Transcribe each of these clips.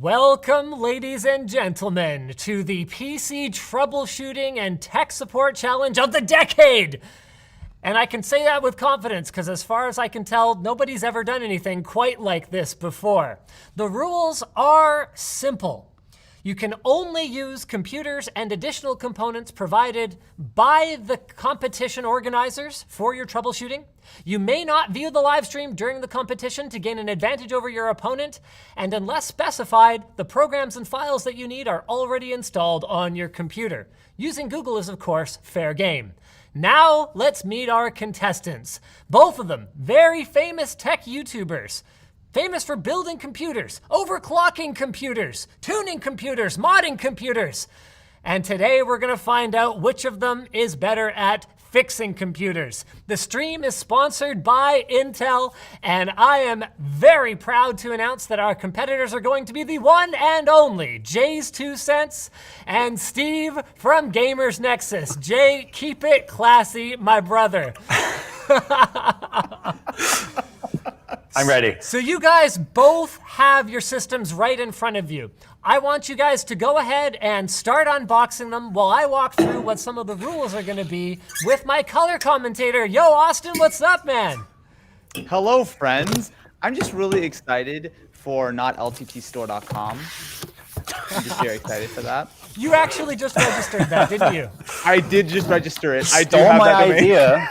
Welcome, ladies and gentlemen, to the PC Troubleshooting and Tech Support Challenge of the Decade! And I can say that with confidence, because as far as I can tell, nobody's ever done anything quite like this before. The rules are simple. You can only use computers and additional components provided by the competition organizers for your troubleshooting. You may not view the live stream during the competition to gain an advantage over your opponent, and unless specified, the programs and files that you need are already installed on your computer. Using Google is, of course, fair game. Now, let's meet our contestants. Both of them very famous tech YouTubers. Famous for building computers, overclocking computers, tuning computers, modding computers. And today we're gonna find out which of them is better at fixing computers. The stream is sponsored by Intel, and I am very proud to announce that our competitors are going to be the one and only Jayztwocents and Steve from Gamers Nexus. Jay, keep it classy, my brother. I'm ready. So you guys both have your systems right in front of you. I want you guys to go ahead and start unboxing them while I walk through what some of the rules are gonna be with my color commentator. Yo, Austin, what's up, man? Hello, friends. I'm just really excited for notlttstore.com. I'm just very excited for that. You actually just registered that, didn't you? I did just register it. I do Stole have my that domain. idea.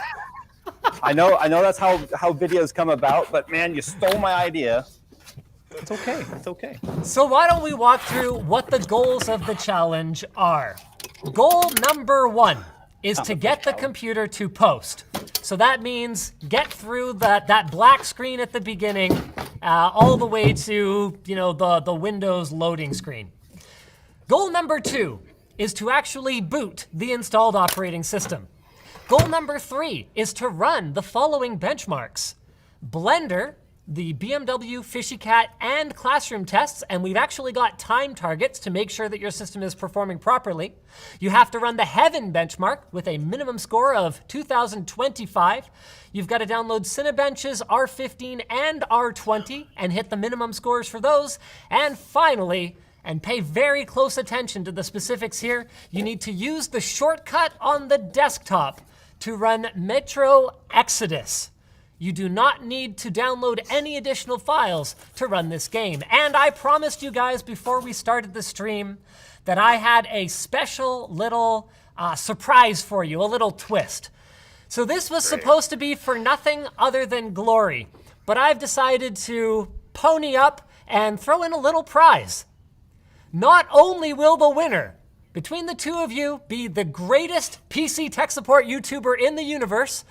I know that's how videos come about, but man, you stole my idea. It's okay. It's okay. So why don't we walk through what the goals of the challenge are. Goal number 1 is to get the computer to post. So that means get through that black screen at the beginning, all the way to the Windows loading screen. Goal number 2 is to actually boot the installed operating system. Goal number 3 is to run the following benchmarks: Blender, the BMW, Fishy Cat, and classroom tests, and we've actually got time targets to make sure that your system is performing properly. You have to run the Heaven benchmark with a minimum score of 2025. You've got to download Cinebench's R15 and R20 and hit the minimum scores for those. And finally, and pay very close attention to the specifics here, you need to use the shortcut on the desktop to run Metro Exodus. You do not need to download any additional files to run this game. And I promised you guys before we started the stream that I had a special little surprise for you, a little twist. So this was supposed to be for nothing other than glory, but I've decided to pony up and throw in a little prize. Not only will the winner between the two of you be the greatest PC tech support YouTuber in the universe,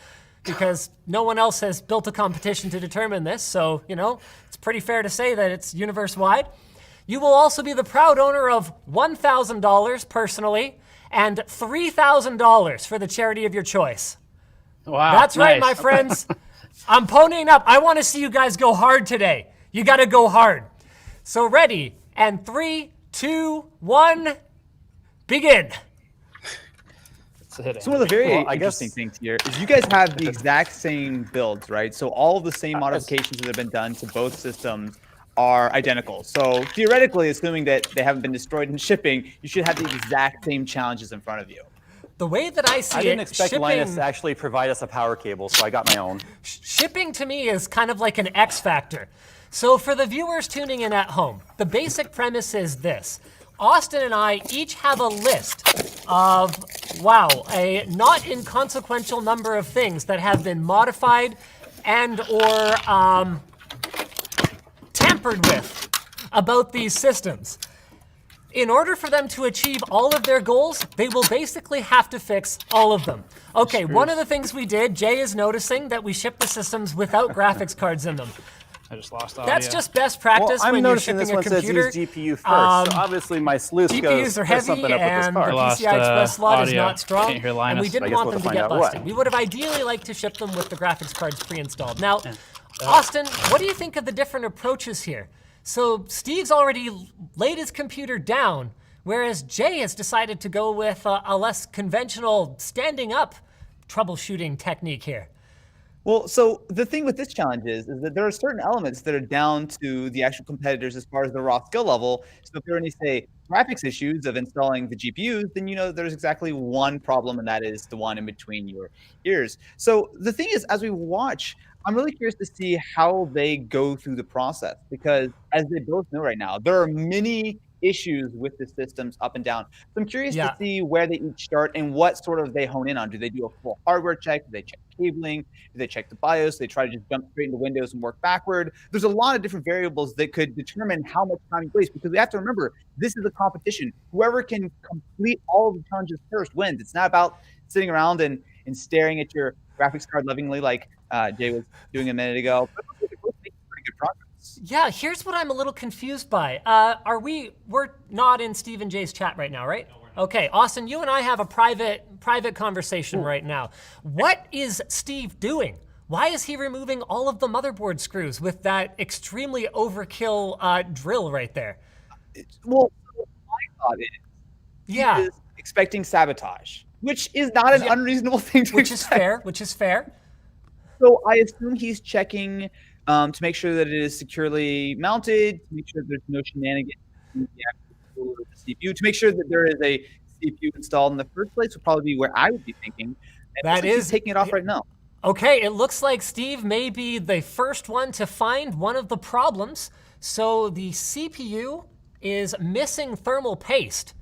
because no one else has built a competition to determine this, so, it's pretty fair to say that it's universe-wide. You will also be the proud owner of $1,000 personally and $3,000 for the charity of your choice. Wow, that's right, nice. my friends. I'm ponying up. I want to see you guys go hard today. You got to go hard. So ready, and 3, 2, 1, begin. So one of the very interesting things here is you guys have the exact same builds, right? So all of the same modifications that have been done to both systems are identical. So theoretically, assuming that they haven't been destroyed in shipping, you should have the exact same challenges in front of you. The way that I see it, I didn't expect Linus to actually provide us a power cable, so I got my own. Shipping to me is kind of like an X factor. So for the viewers tuning in at home, the basic premise is this. Austin and I each have a list of, a not inconsequential number of things that have been modified and or tampered with about these systems. In order for them to achieve all of their goals, they will basically have to fix all of them. Okay, one of the things we did, Jay is noticing that we ship the systems without graphics cards in them. I just lost audio. That's just best practice when you're shipping a computer. Says use GPU first, so obviously my sleuth GPUs are heavy and the PCI Express slot is not strong, and we didn't want them to get busted. We would have ideally liked to ship them with the graphics cards pre-installed. Now, Austin, what do you think of the different approaches here? So Steve's already laid his computer down, whereas Jay has decided to go with a less conventional standing up troubleshooting technique here. Well, so the thing with this challenge is that there are certain elements that are down to the actual competitors as far as the raw skill level. So if there are any, say, graphics issues of installing the GPUs, then you know there's exactly one problem, and that is the one in between your ears. So the thing is, as we watch, I'm really curious to see how they go through the process, because as they both know right now, there are many issues with the systems up and down. So I'm curious to see where they each start and what sort of they hone in on. Do they do a full hardware check? Do they check cabling? Do they check the BIOS? Do they try to just jump straight into Windows and work backward? There's a lot of different variables that could determine how much time you waste, because we have to remember, this is a competition. Whoever can complete all of the challenges first wins. It's not about sitting around and staring at your graphics card lovingly like Jay was doing a minute ago. But they're both making pretty good progress. Yeah, here's what I'm a little confused by. We're not in Steve and Jay's chat right now, right? No, we're not. Okay, Austin, you and I have a private conversation right now. What is Steve doing? Why is he removing all of the motherboard screws with that extremely overkill drill right there? Well, my thought is, he is expecting sabotage, which is not an unreasonable thing to expect. Which is fair. So I assume he's checking to make sure that it is securely mounted, to make sure there's no shenanigans in the actual CPU, to make sure that there is a CPU installed in the first place would probably be where I would be thinking. And that is he's taking it off right now. Okay, it looks like Steve may be the first one to find one of the problems. So the CPU is missing thermal paste.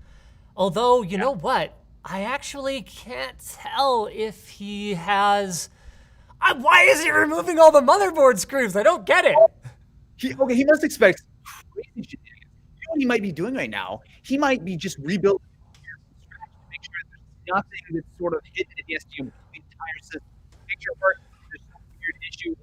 Although, you know what? I actually can't tell if he has... why is he removing all the motherboard screws? I don't get it. He must expect crazy shit. You know what he might be doing right now? He might be just rebuilding from scratch to make sure there's nothing that's sort of hidden in the SDM the entire system. Make sure there's some weird issue.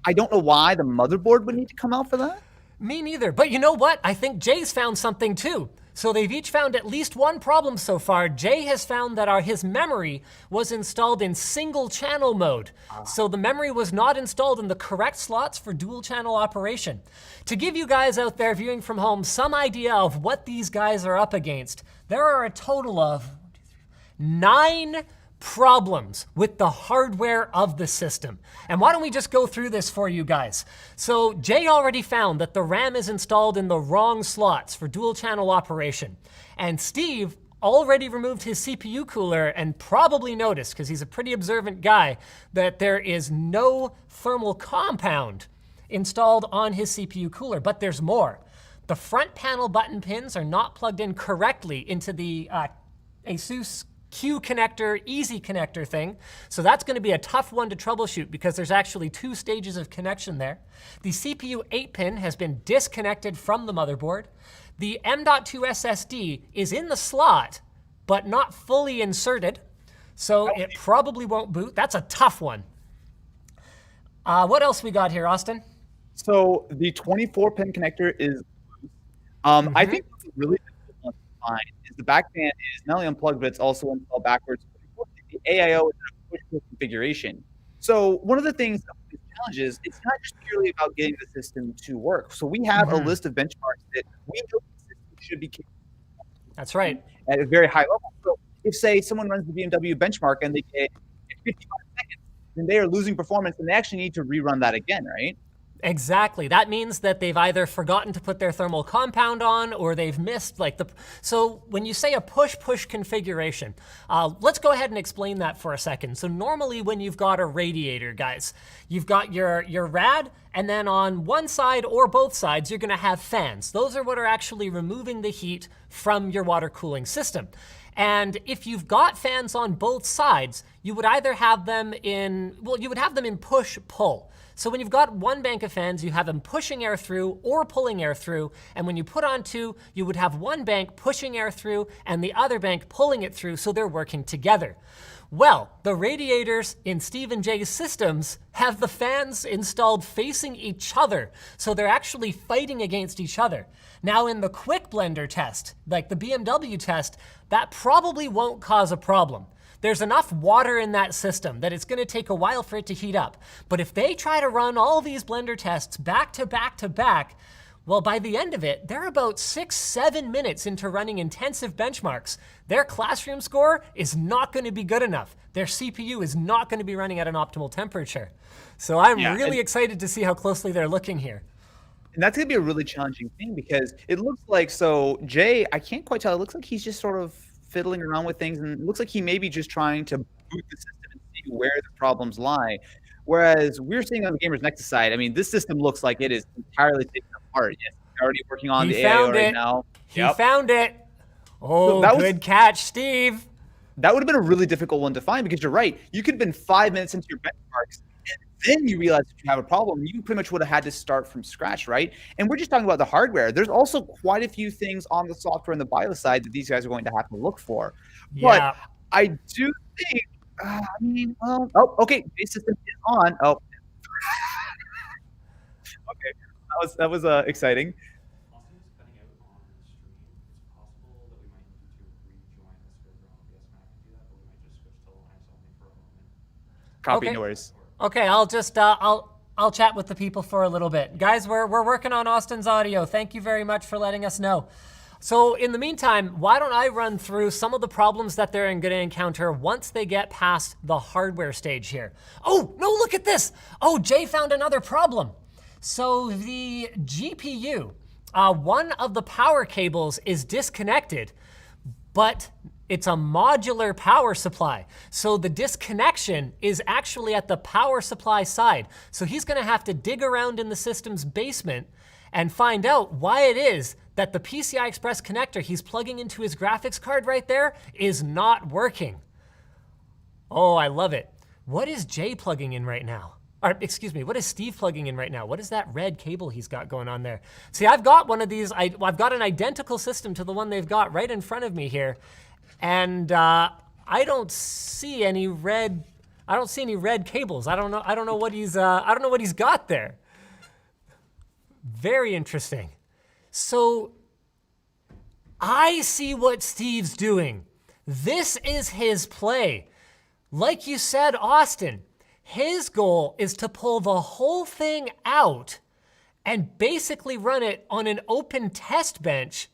I don't know why the motherboard would need to come out for that. Me neither. But you know what? I think Jay's found something too. So they've each found at least one problem so far. Jay has found that his memory was installed in single channel mode. So the memory was not installed in the correct slots for dual channel operation. To give you guys out there viewing from home some idea of what these guys are up against, there are a total of 9 problems with the hardware of the system. And why don't we just go through this for you guys? So Jay already found that the RAM is installed in the wrong slots for dual channel operation. And Steve already removed his CPU cooler and probably noticed, because he's a pretty observant guy, that there is no thermal compound installed on his CPU cooler. But there's more. The front panel button pins are not plugged in correctly into the ASUS Q connector, easy connector thing. So that's going to be a tough one to troubleshoot because there's actually 2 stages of connection there. The CPU 8-pin has been disconnected from the motherboard. The M.2 SSD is in the slot, but not fully inserted. So it probably won't boot. That's a tough one. What else we got here, Austin? So the 24-pin connector is I think what's really difficult one to find is the back fan is not only unplugged, but it's also installed backwards. The AIO is in a push-pull configuration. So one of the things that the challenge is, it's not just purely about getting the system to work. So we have a list of benchmarks that we know the system should be capable of. That's right. At a very high level. So if, say, someone runs the BMW benchmark and they get 55 seconds, then they are losing performance and they actually need to rerun that again, right? Exactly. That means that they've either forgotten to put their thermal compound on or they've missed so when you say a push-push configuration, let's go ahead and explain that for a second. So normally when you've got a radiator, guys, you've got your rad, and then on one side or both sides, you're gonna have fans. Those are what are actually removing the heat from your water cooling system. And if you've got fans on both sides, you would either have them in push-pull. So when you've got one bank of fans, you have them pushing air through or pulling air through. And when you put on 2, you would have one bank pushing air through and the other bank pulling it through, so they're working together. Well, the radiators in Steve and Jay's systems have the fans installed facing each other, so they're actually fighting against each other. Now in the quick blender test, like the BMW test, that probably won't cause a problem. There's enough water in that system that it's gonna take a while for it to heat up. But if they try to run all these blender tests back to back to back, Well, by the end of it, they're about 6-7 minutes into running intensive benchmarks. Their classroom score is not going to be good enough. Their CPU is not going to be running at an optimal temperature. So I'm really excited to see how closely they're looking here. And that's going to be a really challenging thing because it looks like, so Jay, I can't quite tell. It looks like he's just sort of fiddling around with things, and it looks like he may be just trying to boot the system and see where the problems lie. Whereas we're seeing on the Gamers Nexus side, I mean, this system looks like it is entirely taken apart. Yes, he's already working on the AIO right now. He found it. Oh, so good catch, Steve. That would have been a really difficult one to find because you're right. You could have been 5 minutes into your benchmarks, and then you realize that you have a problem. You pretty much would have had to start from scratch, right? And we're just talking about the hardware. There's also quite a few things on the software and the BIOS side that these guys are going to have to look for. Yeah. But I do think, I mean, well, oh, okay, base system is on. Oh, okay, that was exciting. Copy, no worries. Okay, I'll just I'll chat with the people for a little bit. Guys, we're working on Austin's audio. Thank you very much for letting us know. So in the meantime, why don't I run through some of the problems that they're going to encounter once they get past the hardware stage here. Oh, no, look at this. Oh, Jay found another problem. So the GPU, one of the power cables is disconnected, but it's a modular power supply. So the disconnection is actually at the power supply side. So he's gonna have to dig around in the system's basement and find out why it is that the PCI Express connector he's plugging into his graphics card right there is not working. Oh, I love it. What is Jay plugging in right now? Or, excuse me, what is Steve plugging in right now? What is that red cable he's got going on there? See, I've got one of these, I've got an identical system to the one they've got right in front of me here. And I don't see any red cables. I don't know what he's got there. Very interesting. So I see what Steve's doing. This is his play. Like you said, Austin, his goal is to pull the whole thing out and basically run it on an open test bench.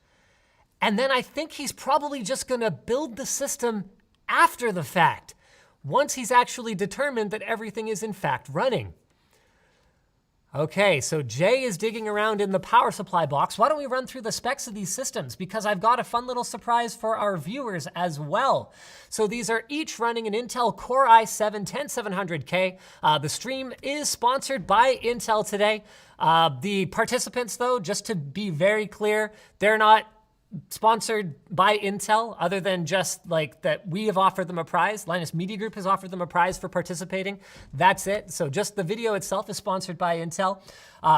And then I think he's probably just gonna build the system after the fact, once he's actually determined that everything is in fact running. Okay, so Jay is digging around in the power supply box. Why don't we run through the specs of these systems? Because I've got a fun little surprise for our viewers as well. So these are each running an Intel Core i7-10700K. The stream is sponsored by Intel today. The participants though, just to be very clear, they're not sponsored by Intel, other than just like that we have offered them a prize. Linus Media Group has offered them a prize for participating. That's it. So just the video itself is sponsored by Intel.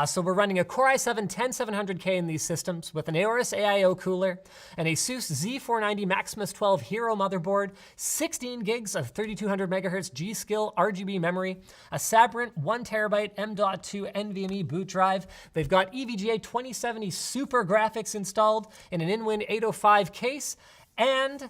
So we're running a Core i7-10700K in these systems with an Aorus AIO cooler, an ASUS Z490 Maximus 12 Hero motherboard, 16 gigs of 3200 megahertz G.SKILL RGB memory, a Sabrent 1 terabyte M.2 NVMe boot drive. They've got EVGA 2070 Super graphics installed in an InWin 805 case, and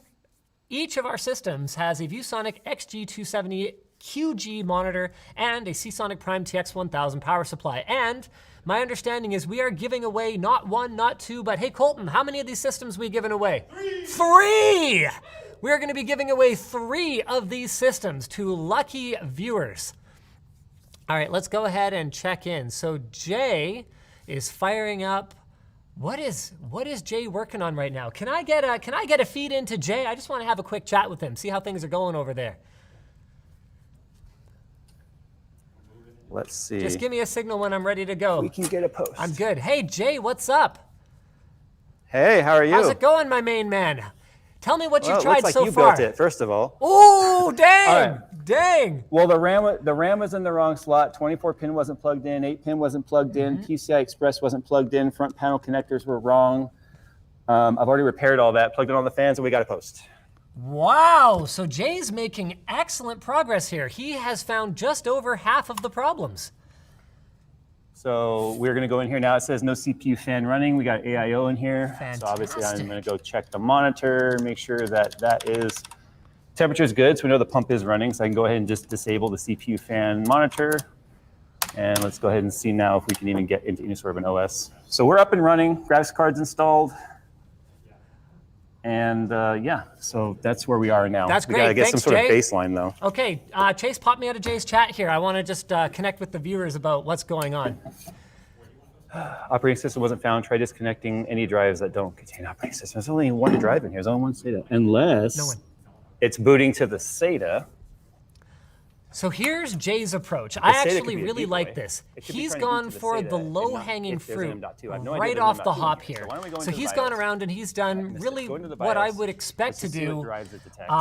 each of our systems has a ViewSonic XG270 QG monitor and a Seasonic Prime TX 1000 power supply. And my understanding is we are giving away not one, not two, but hey Colton, how many of these systems are we giving away? Three! We're gonna be giving away 3 of these systems to lucky viewers. All right, let's go ahead and check in. So Jay is firing up. What is Jay working on right now? Can I get a feed into Jay? I just want to have a quick chat with him, see how things are going over there. Let's see. Just give me a signal when I'm ready to go. We can get a post. I'm good. Hey Jay, what's up? Hey, how are you? How's it going, my main man? Tell me what you've tried looks like so you far. built it, first of all. Oh, dang, All right. dang. Well, the RAM was in the wrong slot. 24 pin wasn't plugged in. 8 pin wasn't plugged in. PCI Express wasn't plugged in. Front panel connectors were wrong. I've already repaired all that. Plugged it on the fans, and we got a post. Wow. So Jay's making excellent progress here. He has found just over half of the problems. So we're going to go in here now. It says no CPU fan running. We got AIO in here. Fantastic. So obviously I'm going to go check the monitor, make sure that temperature is good. So we know the pump is running. So I can go ahead and just disable the CPU fan monitor And let's go ahead and see now if we can even get into any sort of an OS. So we're up and running, graphics cards installed. And yeah, so that's where we are now. That's great. We gotta get Thanks, some sort Jay. of baseline though. Okay, Chase popped me out of Jay's chat here. I want to just connect with the viewers about what's going on. Operating system wasn't found. Try disconnecting any drives that don't contain operating system. There's only one drive in here. There's only one SATA. Unless it's booting to the SATA. So here's Jay's approach. I actually really like decoy. this. It could be He's trying to boot gone to the for SATA the and low-hanging not if there's an fruit M.2. I have no idea right there's an off the M.2 hop here. here. So why don't we go So into the he's gone BIOS? around and he's done really Go into the what I BIOS. would expect Let's to just see what do. drives it detects.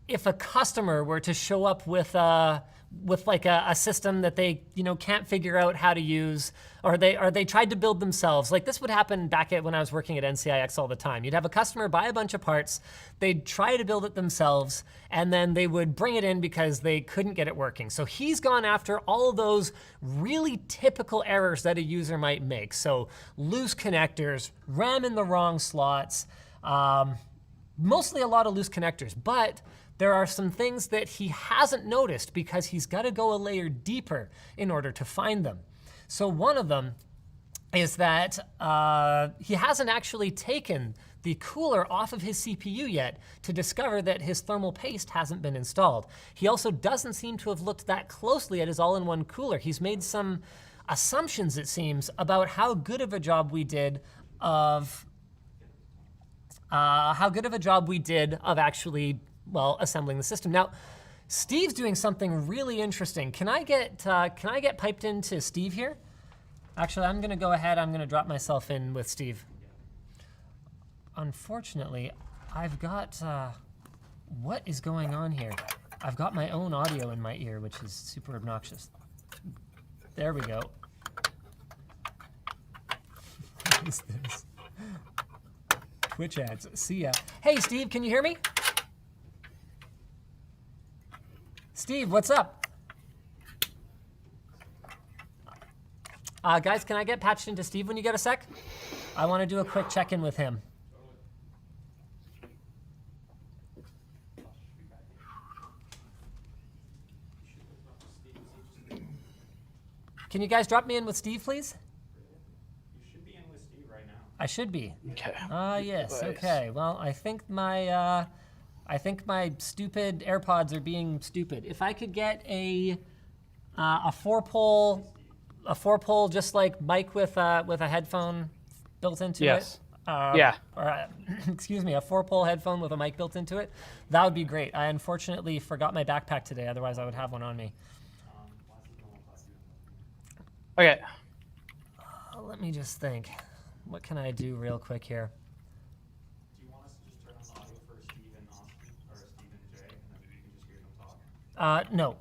If a customer were to show up with like a system that they can't figure out how to use, or they tried to build themselves, like this would happen back when I was working at NCIX all the time. You'd have a customer buy a bunch of parts, they'd try to build it themselves, and then they would bring it in because they couldn't get it working. So he's gone after all of those really typical errors that a user might make. So loose connectors, RAM in the wrong slots, mostly a lot of loose connectors, but there are some things that he hasn't noticed because he's got to go a layer deeper in order to find them. So one of them is that he hasn't actually taken the cooler off of his CPU yet to discover that his thermal paste hasn't been installed. He also doesn't seem to have looked that closely at his all-in-one cooler. He's made some assumptions, it seems, about how good of a job we did of actually, well, assembling the system. Now, Steve's doing something really interesting. Can I get piped into Steve here? Actually, I'm gonna go ahead, I'm gonna drop myself in with Steve. Unfortunately, I've got, what is going on here? I've got my own audio in my ear, which is super obnoxious. There we go. What is this? Twitch ads, see ya. Hey Steve, can you hear me? Steve, what's up? Guys, can I get patched into Steve when you get a sec? I want to do a quick check-in with him. Can you guys drop me in with Steve, please? You should be in with Steve right now. I should be. Okay. Yes, okay. Well, I think my stupid AirPods are being stupid. If I could get a four-pole just like mic with a headphone built into it. Yeah. Or excuse me, a 4-pole headphone with a mic built into it. That would be great. I unfortunately forgot my backpack today. Otherwise, I would have one on me. Okay. Let me just think. What can I do real quick here? Do you want us to just turn on the audio for Steve and Austin, or Steve and Jay, and then maybe we can just hear them talk? No.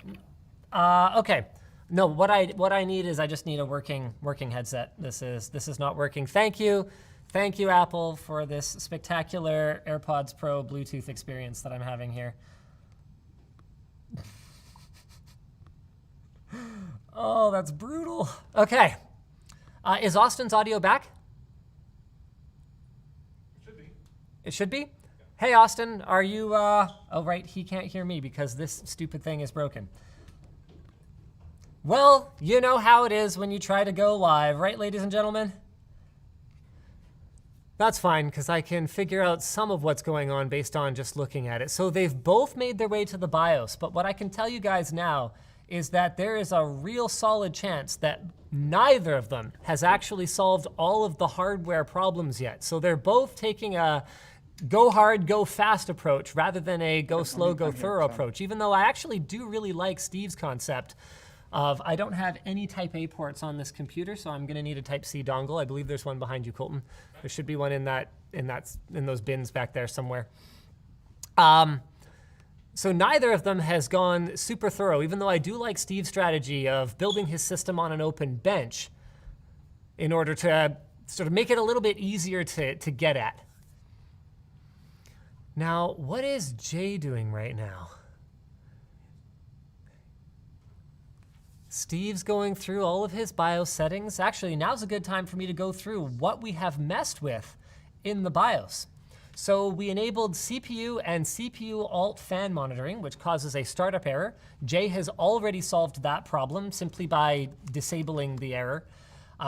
Okay. No. What I need is I just need a working headset. This is not working. Thank you, Apple, for this spectacular AirPods Pro Bluetooth experience that I'm having here. Oh, that's brutal. Okay. Is Austin's audio back? It should be. It should be? Hey, Austin, are you, oh, right, he can't hear me because this stupid thing is broken. Well, you know how it is when you try to go live, right, ladies and gentlemen? That's fine, because I can figure out some of what's going on based on just looking at it. So they've both made their way to the BIOS, but what I can tell you guys now is that there is a real solid chance that neither of them has actually solved all of the hardware problems yet. So they're both taking a go hard, go fast approach rather than a go slow, go thorough approach, even though I actually do really like Steve's concept of I don't have any Type A ports on this computer, so I'm gonna need a Type C dongle. I believe there's one behind you, Colton. There should be one in those bins back there somewhere. So neither of them has gone super thorough, even though I do like Steve's strategy of building his system on an open bench in order to sort of make it a little bit easier to get at. Now, what is Jay doing right now? Steve's going through all of his BIOS settings. Actually, now's a good time for me to go through what we have messed with in the BIOS. So we enabled CPU and CPU alt fan monitoring, which causes a startup error. Jay has already solved that problem simply by disabling the error.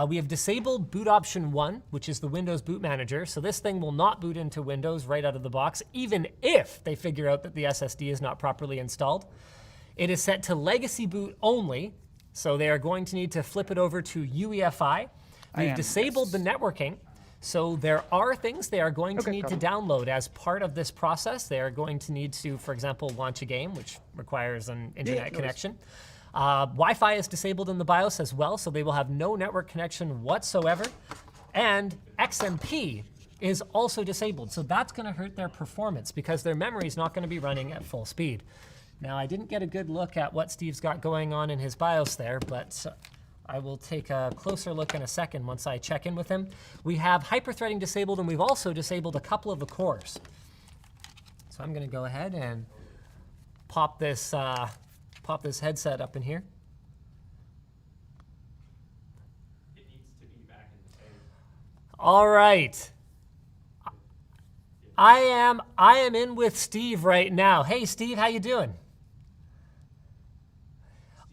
We have disabled boot option 1, which is the Windows boot manager. So this thing will not boot into Windows right out of the box, even if they figure out that the SSD is not properly installed. It is set to legacy boot only, so they are going to need to flip it over to UEFI. We've disabled the networking, so there are things they are going to need to download as part of this process. They are going to need to, for example, launch a game, which requires an internet connection. Wi-Fi is disabled in the BIOS as well, so they will have no network connection whatsoever. And XMP is also disabled, so that's going to hurt their performance because their memory is not going to be running at full speed. Now, I didn't get a good look at what Steve's got going on in his BIOS there, but I will take a closer look in a second once I check in with him. We have hyperthreading disabled, and we've also disabled a couple of the cores. So I'm going to go ahead and pop this headset up in here. It needs to be back in the cave. All right. I am in with Steve right now. Hey, Steve, how you doing?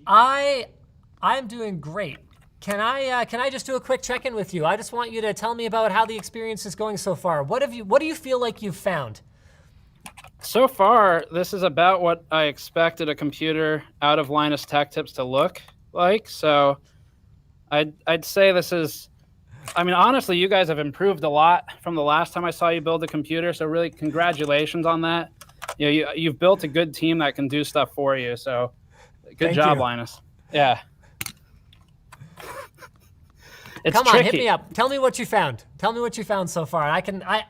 I'm doing great. Can I just do a quick check-in with you? I just want you to tell me about how the experience is going so far. What do you feel like you've found? So far, this is about what I expected a computer out of Linus Tech Tips to look like. So I'd say this is, I mean, honestly, you guys have improved a lot from the last time I saw you build a computer. So really, congratulations on that. You know, you've built a good team that can do stuff for you. So good job, Linus. Yeah. It's Come on, tricky. hit me up. Tell me what you found. Tell me what you found so far.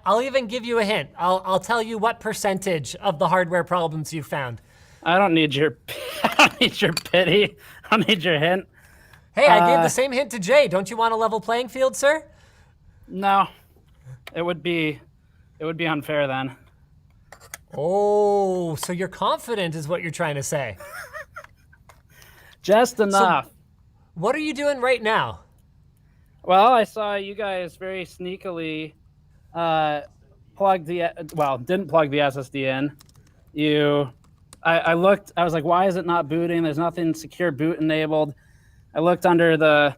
I'll even give you a hint. I'll tell you what percentage of the hardware problems you found. I don't need your pity. I don't need your hint. Hey, I gave the same hint to Jay. Don't you want a level playing field, sir? No, it would be unfair then. Oh, so you're confident is what you're trying to say. Just enough. What are you doing right now? Well, I saw you guys very sneakily didn't plug the SSD in. I looked, I was like, why is it not booting? There's nothing secure boot enabled. I looked under the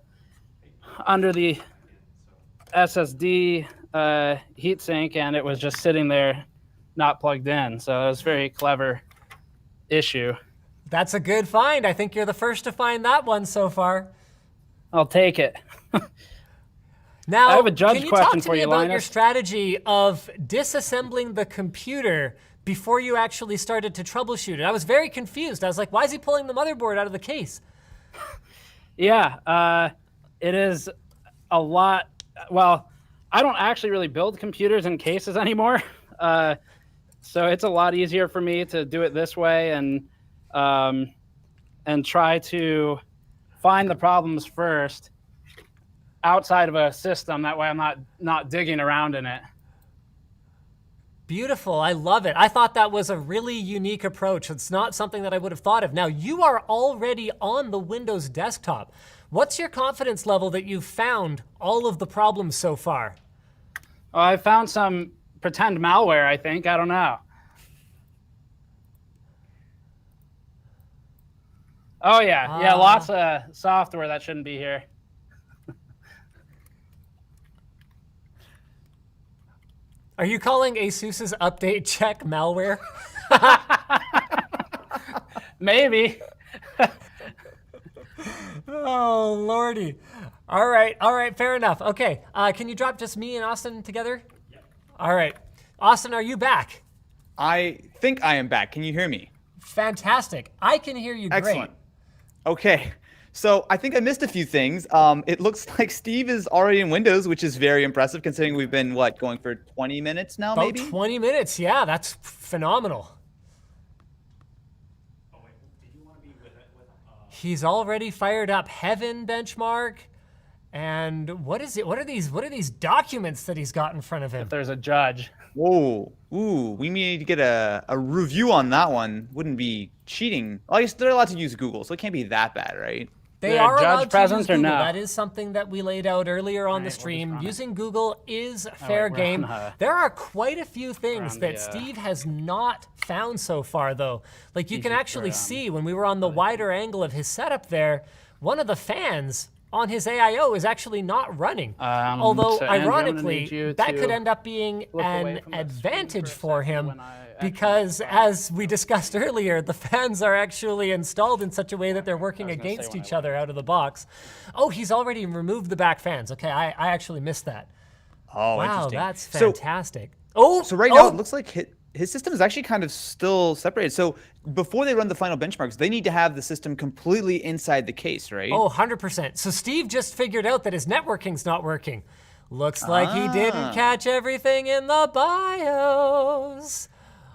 SSD heatsink, and it was just sitting there, not plugged in. So it was a very clever issue. That's a good find. I think you're the first to find that one so far. I'll take it. Now, I have a judge can you question talk to for me you, about your Linus. strategy of disassembling the computer before you actually started to troubleshoot it? I was very confused. I was like, why is he pulling the motherboard out of the case? Yeah, it is a lot. Well, I don't actually really build computers in cases anymore. So it's a lot easier for me to do it this way and try to find the problems first outside of a system. That way I'm not digging around in it. Beautiful. I love it. I thought that was a really unique approach. It's not something that I would have thought of. Now, you are already on the Windows desktop. What's your confidence level that you've found all of the problems so far? Well, I found some pretend malware, I think. I don't know. Oh, yeah. Yeah, lots of software that shouldn't be here. Are you calling ASUS's update check malware? Maybe. Oh, Lordy. All right, fair enough. Okay, can you drop just me and Austin together? Yep. All right. Austin, are you back? I think I am back. Can you hear me? Fantastic. I can hear you Excellent. great. Okay. So I think I missed a few things. It looks like Steve is already in Windows, which is very impressive considering we've been, going for 20 minutes now, About maybe? 20 minutes, yeah, that's phenomenal. Oh wait, did you want to be with it? He's already fired up Heaven benchmark. And what is it? What are these documents that he's got in front of him? If there's a judge. Whoa. Ooh, we need to get a review on that one. Wouldn't be cheating. Well, I guess they're allowed to use Google, so it can't be that bad, right? They They're are judge allowed to present use or Google. no? That is something that we laid out earlier on the Right, we'll just stream. run it. Using Google is fair we're game. on, There are quite a few things on that the, Steve has not found so far, though. Like you can easy actually for, see when we were on the wider angle of his setup there, one of the fans on his AIO is actually not running. Although, so Andrew, I'm gonna need ironically, you that could to end up being look away an from the screen advantage for a for second him when I actually because, as we discussed earlier, the fans are actually installed in such a way that they're working I was gonna say against when I each other out of the box. Oh, he's already removed the back fans. Okay, I actually missed that. Oh, Wow, interesting. that's So, fantastic. Oh, so right now it looks like his system is actually kind of still separated. So before they run the final benchmarks, they need to have the system completely inside the case, right? Oh, 100%. So Steve just figured out that his networking's not working. Looks like he didn't catch everything in the BIOS.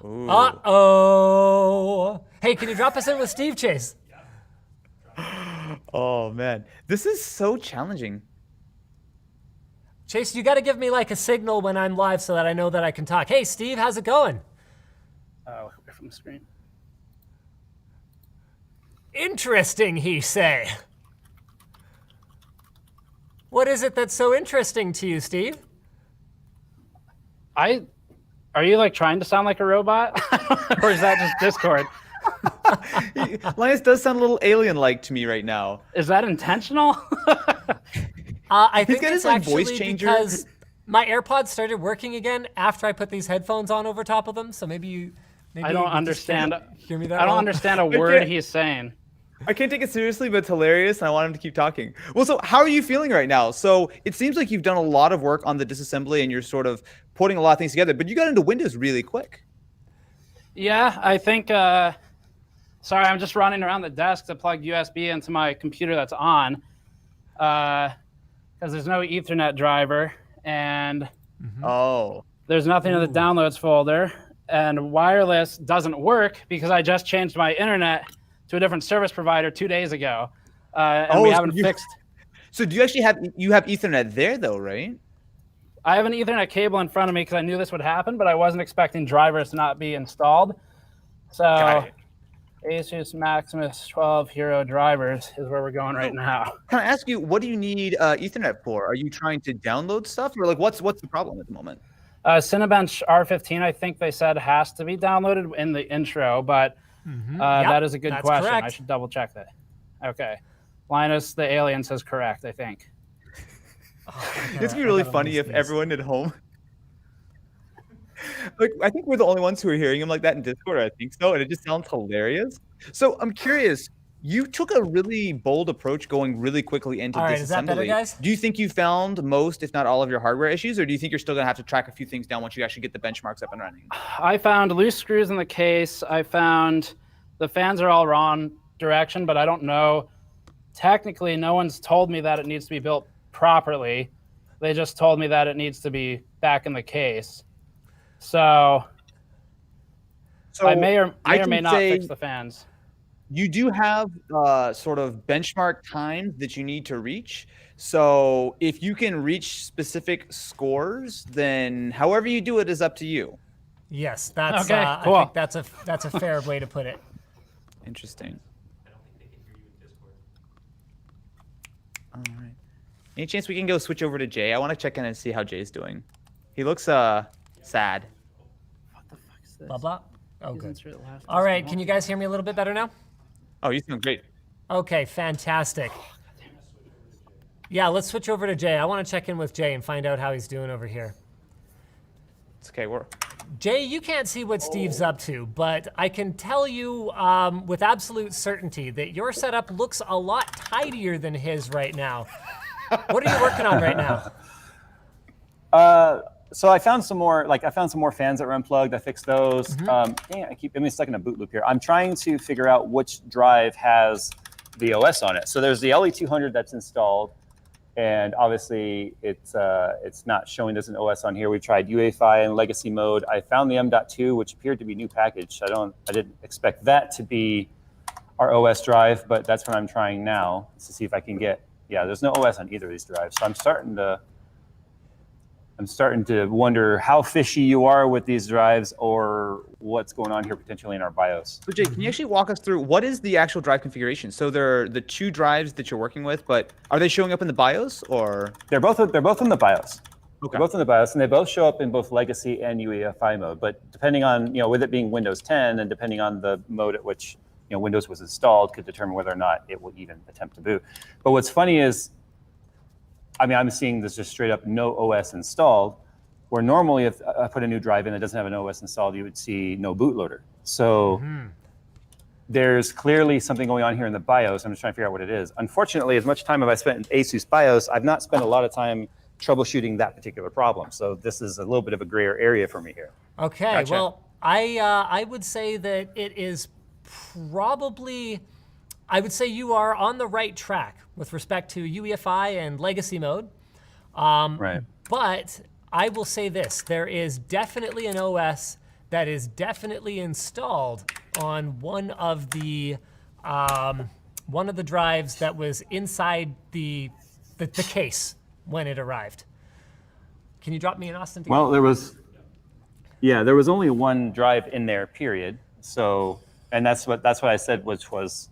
Ooh. Uh-oh. Hey, can you drop us in with Steve, Chase? Oh man, this is so challenging. Chase, you got to give me like a signal when I'm live so that I know that I can talk. Hey, Steve, how's it going? away from the screen. Interesting, he say. What is it that's so interesting to you, Steve? Are you like trying to sound like a robot, or is that just Discord? Linus does sound a little alien-like to me right now. Is that intentional? I think got it's his, like, actually voice changer. because my AirPods started working again after I put these headphones on over top of them. So maybe you. Maybe I don't you just understand. can't hear me that I don't well. understand a word can't- he's saying. I can't take it seriously, but it's hilarious, and I want him to keep talking. Well, so how are you feeling right now? So it seems like you've done a lot of work on the disassembly, and you're sort of putting a lot of things together, but you got into Windows really quick. Yeah, I think. Sorry, I'm just running around the desk to plug USB into my computer that's on, because there's no Ethernet driver, and Oh. there's nothing in the downloads folder, and wireless doesn't work because I just changed my internet to a different service provider 2 days ago, and we so haven't fixed. So do you actually have Ethernet there though, right? I have an Ethernet cable in front of me because I knew this would happen, but I wasn't expecting drivers to not be installed. So Got it. ASUS Maximus 12 Hero drivers is where we're going right now. Can I ask you, what do you need Ethernet for? Are you trying to download stuff, or like what's the problem at the moment? Cinebench R15, I think they said has to be downloaded in the intro, but Yep, that is a good that's question. correct. I should double check that. Okay. Linus, the alien, says correct, I think. It's gonna be really funny if everyone at home. Like, I think we're the only ones who are hearing him like that in Discord. I think so, and it just sounds hilarious. So I'm curious. You took a really bold approach, going really quickly into All right, is that better, disassembly. guys? Do you think you found most, if not all, of your hardware issues, or do you think you're still gonna have to track a few things down once you actually get the benchmarks up and running? I found loose screws in the case. I found the fans are all wrong direction, but I don't know. Technically, no one's told me that it needs to be built properly. They just told me that it needs to be back in the case. So I may or may not fix the fans. You do have sort of benchmark times that you need to reach. So if you can reach specific scores, then however you do it is up to you. Yes, that's. Okay, cool. I think that's a fair way to put it. Interesting. I don't think they can hear you in Discord. All right. Any chance we can go switch over to Jay? I want to check in and see how Jay's doing. He looks sad. What the fuck is this? Blah blah. Oh, good. Insert left All right, is can you guys hear me a little bit better now? Oh, you sound great. Okay, fantastic. Yeah, let's switch over to Jay. I want to check in with Jay and find out how he's doing over here. It's okay. Jay, you can't see what Steve's up to, but I can tell you with absolute certainty that your setup looks a lot tidier than his right now. What are you working on right now? So I found some more, fans that were unplugged. I fixed those. Dang it, I'm getting stuck in a boot loop here. I'm trying to figure out which drive has the OS on it. So there's the LE200 that's installed, and obviously it's not showing there's an OS on here. We tried UEFI and legacy mode. I found the M.2, which appeared to be new package. I didn't expect that to be our OS drive, but that's what I'm trying now to see if I can get. Yeah, there's no OS on either of these drives. So I'm I'm starting to wonder how fishy you are with these drives or what's going on here potentially in our BIOS. So Jay, can you actually walk us through what is the actual drive configuration? So they're the 2 drives that you're working with, but are they showing up in the BIOS or? They're both in the BIOS. Okay. They're both in the BIOS, and they both show up in both legacy and UEFI mode. But depending on, with it being Windows 10 and depending on the mode at which Windows was installed could determine whether or not it will even attempt to boot. But what's funny is, I'm seeing this just straight up no OS installed, where normally if I put a new drive in that doesn't have an OS installed, you would see no bootloader. So there's clearly something going on here in the BIOS. I'm just trying to figure out what it is. Unfortunately, as much time as I spent in ASUS BIOS, I've not spent a lot of time troubleshooting that particular problem. So this is a little bit of a grayer area for me here. Okay, Gotcha. well, I would say that it is probably, I would say you are on the right track with respect to UEFI and legacy mode. Right. But I will say this, there is definitely an OS that is definitely installed on one of the drives that was inside the case when it arrived. Can you drop me an Austin? Well, there was only one drive in there, period. So, and that's what I said, which was.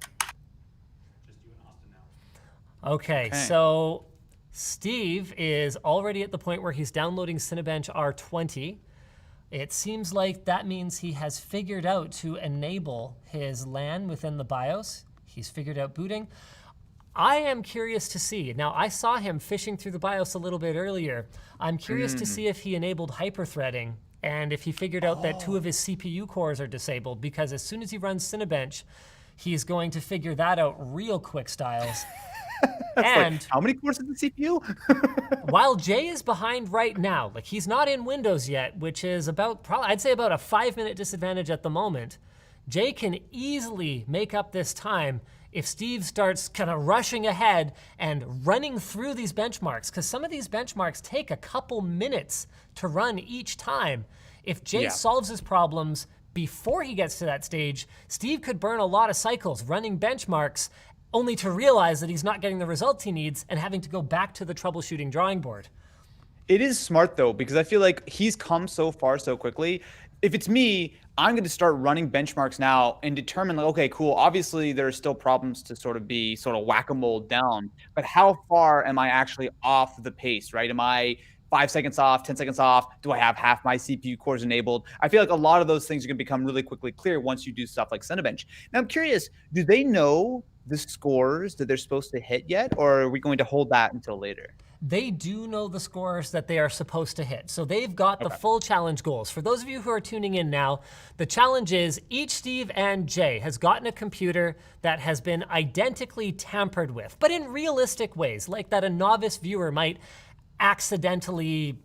Okay, so Steve is already at the point where he's downloading Cinebench R20. It seems like that means he has figured out to enable his LAN within the BIOS. He's figured out booting. I am curious to see. Now, I saw him fishing through the BIOS a little bit earlier. I'm curious to see if he enabled hyperthreading and if he figured out that 2 of his CPU cores are disabled, because as soon as he runs Cinebench, he's going to figure that out real quick, Styles. And like, how many cores is the CPU? while Jay is behind right now, like he's not in Windows yet, which is about, probably, I'd say about a 5-minute disadvantage at the moment, Jay can easily make up this time if Steve starts kind of rushing ahead and running through these benchmarks, because some of these benchmarks take a couple minutes to run each time. If Jay solves his problems before he gets to that stage, Steve could burn a lot of cycles running benchmarks only to realize that he's not getting the results he needs and having to go back to the troubleshooting drawing board. It is smart though, because I feel like he's come so far so quickly. If it's me, I'm going to start running benchmarks now and determine, like, okay, cool, obviously there are still problems to sort of whack-a-mole down, but how far am I actually off the pace, right? Am I 5 seconds off, 10 seconds off? Do I have half my CPU cores enabled? I feel like a lot of those things are going to become really quickly clear once you do stuff like Cinebench. Now, I'm curious, do they know the scores that they're supposed to hit yet, or are we going to hold that until later? They do know the scores that they are supposed to hit. So they've got the full challenge goals. For those of you who are tuning in now, the challenge is each Steve and Jay has gotten a computer that has been identically tampered with, but in realistic ways, like that a novice viewer might accidentally,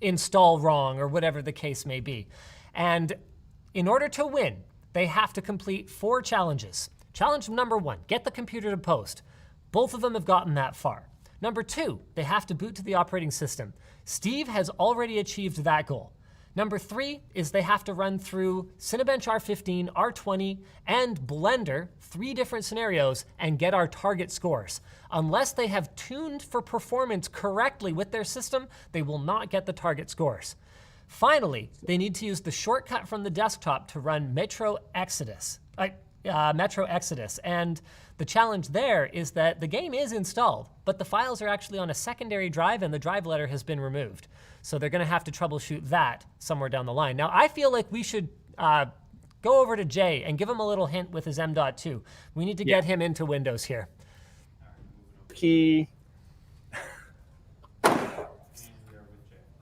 install wrong or whatever the case may be. And in order to win, they have to complete 4 challenges. Challenge number 1, get the computer to post. Both of them have gotten that far. Number 2, they have to boot to the operating system. Steve has already achieved that goal. Number 3 is they have to run through Cinebench R15, R20, and Blender, 3 different scenarios, and get our target scores. Unless they have tuned for performance correctly with their system, they will not get the target scores. Finally, they need to use the shortcut from the desktop to run Metro Exodus. And the challenge there is that the game is installed, but the files are actually on a secondary drive and the drive letter has been removed. So they're gonna have to troubleshoot that somewhere down the line. Now, I feel like we should go over to Jay and give him a little hint with his M.2. We need to get him into Windows here. Key.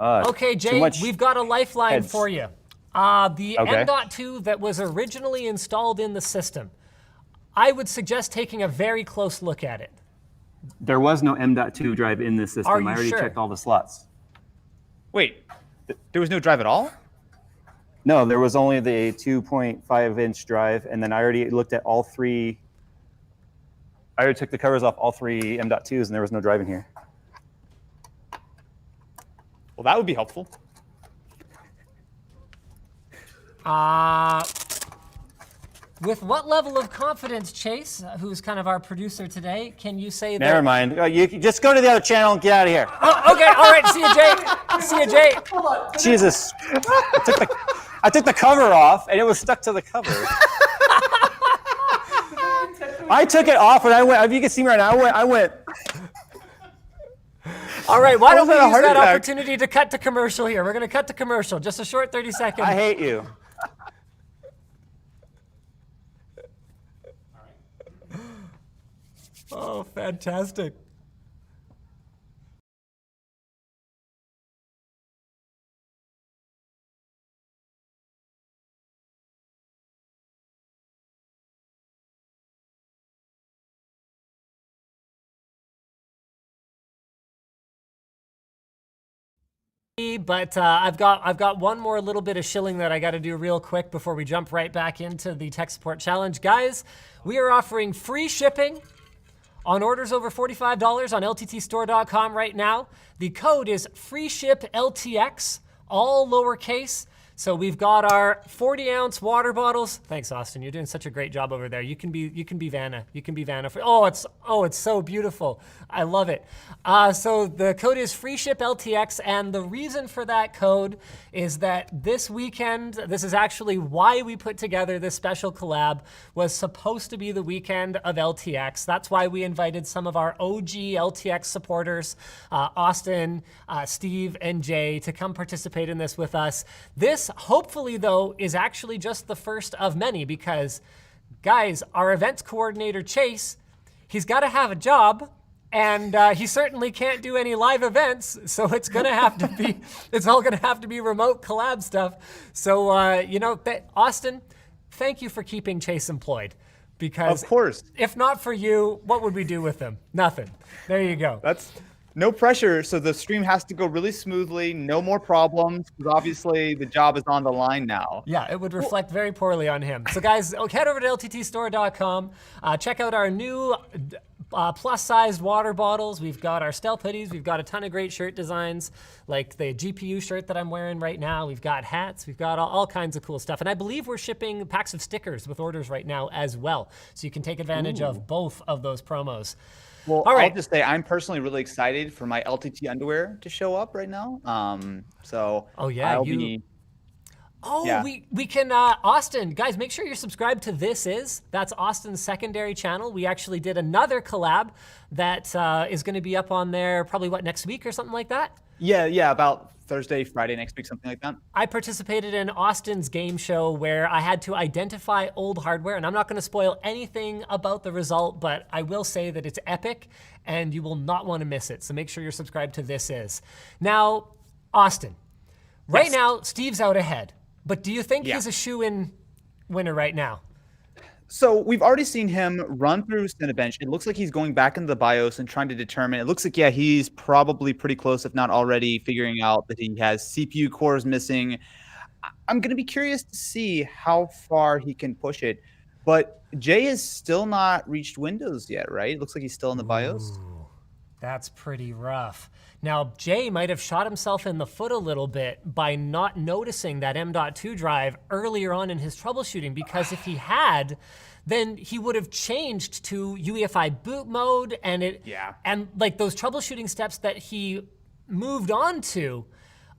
Okay, Jay, we've got a lifeline for you. The M.2 that was originally installed in the system, I would suggest taking a very close look at it. There was no M.2 drive in this system. Are you I already sure? checked all the slots. Wait, there was no drive at all? No, there was only the 2.5-inch drive, and then I already looked at all 3. I already took the covers off all 3 M.2s, and there was no drive in here. Well, that would be helpful. With what level of confidence, Chase, who's kind of our producer today, can you say that? Never mind. You can just go to the other channel and get out of here. Oh, okay, all right. See you, Jay. See you, Jay. Jesus. I took the cover off, and it was stuck to the cover. I took it off, and I went. If you can see me right now, I went. All right, why don't we a use heart that attack. opportunity to cut to commercial here? We're going to cut to commercial. Just a short 30 seconds. I hate you. Oh, fantastic. But I've got one more little bit of shilling that I got to do real quick before we jump right back into the tech support challenge. Guys, we are offering free shipping on orders over $45 on lttstore.com right now. The code is FreeShipLTX, all lowercase. So we've got our 40-ounce water bottles. Thanks, Austin. You're doing such a great job over there. You can be Vanna. You can be Vanna. It's so beautiful. I love it. So the code is FreeShipLTX, and the reason for that code is that this weekend, this is actually why we put together this special collab, was supposed to be the weekend of LTX. That's why we invited some of our OG LTX supporters, Austin, Steve, and Jay, to come participate in this with us. This, hopefully, though, is actually just the first of many because, guys, our events coordinator, Chase, he's got to have a job, and he certainly can't do any live events, so it's gonna have to be, it's all gonna have to be remote collab stuff. So, Austin, thank you for keeping Chase employed, because Of course. if not for you, what would we do with him? Nothing. There you go. That's no pressure. So the stream has to go really smoothly. No more problems, because obviously the job is on the line now. Yeah, it would reflect very poorly on him. So guys, head over to lttstore.com. Check out our new plus-sized water bottles. We've got our stealth hoodies. We've got a ton of great shirt designs, like the GPU shirt that I'm wearing right now. We've got hats. We've got all kinds of cool stuff. And I believe we're shipping packs of stickers with orders right now as well. So you can take advantage of both of those promos. Well, All right. I'll just say I'm personally really excited for my LTT underwear to show up right now. Oh, yeah, I'll be. Oh, Yeah. we can, Austin, guys, make sure you're subscribed to This Is. That's Austin's secondary channel. We actually did another collab that is going to be up on there probably, next week or something like that? Yeah, about Thursday, Friday next week, something like that. I participated in Austin's game show where I had to identify old hardware, and I'm not going to spoil anything about the result, but I will say that it's epic, and you will not want to miss it. So make sure you're subscribed to This Is. Now, Austin, right now, Steve's out ahead. But do you think he's a shoo-in winner right now? So we've already seen him run through Cinebench. It looks like he's going back into the BIOS and trying to determine. It looks like, yeah, he's probably pretty close, if not already, figuring out that he has CPU cores missing. I'm going to be curious to see how far he can push it. But Jay has still not reached Windows yet, right? It looks like he's still in the BIOS. Ooh, that's pretty rough. Now, Jay might have shot himself in the foot a little bit by not noticing that M.2 drive earlier on in his troubleshooting, because if he had, then he would have changed to UEFI boot mode, and and like those troubleshooting steps that he moved on to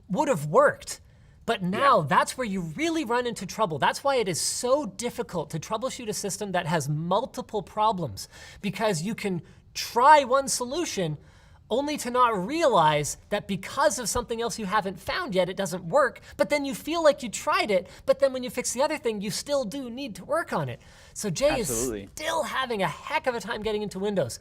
would have worked. But now that's where you really run into trouble. That's why it is so difficult to troubleshoot a system that has multiple problems, because you can try one solution only to not realize that because of something else you haven't found yet, it doesn't work, but then you feel like you tried it, but then when you fix the other thing, you still do need to work on it. So Jay is still having a heck of a time getting into Windows.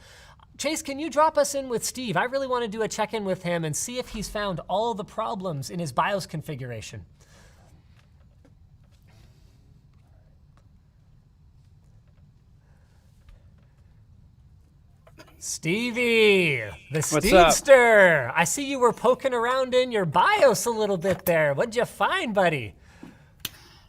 Chase, can you drop us in with Steve? I really want to do a check-in with him and see if he's found all the problems in his BIOS configuration. Stevie, the Steedster. I see you were poking around in your BIOS a little bit there. What'd you find, buddy?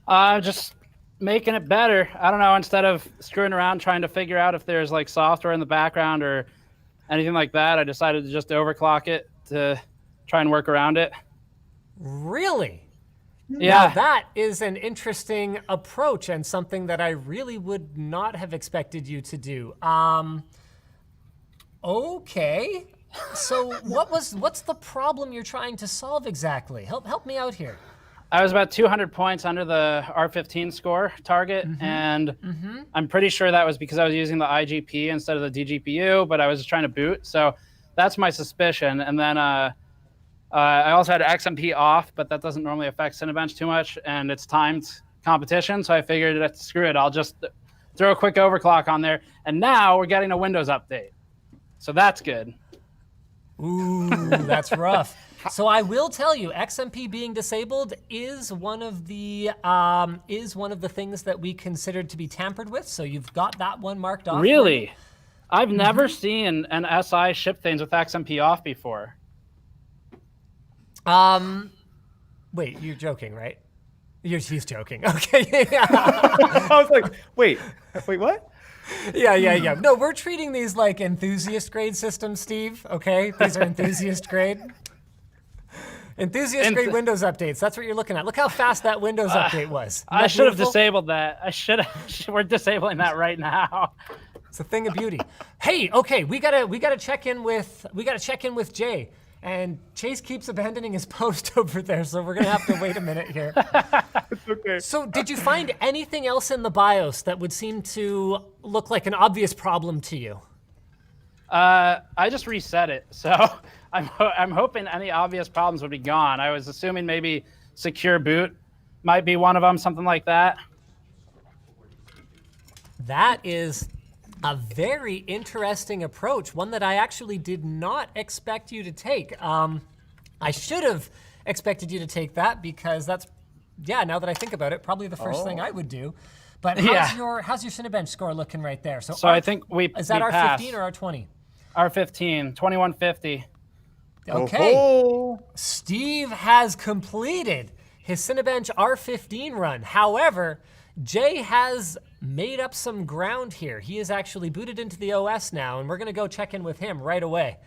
Just making it better. I don't know, instead of screwing around trying to figure out if there's like software in the background or anything like that, I decided to just overclock it to try and work around it. Really? Now that is an interesting approach and something that I really would not have expected you to do. Okay. So what's the problem you're trying to solve exactly? Help me out here. I was about 200 points under the R15 score target, and I'm pretty sure that was because I was using the IGP instead of the DGPU, but I was just trying to boot. So that's my suspicion. And then I also had XMP off, but that doesn't normally affect Cinebench too much, and it's timed competition, so I figured, screw it, I'll just throw a quick overclock on there. And now we're getting a Windows update. So that's good. Ooh, that's rough. So I will tell you, XMP being disabled is one of the things that we considered to be tampered with. So you've got that one marked off. Really? I've never seen an SI ship things with XMP off before. Wait, you're joking, right? He's joking. Okay. I was like, wait, what? Yeah. No, we're treating these like enthusiast grade systems, Steve. Okay, these are enthusiast grade. Enthusiast grade Windows updates. That's what you're looking at. Look how fast that Windows update was. I should have disabled that. We're disabling that right now. It's a thing of beauty. Hey, okay, we gotta check in with Jay. And Chase keeps abandoning his post over there, so we're gonna have to wait a minute here. It's okay. So did you find anything else in the BIOS that would seem to look like an obvious problem to you? I just reset it, so I'm hoping any obvious problems would be gone. I was assuming maybe secure boot might be one of them, something like that. That is a very interesting approach, one that I actually did not expect you to take. I should have expected you to take that because that's, now that I think about it, probably the first thing I would do. But how's your Cinebench score looking right there? So I think is that R15 or R20? R15, 2150. Okay. Oh. Steve has completed his Cinebench R15 run. However, Jay has made up some ground here. He is actually booted into the OS now, and we're going to go check in with him right away.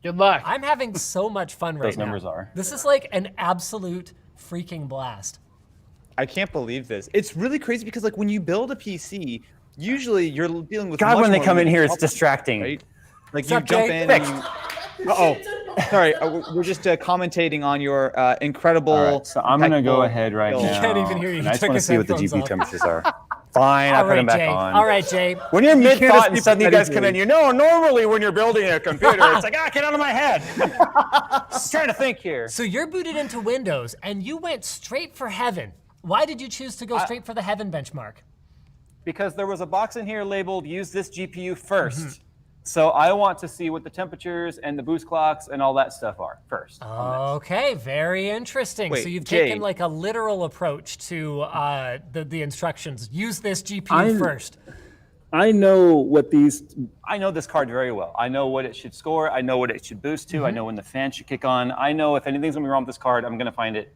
Good luck. I'm having so much fun right now. Those numbers are. This is like an absolute freaking blast. I can't believe this. It's really crazy because like when you build a PC, usually you're dealing with God, when they come in here, it's problems, distracting. right? Like What's you up, jump Jay? in and you... Sorry, we're just commentating on your incredible... All right, so I'm going to go ahead right now. He can't even hear you. And He I just took want to his see what the headphones GPU off. temperatures are. Fine, I'll put them back Jay. on. All right, Jay. When you're mid-thought and escape suddenly you that guys come in, easily. you know, normally when you're building a computer, it's like, get out of my head. Just trying to think here. So you're booted into Windows, and you went straight for heaven. Why did you choose to go straight for the heaven benchmark? Because there was a box in here labeled use this GPU first. So I want to see what the temperatures and the boost clocks and all that stuff are first. Okay, very interesting. Wait, so you've Jay. taken like a literal approach to the instructions. Use this GPU first. I know what these... I know this card very well. I know what it should score. I know what it should boost to. I know when the fan should kick on. I know if anything's going to be wrong with this card, I'm going to find it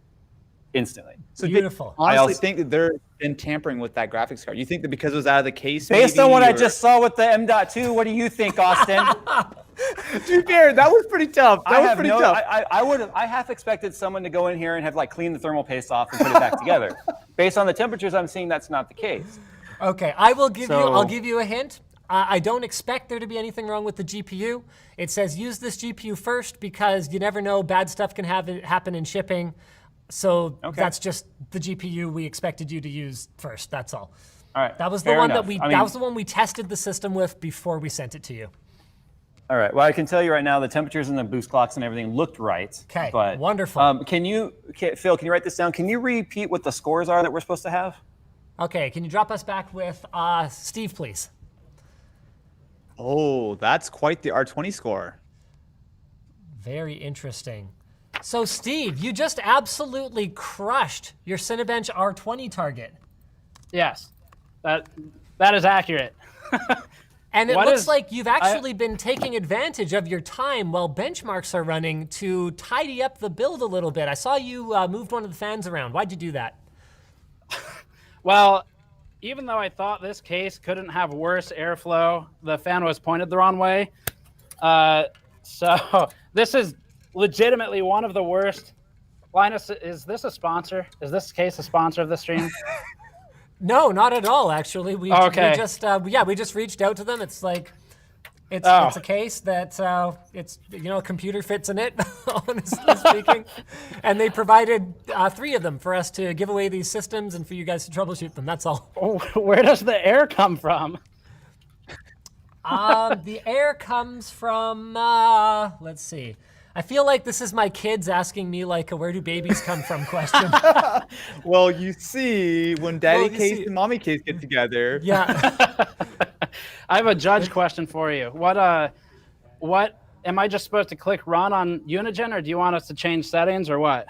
instantly. So Beautiful. I honestly also- think that they're been tampering with that graphics card. You think that because it was out of the case, Based maybe, on what I or- just saw with the M.2, what do you think, Austin? To be fair, that was pretty tough. That was pretty tough. I half expected someone to go in here and have like cleaned the thermal paste off and put it back together. Based on the temperatures I'm seeing, that's not the case. Okay, I'll give So- you a hint. I don't expect there to be anything wrong with the GPU. It says use this GPU first because you never know, bad stuff can happen in shipping. So that's just the GPU we expected you to use first. That's all. All right. That was the fair one enough. that was the one we tested the system with before we sent it to you. All right. Well, I can tell you right now, the temperatures and the boost clocks and everything looked right. Okay, But, wonderful. Phil, can you write this down? Can you repeat what the scores are that we're supposed to have? Okay, can you drop us back with Steve, please? Oh, that's quite the R20 score. Very interesting. So, Steve, you just absolutely crushed your Cinebench R20 target. Yes, that is accurate. And it What looks is- like you've actually been taking advantage of your time while benchmarks are running to tidy up the build a little bit. I saw you moved one of the fans around. Why'd you do that? Well, even though I thought this case couldn't have worse airflow, the fan was pointed the wrong way. So this is legitimately one of the worst Linus, is this a sponsor? Is this case a sponsor of the stream? No, not at all. Actually, we Okay. we just reached out to them. It's like it's a case that it's a computer fits in it, honestly speaking, and they provided 3 of them for us to give away these systems and for you guys to troubleshoot them. That's all. Oh, where does the air come from? The air comes from let's see. I feel like this is my kids asking me like a "where do babies come from" question. Well, you see, when Daddy Case and Mommy Case get together. Yeah. I have a judge question for you. What am I just supposed to click run on Unigen, or do you want us to change settings, or what?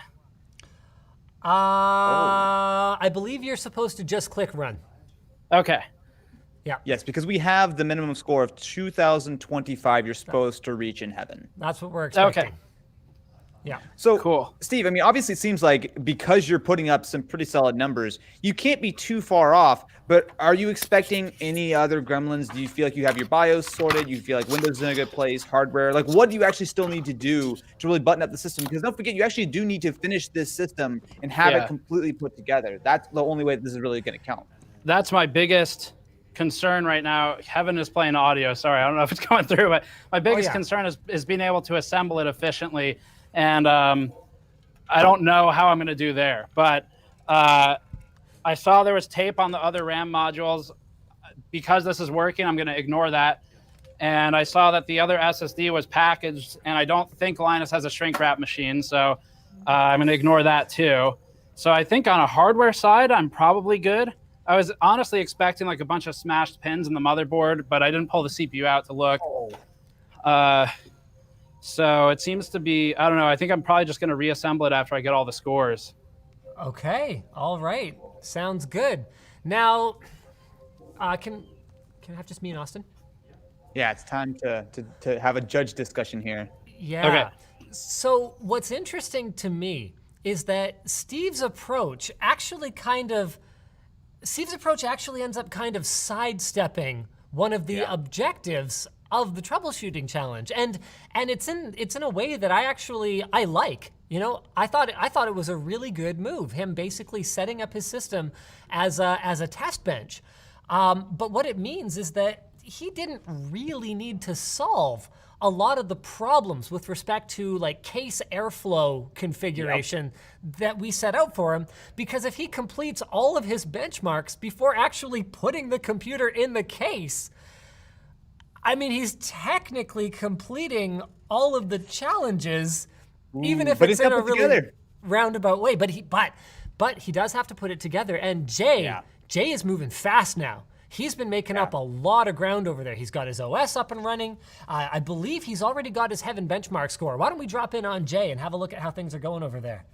I believe you're supposed to just click run. Okay. Yeah. Yes, because we have the minimum score of 2025 you're supposed to reach in heaven. That's what we're expecting. Okay. Yeah. So, Cool. Steve, I mean, obviously it seems like because you're putting up some pretty solid numbers, you can't be too far off, but are you expecting any other gremlins? Do you feel like you have your BIOS sorted? You feel like Windows is in a good place, hardware? Like, what do you actually still need to do to really button up the system? Because don't forget, you actually do need to finish this system and have it completely put together. That's the only way that this is really going to count. That's my biggest concern right now. Heaven is playing audio. Sorry, I don't know if it's going through, but my biggest concern is being able to assemble it efficiently. And I don't know how I'm going to do there. But I saw there was tape on the other RAM modules. Because this is working, I'm going to ignore that. And I saw that the other SSD was packaged, and I don't think Linus has a shrink wrap machine, so I'm going to ignore that too. So I think on a hardware side, I'm probably good. I was honestly expecting like a bunch of smashed pins in the motherboard, but I didn't pull the CPU out to look. So it seems to be, I don't know, I think I'm probably just going to reassemble it after I get all the scores. Okay, all right. Sounds good. Now, can I have just me and Austin? Yeah, it's time to have a judge discussion here. Yeah. Okay. So what's interesting to me is that Steve's approach actually ends up kind of sidestepping one of the objectives of the troubleshooting challenge, and it's in a way that I like. I thought it was a really good move. Him basically setting up his system as a test bench, but what it means is that he didn't really need to solve a lot of the problems with respect to like case airflow configuration that we set out for him, because if he completes all of his benchmarks before actually putting the computer in the case, I mean, he's technically completing all of the challenges, even if it's in a really roundabout way. But he does have to put it together. And Jay is moving fast now. He's been making up a lot of ground over there. He's got his OS up and running. I believe he's already got his Heaven benchmark score. Why don't we drop in on Jay and have a look at how things are going over there?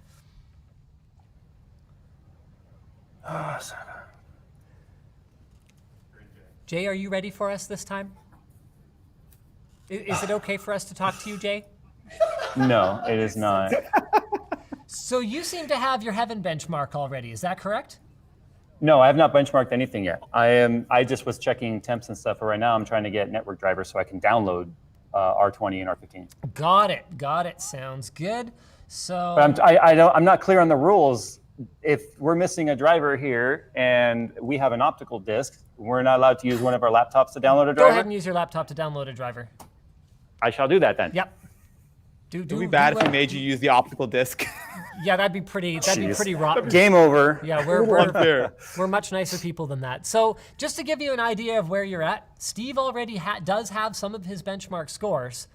Jay, are you ready for us this time? Is it okay for us to talk to you, Jay? No, it is not. So you seem to have your Heaven benchmark already. Is that correct? No, I have not benchmarked anything yet. I just was checking temps and stuff. But right now, I'm trying to get network drivers so I can download R20 and R15. Got it. Sounds good. So, but I'm not clear on the rules. If we're missing a driver here and we have an optical disc, we're not allowed to use one of our laptops to download a driver? Go ahead and use your laptop to download a driver. I shall do that then. Yep. It would be bad if we made you use the optical disc. Yeah, that'd be pretty rotten. Game over. Yeah, we're much nicer people than that. So just to give you an idea of where you're at, Steve already does have some of his benchmark scores,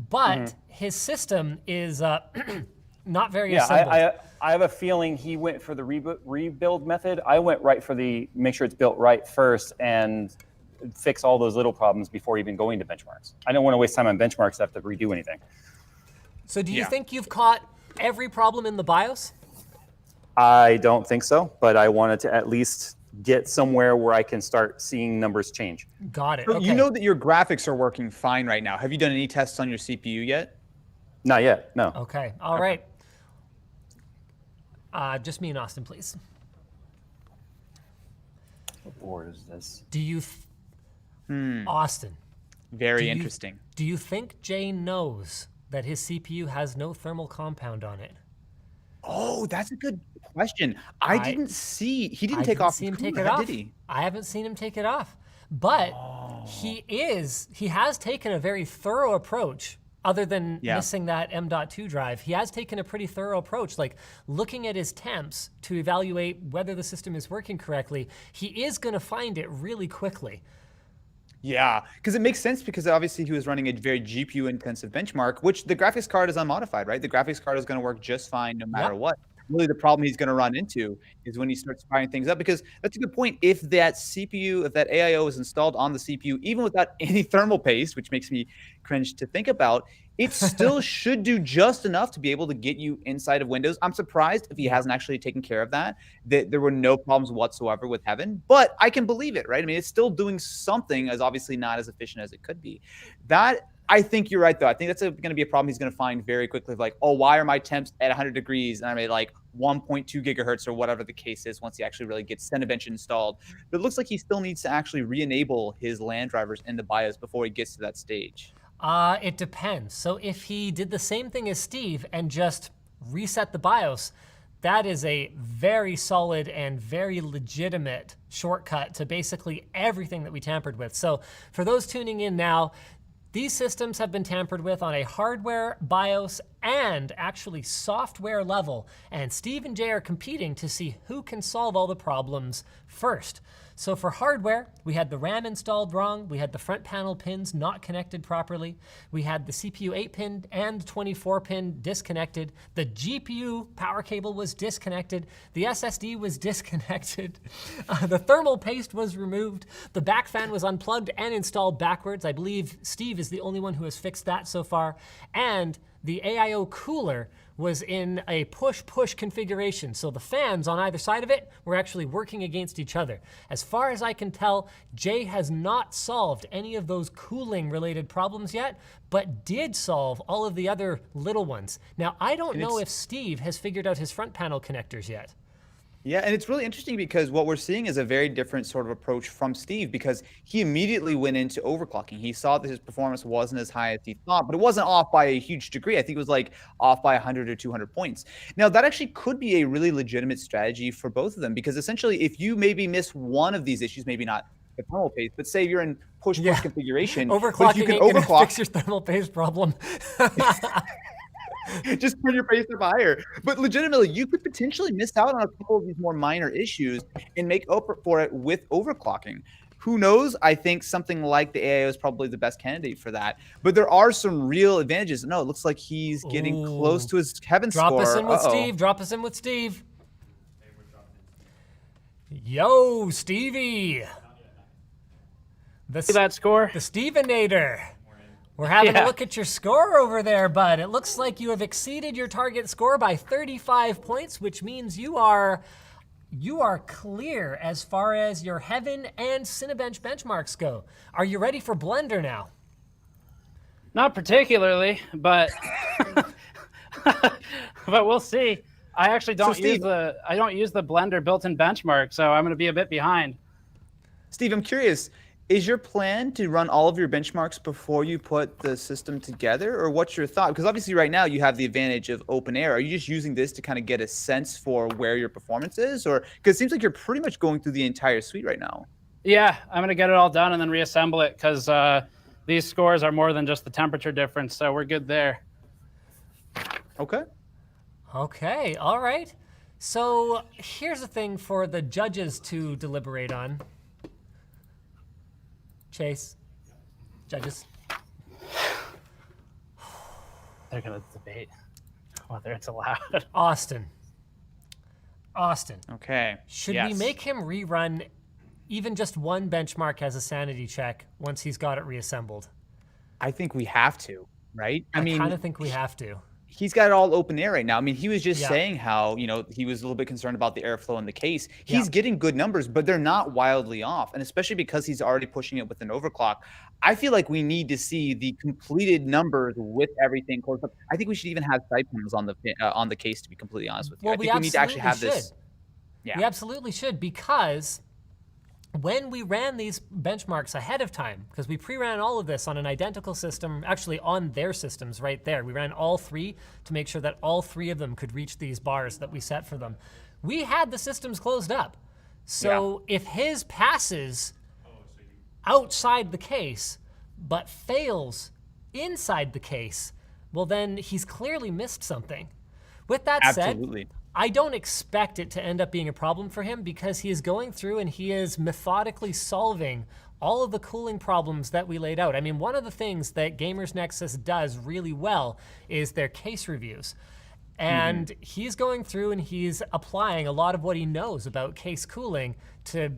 but his system is not very assembled. I have a feeling he went for the rebuild method. I went right for the make sure it's built right first and fix all those little problems before even going to benchmarks. I don't want to waste time on benchmarks to have to redo anything. So do you think you've caught every problem in the BIOS? I don't think so, but I wanted to at least get somewhere where I can start seeing numbers change. Got it. So okay. You know that your graphics are working fine right now. Have you done any tests on your CPU yet? Not yet, no. Okay, all right. Just me and Austin, please. What board is this? Do you, Austin? Very interesting. Do you think Jay knows that his CPU has no thermal compound on it? Oh, that's a good question. I didn't see. He didn't I take didn't off see his him take cooler, it off. did he? I haven't seen him take it off. But he has taken a very thorough approach, other than missing that M.2 drive. He has taken a pretty thorough approach, like looking at his temps to evaluate whether the system is working correctly. He is going to find it really quickly. Yeah, because it makes sense, because obviously he was running a very GPU intensive benchmark, which the graphics card is unmodified, right? The graphics card is going to work just fine no matter what. Really, the problem he's going to run into is when he starts firing things up, because that's a good point. If that CPU, if that AIO is installed on the CPU, even without any thermal paste, which makes me cringe to think about, it still should do just enough to be able to get you inside of Windows. I'm surprised if he hasn't actually taken care of that there were no problems whatsoever with Heaven, but I can believe it, right? I mean, it's still doing something, as obviously not as efficient as it could be. I think you're right, though. I think that's going to be a problem he's going to find very quickly. Like, oh, why are my temps at 100 degrees and I'm at like 1.2 gigahertz or whatever the case is once he actually really gets Cinebench installed. But it looks like he still needs to actually re-enable his LAN drivers in the BIOS before he gets to that stage. It depends. So if he did the same thing as Steve and just reset the BIOS, that is a very solid and very legitimate shortcut to basically everything that we tampered with. So for those tuning in now, these systems have been tampered with on a hardware, BIOS, and actually software level, and Steve and Jay are competing to see who can solve all the problems first. So for hardware, we had the RAM installed wrong, we had the front panel pins not connected properly, we had the CPU 8-pin and 24-pin disconnected, the GPU power cable was disconnected, the SSD was disconnected, the thermal paste was removed, the back fan was unplugged and installed backwards. I believe Steve is the only one who has fixed that so far, and the AIO cooler was in a push-push configuration. So the fans on either side of it were actually working against each other. As far as I can tell, Jay has not solved any of those cooling-related problems yet, but did solve all of the other little ones. Now, I don't know if Steve has figured out his front panel connectors yet. Yeah, and it's really interesting because what we're seeing is a very different sort of approach from Steve, because he immediately went into overclocking. He saw that his performance wasn't as high as he thought, but it wasn't off by a huge degree. I think it was like off by 100 or 200 points. Now, that actually could be a really legitimate strategy for both of them, because essentially if you maybe miss one of these issues, maybe not the thermal paste, but say you're in push-push configuration, overclocking you can ain't gonna overclock, fix your thermal paste problem. just turn your pace up higher. But legitimately, you could potentially miss out on a couple of these more minor issues and make up for it with overclocking. Who knows? I think something like the AIO is probably the best candidate for that. But there are some real advantages. No, it looks like he's getting close to his Heaven score. Drop us in with Steve. Drop us in with Steve. Yo, Stevie. See that score? The Stevenator. We're having a look at your score over there, bud. It looks like you have exceeded your target score by 35 points, which means you are clear as far as your Heaven and Cinebench benchmarks go. Are you ready for Blender now? Not particularly, but but we'll see. I actually don't use the Blender built-in benchmark, so I'm going to be a bit behind. Steve, I'm curious. Is your plan to run all of your benchmarks before you put the system together, or what's your thought? Because obviously right now you have the advantage of open air. Are you just using this to kind of get a sense for where your performance is? Or because it seems like you're pretty much going through the entire suite right now. Yeah, I'm going to get it all done and then reassemble it, because these scores are more than just the temperature difference, so we're good there. Okay. Okay, all right. So here's the thing for the judges to deliberate on. Chase, judges. They're going to debate whether it's allowed. Austin. Okay. Should we make him rerun even just one benchmark as a sanity check once he's got it reassembled? I think we have to, right? I kind of think we have to. He's got it all open air right now. I mean, he was just saying how, he was a little bit concerned about the airflow in the case. He's getting good numbers, but they're not wildly off. And especially because he's already pushing it with an overclock, I feel like we need to see the completed numbers with everything close up. I think we should even have side panels on the case, to be completely honest with you. Well, I think we need to actually have this. Yeah. We absolutely should, because when we ran these benchmarks ahead of time, because we pre-ran all of this on an identical system, actually on their systems right there. We ran all 3 to make sure that all 3 of them could reach these bars that we set for them. We had the systems closed up. So if his passes outside the case, but fails inside the case, well then he's clearly missed something. With that Absolutely. said, I don't expect it to end up being a problem for him because he is going through and he is methodically solving all of the cooling problems that we laid out. I mean, one of the things that Gamers Nexus does really well is their case reviews. And he's going through and he's applying a lot of what he knows about case cooling to,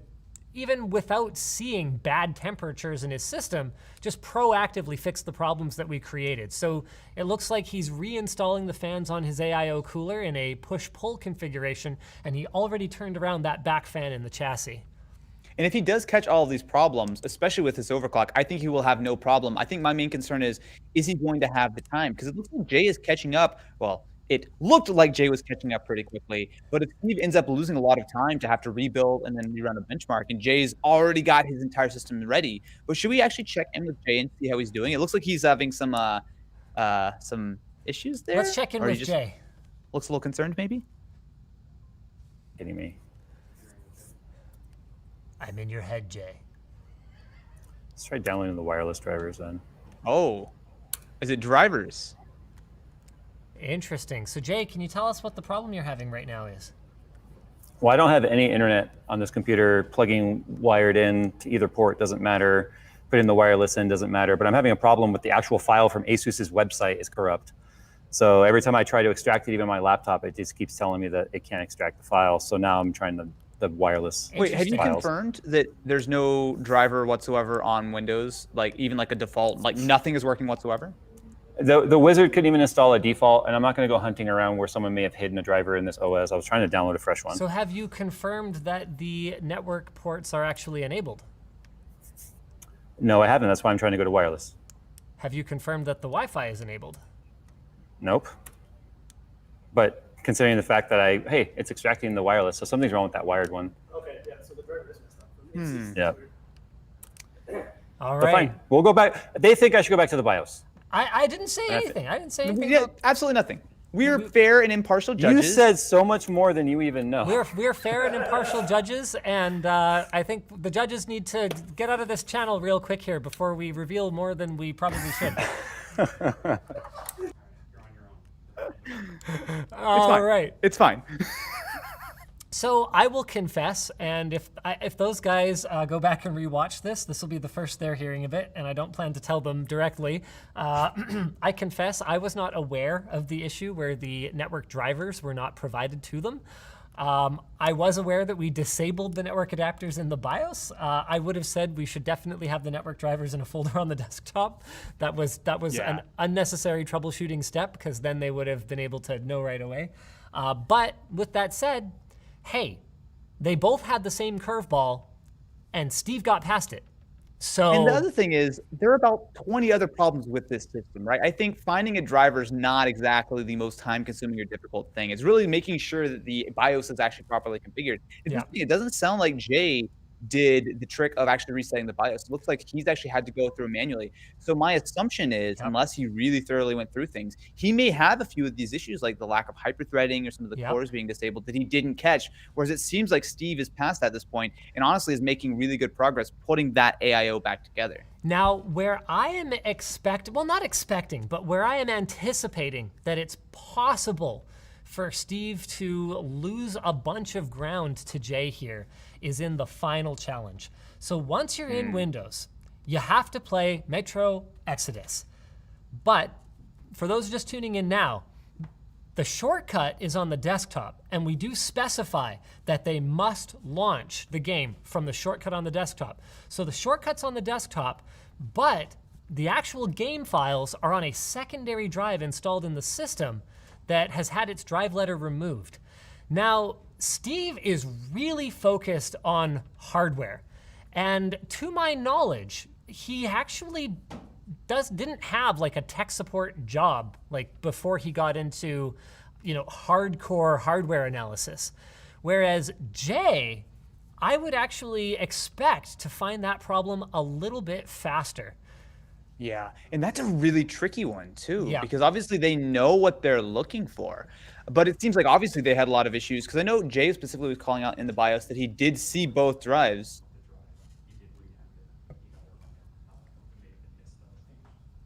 even without seeing bad temperatures in his system, just proactively fix the problems that we created. So it looks like he's reinstalling the fans on his AIO cooler in a push-pull configuration, and he already turned around that back fan in the chassis. And if he does catch all of these problems, especially with his overclock, I think he will have no problem. I think my main concern is he going to have the time? Because it looks like Jay is catching up. Well, it looked like Jay was catching up pretty quickly, but if Steve ends up losing a lot of time to have to rebuild and then rerun a benchmark, and Jay's already got his entire system ready, but should we actually check in with Jay and see how he's doing? It looks like he's having some issues there. Let's check in with Jay. Looks a little concerned, maybe? Kidding me. I'm in your head, Jay. Let's try downloading the wireless drivers then. Oh, is it drivers? Interesting. So Jay, can you tell us what the problem you're having right now is? Well, I don't have any internet on this computer. Plugging wired in to either port doesn't matter. Putting the wireless in doesn't matter. But I'm having a problem with the actual file from ASUS's website is corrupt. So every time I try to extract it, even on my laptop, it just keeps telling me that it can't extract the file. So now I'm trying the wireless. Wait, have you files. confirmed that there's no driver whatsoever on Windows? Like even like a default, like nothing is working whatsoever? The wizard couldn't even install a default, and I'm not going to go hunting around where someone may have hidden a driver in this OS. I was trying to download a fresh one. So have you confirmed that the network ports are actually enabled? No, I haven't. That's why I'm trying to go to wireless. Have you confirmed that the Wi-Fi is enabled? Nope. But considering the fact that hey, it's extracting the wireless, so something's wrong with that wired one. Okay, yeah, so the driver is messed up. Yeah. All But right. fine. We'll go back. They think I should go back to the BIOS. I didn't say anything. I didn't say anything. Yeah, absolutely nothing. We are fair and impartial judges. You said so much more than you even know. We're fair and impartial judges, and I think the judges need to get out of this channel real quick here before we reveal more than we probably should. All right. It's fine. So I will confess, and if those guys go back and rewatch this will be the first they're hearing of it, and I don't plan to tell them directly. I confess I was not aware of the issue where the network drivers were not provided to them. I was aware that we disabled the network adapters in the BIOS. I would have said we should definitely have the network drivers in a folder on the desktop. That was an unnecessary troubleshooting step, because then they would have been able to know right away. But with that said, hey, they both had the same curveball, and Steve got past it. So, and the other thing is, there are about 20 other problems with this system, right? I think finding a driver is not exactly the most time-consuming or difficult thing. It's really making sure that the BIOS is actually properly configured. It doesn't sound like Jay did the trick of actually resetting the BIOS. It looks like he's actually had to go through manually. So my assumption is, unless he really thoroughly went through things, he may have a few of these issues, like the lack of hyperthreading or some of the cores being disabled that he didn't catch. Whereas it seems like Steve is past that at this point, and honestly is making really good progress putting that AIO back together. Now, where I am not expecting, but where I am anticipating that it's possible for Steve to lose a bunch of ground to Jay here is in the final challenge. So once you're in Windows, you have to play Metro Exodus. But for those just tuning in now, the shortcut is on the desktop, and we do specify that they must launch the game from the shortcut on the desktop. So the shortcut's on the desktop, but the actual game files are on a secondary drive installed in the system that has had its drive letter removed. Now, Steve is really focused on hardware. And to my knowledge, he actually didn't have like a tech support job like before he got into, hardcore hardware analysis. Whereas Jay, I would actually expect to find that problem a little bit faster. Yeah, and that's a really tricky one too, Yeah. because obviously they know what they're looking for, but it seems like obviously they had a lot of issues, because I know Jay specifically was calling out in the BIOS that he did see both drives.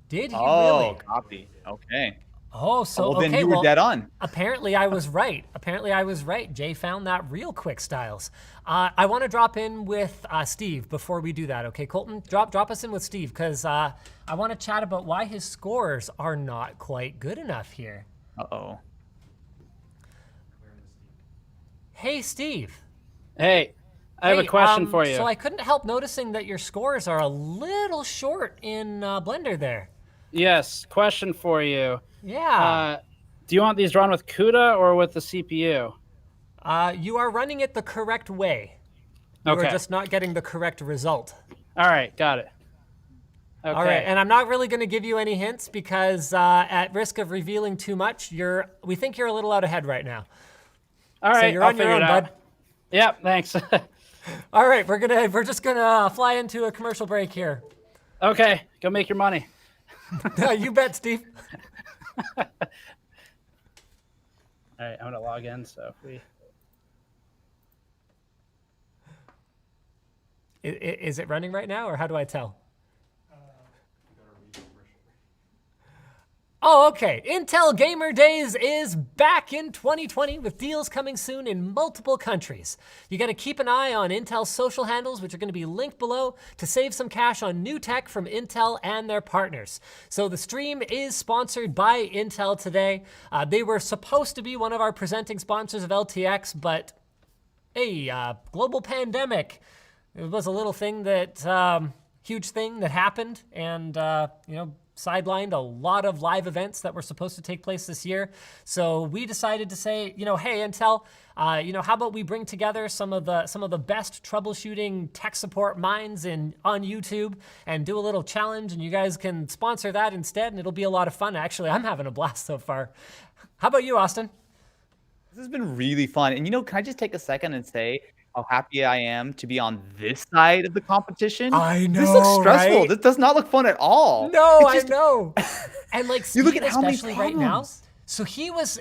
Did he Oh, really? copy. Okay. Oh, so Well, then okay, you were dead on. Apparently I was right. Apparently I was right. Jay found that real quick, Styles. I want to drop in with Steve before we do that. Okay, Colton, drop us in with Steve, because I want to chat about why his scores are not quite good enough here. Uh-oh. Hey, Steve. Hey, I have a question for you. So I couldn't help noticing that your scores are a little short in Blender there. Yes, question for you. Yeah. Do you want these drawn with CUDA or with the CPU? You are running it the correct way. You are Okay. just not getting the correct result. All right, got it. Okay. All right, and I'm not really going to give you any hints because at risk of revealing too much, we think you're a little out ahead right now. All right, So you're I'll on your figure own, it out. bud. Yep, thanks. All right, we're just gonna fly into a commercial break here. Okay, go make your money. You bet, Steve. All right, I'm gonna log in. So if we. Is it running right now, or how do I tell? Oh, okay. Intel Gamer Days is back in 2020 with deals coming soon in multiple countries. You got to keep an eye on Intel's social handles, which are going to be linked below, to save some cash on new tech from Intel and their partners. So the stream is sponsored by Intel today. They were supposed to be one of our presenting sponsors of LTX, but hey, global pandemic. It was a little thing that, huge thing that happened, and, sidelined a lot of live events that were supposed to take place this year. So we decided to say, hey, Intel, how about we bring together some of the best troubleshooting tech support minds on YouTube and do a little challenge, and you guys can sponsor that instead, and it'll be a lot of fun. Actually, I'm having a blast so far. How about you, Austin? This has been really fun. And can I just take a second and say how happy I am to be on this side of the competition? I know, This looks stressful. right? This does not look fun at all. No, It's just- I know. And like You look Steve, at how many especially right now. problems. So he was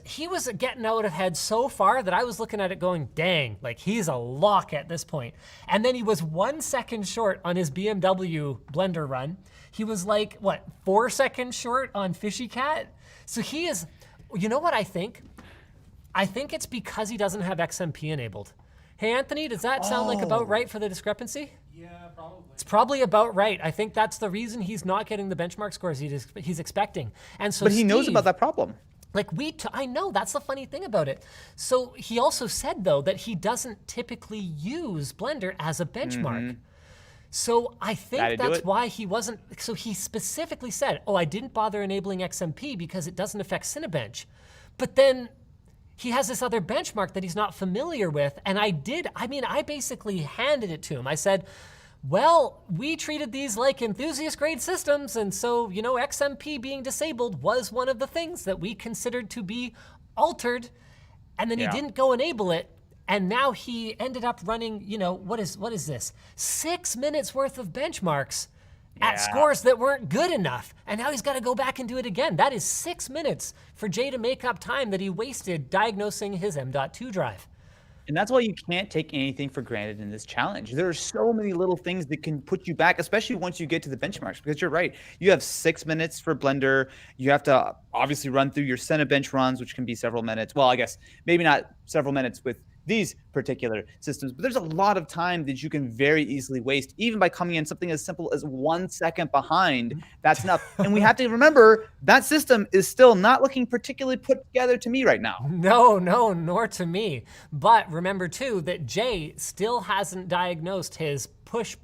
getting out ahead so far that I was looking at it going, dang, like he's a lock at this point. And then he was 1 second short on his BMW Blender run. He was like, 4 seconds short on Fishy Cat? So he is, you know what I think? I think it's because he doesn't have XMP enabled. Hey, Anthony, does that sound like about right for the discrepancy? Yeah, probably. It's probably about right. I think that's the reason he's not getting the benchmark scores he's expecting. And so But he knows Steve, about that problem. like I know, that's the funny thing about it. So he also said though that he doesn't typically use Blender as a benchmark. So I think Gotta do that's it. why he wasn't, so he specifically said, I didn't bother enabling XMP because it doesn't affect Cinebench. But then he has this other benchmark that he's not familiar with, and I basically handed it to him. I said, well, we treated these like enthusiast grade systems, and so, XMP being disabled was one of the things that we considered to be altered, and then he didn't go enable it, and now he ended up running, what is this? 6 minutes worth of benchmarks at scores that weren't good enough. And now he's got to go back and do it again. That is 6 minutes for Jay to make up time that he wasted diagnosing his M.2 drive. And that's why you can't take anything for granted in this challenge. There are so many little things that can put you back, especially once you get to the benchmarks, because you're right. You have 6 minutes for Blender. You have to obviously run through your Cinebench runs, which can be several minutes. Well, I guess maybe not several minutes with these particular systems, but there's a lot of time that you can very easily waste, even by coming in something as simple as 1 second behind. That's enough. And we have to remember that system is still not looking particularly put together to me right now. No, nor to me. But remember too that Jay still hasn't diagnosed his push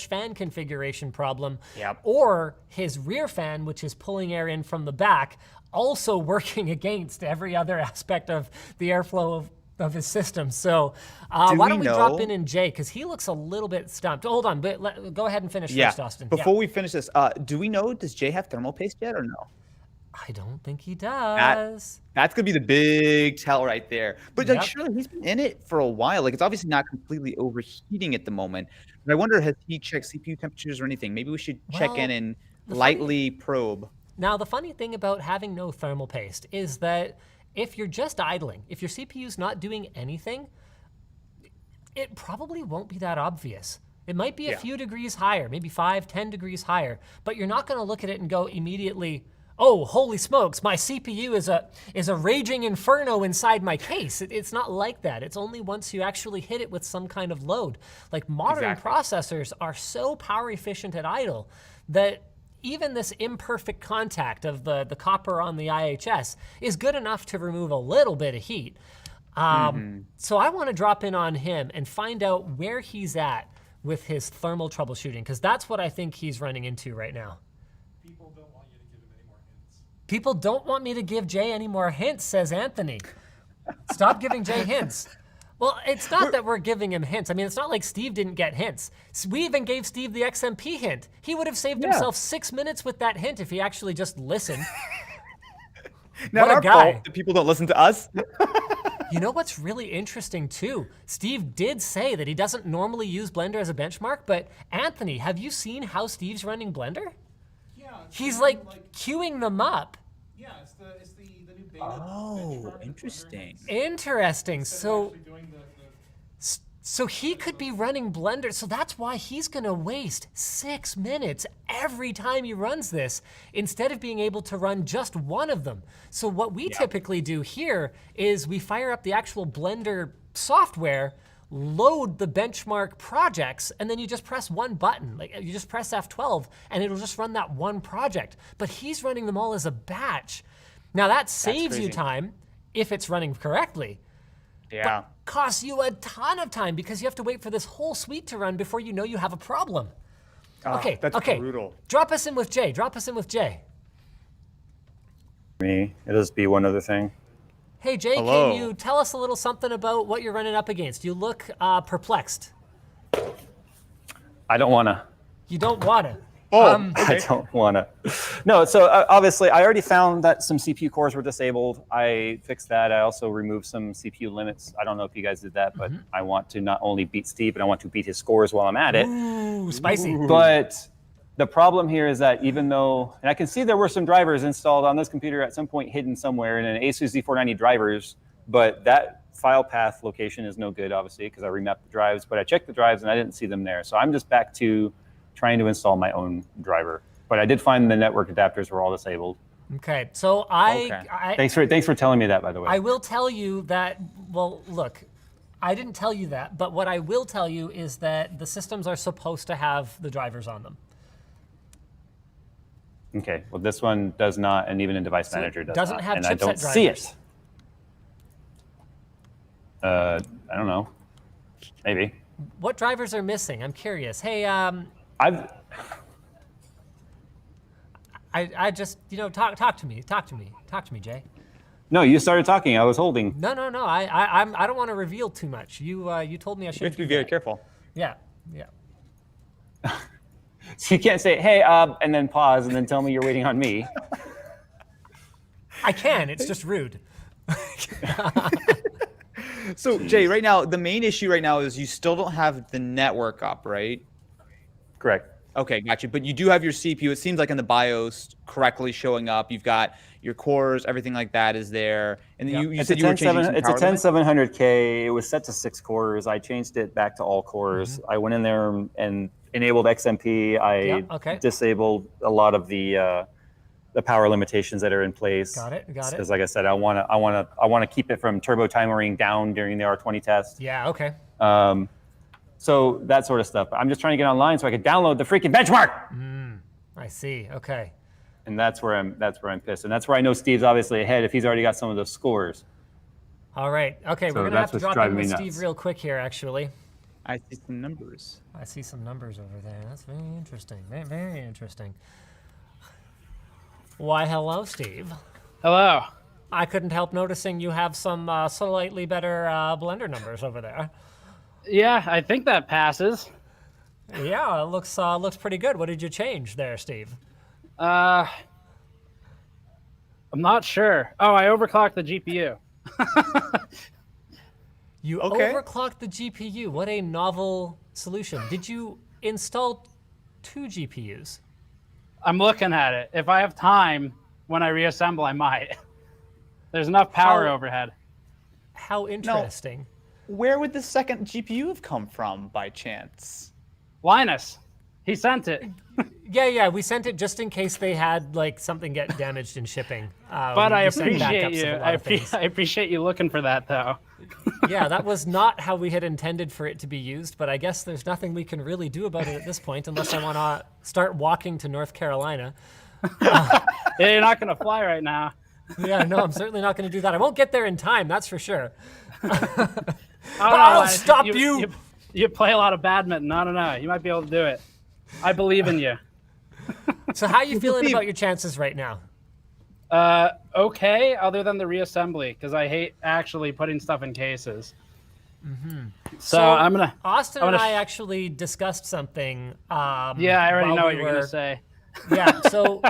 fan configuration problem, or his rear fan, which is pulling air in from the back, also working against every other aspect of the airflow of his system. So why don't we drop in Jay, because he looks a little bit stumped. Hold on, but go ahead and finish first, Austin. Before we finish this, do we know, does Jay have thermal paste yet or no? I don't think he does. That's gonna be the big tell right there. But like, Yep. surely he's been in it for a while. Like, it's obviously not completely overheating at the moment. But I wonder, has he checked CPU temperatures or anything? Maybe we should check in Well, and the lightly probe. Now, the funny thing about having no thermal paste is that if you're just idling, if your CPU's not doing anything, it probably won't be that obvious. It might be a few degrees higher, maybe 5, 10 degrees higher, but you're not gonna look at it and go immediately, oh, holy smokes, my CPU is a raging inferno inside my case. It's not like that. It's only once you actually hit it with some kind of load. Like modern processors are so power efficient at idle that even this imperfect contact of the copper on the IHS is good enough to remove a little bit of heat. So I want to drop in on him and find out where he's at with his thermal troubleshooting, because that's what I think he's running into right now. People don't want you to give him any more hints. People don't want me to give Jay any more hints, says Anthony. Stop giving Jay hints. Well, it's not that we're giving him hints. I mean, it's not like Steve didn't get hints. We even gave Steve the XMP hint. He would have saved himself 6 minutes with that hint if he actually just listened. Not What a our guy. fault that people don't listen to us. You know what's really interesting too? Steve did say that he doesn't normally use Blender as a benchmark, but Anthony, have you seen how Steve's running Blender? Yeah. He's like queuing them up. Yeah, it's the new beta. Oh, benchmark interesting. Interesting. So actually doing the So he could be running Blender, so that's why he's gonna waste 6 minutes every time he runs this, instead of being able to run just one of them. So what we typically do here is we fire up the actual Blender software, load the benchmark projects, and then you just press one button. Like you just press F12 and it'll just run that one project. But he's running them all as a batch. Now that saves you crazy. time if it's running correctly. Yeah. Costs you a ton of time because you have to wait for this whole suite to run before you know you have a problem. Okay, that's okay. brutal. Drop us in with Jay. Drop us in with Jay. Me, it'll just be one other thing. Hey Jay, Hello. can you tell us a little something about what you're running up against? You look perplexed. I don't wanna. You don't wanna. I don't wanna. No, so obviously I already found that some CPU cores were disabled. I fixed that. I also removed some CPU limits. I don't know if you guys did that, but I want to not only beat Steve, but I want to beat his scores while I'm at it. Ooh, spicy. But the problem here is that even though, and I can see there were some drivers installed on this computer at some point hidden somewhere in an ASUS Z490 drivers, but that file path location is no good, obviously, because I remapped the drives, but I checked the drives and I didn't see them there. So I'm just back to trying to install my own driver. But I did find the network adapters were all disabled. Okay, so I Thanks for telling me that, by the way. I will tell you that, well, look, I didn't tell you that, but what I will tell you is that the systems are supposed to have the drivers on them. Okay, well, this one does not, and even in Device Manager does doesn't not, have and I chipset don't see drivers. it. I don't know. Maybe. What drivers are missing? I'm curious. Hey, I just, you know, talk to me, Jay. No, you started talking. I was holding. No. I don't want to reveal too much. You told me I You should have to be very careful. Yeah. So you can't say, hey, and then pause and then tell me you're waiting on me. I can. It's just rude. So Jay, right now, the main issue right now is you still don't have the network up, right? Correct. Okay, gotcha. But you do have your CPU. It seems like in the BIOS correctly showing up. You've got your cores, everything like that is there. And then you said you were changing some It's a power limit? 10700K. It was set to 6 cores. I changed it back to all cores. I went in there and enabled XMP. I disabled a lot of the power limitations that are in place. Got it. Because like I said, I want to keep it from turbo timering down during the R20 test. Yeah, okay. So that sort of stuff. I'm just trying to get online so I could download the freaking benchmark. I see. Okay. And that's where I'm pissed. And that's where I know Steve's obviously ahead if he's already got some of those scores. All right. Okay, So we're going to have that's to what's drop in driving with me Steve nuts. real quick here, actually. I see some numbers. I see some numbers over there. That's very interesting. Very, very interesting. Why, hello, Steve. Hello. I couldn't help noticing you have some slightly better Blender numbers over there. Yeah, I think that passes. Yeah, it looks pretty good. What did you change there, Steve? I'm not sure. Oh, I overclocked the GPU. You Okay. overclocked the GPU. What a novel solution. Did you install 2 GPUs? I'm looking at it. If I have time when I reassemble, I might. There's enough power How- overhead. How interesting. Where would the second GPU have come from by chance? Linus, he sent it. Yeah, we sent it just in case they had like something get damaged in shipping. But I we sent appreciate backups of you. a lot of things. I appreciate you looking for that, though. Yeah, that was not how we had intended for it to be used, but I guess there's nothing we can really do about it at this point unless I want to start walking to North Carolina. Yeah, you're not going to fly right now. Yeah, no, I'm certainly not going to do that. I won't get there in time, that's for sure. I'll stop you. You play a lot of badminton. I don't know. You might be able to do it. I believe in you. So how are you feeling about your chances right now? Okay, other than the reassembly, because I hate actually putting stuff in cases. So I'm gonna. Austin I'm and gonna I actually discussed something. Yeah, I already while know what we you're gonna were- say. Yeah, so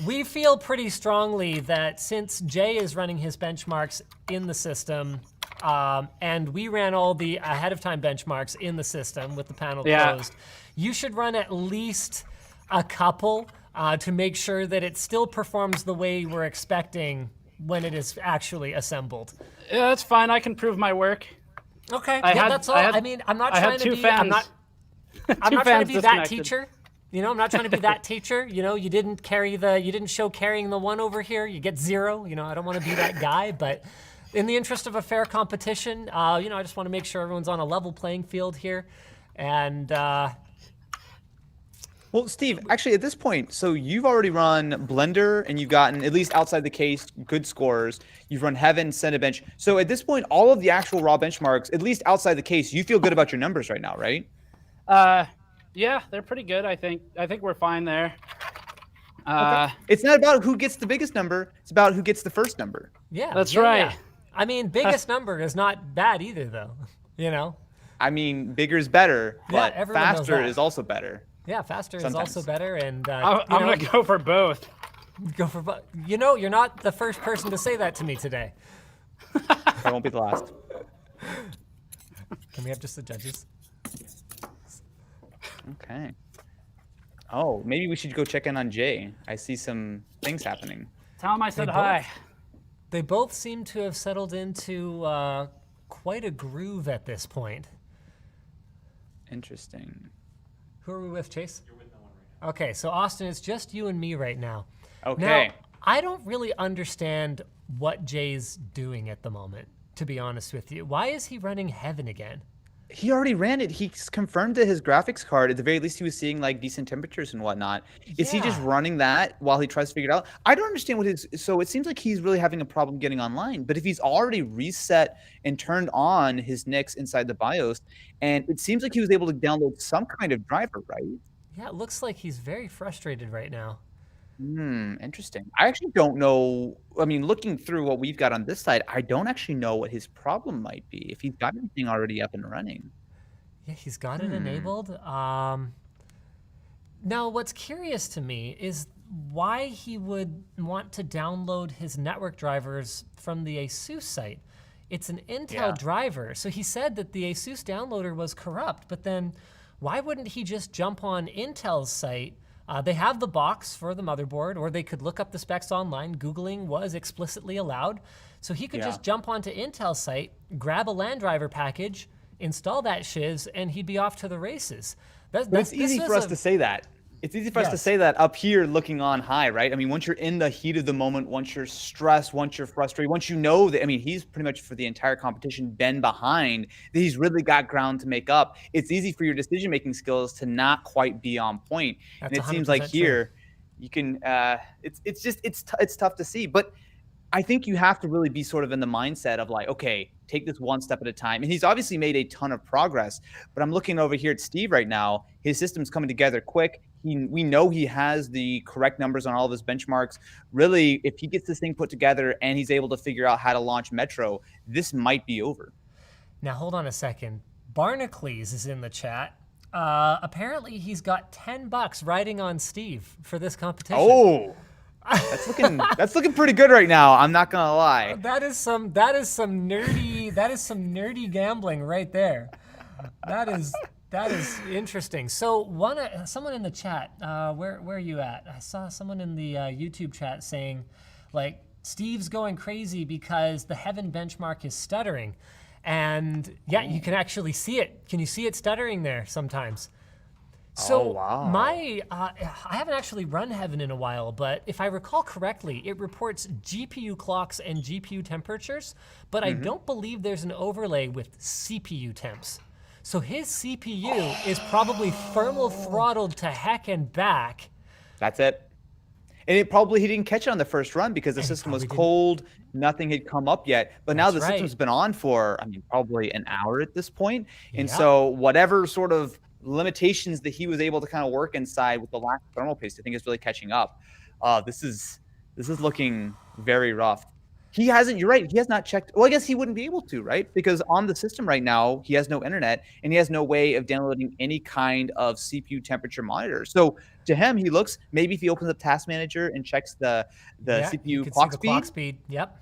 we feel pretty strongly that since Jay is running his benchmarks in the system, and we ran all the ahead of time benchmarks in the system with the panel Yeah. closed, you should run at least a couple to make sure that it still performs the way we're expecting when it is actually assembled. Yeah, that's fine. I can prove my work. Okay, I yeah, had- that's all. I had- I mean, I'm not I had trying to 2 be. fans. I'm not Two trying to fans be that disconnected. teacher. You know, I'm not trying to be that teacher. You know, you didn't show carrying the 1 over here. You get 0. You know, I don't want to be that guy, but in the interest of a fair competition, you know, I just want to make sure everyone's on a level playing field here. And Well, Steve, actually, at this point, so you've already run Blender, and you've gotten, at least outside the case, good scores. You've run Heaven, Cinebench. So at this point, all of the actual raw benchmarks, at least outside the case, you feel good about your numbers right now, right? Yeah, they're pretty good. I think we're fine there. It's not about who gets the biggest number. It's about who gets the first number. yeah, That's yeah, right. yeah. I mean, biggest number is not bad either, though. You know, I mean, bigger is better, Yeah, but everyone knows faster that. is also better. yeah, faster Sometimes. is also better. And I'm you know, gonna go for both. go for. You know, you're not the first person to say that to me today. That won't be the last. Can we have just the judges? Okay. Oh, maybe we should go check in on Jay. I see some things happening. Tell him I said both- hi. They both seem to have settled into quite a groove at this point. Interesting. Who are we with, Chase? You're with no one right now. Okay, so Austin, it's just you and me right now. Okay. Now, I don't really understand what Jay's doing at the moment, to be honest with you. Why is he running Heaven again? He already ran it. He's confirmed to his graphics card. At the very least, he was seeing like decent temperatures and whatnot. Is he just Yeah. running that while he tries to figure it out? I don't understand what his. So it seems like he's really having a problem getting online. But if he's already reset and turned on his NICs inside the BIOS, and it seems like he was able to download some kind of driver, right? Yeah, it looks like he's very frustrated right now. Interesting. I actually don't know. I mean, looking through what we've got on this side, I don't actually know what his problem might be if he's got everything already up and running. Yeah, he's got it enabled. Now, what's curious to me is why he would want to download his network drivers from the ASUS site. It's an Intel driver. So he said that the ASUS downloader was corrupt, but then why wouldn't he just jump on Intel's site? They have the box for the motherboard, or they could look up the specs online. Googling was explicitly allowed. So he could just jump onto Intel's site, grab a LAN driver package, install that shiz, and he'd be off to the races. But it's easy for us to say that. It's easy for us to say that up here looking on high, right? I mean, once you're in the heat of the moment, once you're stressed, once you're frustrated, once you know that, I mean, he's pretty much for the entire competition been behind, that he's really got ground to make up. It's easy for your decision-making skills to not quite be on point. That's And it seems like 100% true. here, you can, it's tough to see. But I think you have to really be sort of in the mindset of like, okay, take this one step at a time. And he's obviously made a ton of progress, but I'm looking over here at Steve right now. His system's coming together quick. We know he has the correct numbers on all of his benchmarks. Really, if he gets this thing put together and he's able to figure out how to launch Metro, this might be over. Now, hold on a second. Barnacles is in the chat. Apparently, he's got $10 riding on Steve for this competition. Oh, That's looking pretty good right now. I'm not gonna lie. That is some nerdy gambling right there. That is interesting. So someone in the chat, where are you at? I saw someone in the YouTube chat saying, like, Steve's going crazy because the Heaven benchmark is stuttering, and yeah, you can actually see it. Can you see it stuttering there sometimes? So wow. I haven't actually run Heaven in a while, but if I recall correctly, it reports GPU clocks and GPU temperatures, but I don't believe there's an overlay with CPU temps. So his CPU is probably thermal throttled to heck and back. That's it. And he didn't catch it on the first run because the system was cold. Nothing had come up yet. But now the system's been on for, I mean, probably an hour at this point. And so whatever sort of limitations that he was able to kind of work inside with the lack of thermal paste, I think is really catching up. This is looking very rough. He hasn't, you're right, he has not checked. Well, I guess he wouldn't be able to, right? Because on the system right now, he has no internet and he has no way of downloading any kind of CPU temperature monitor. So to him, he looks, maybe if he opens up Task Manager and checks the CPU clock speed. Clock speed, yep.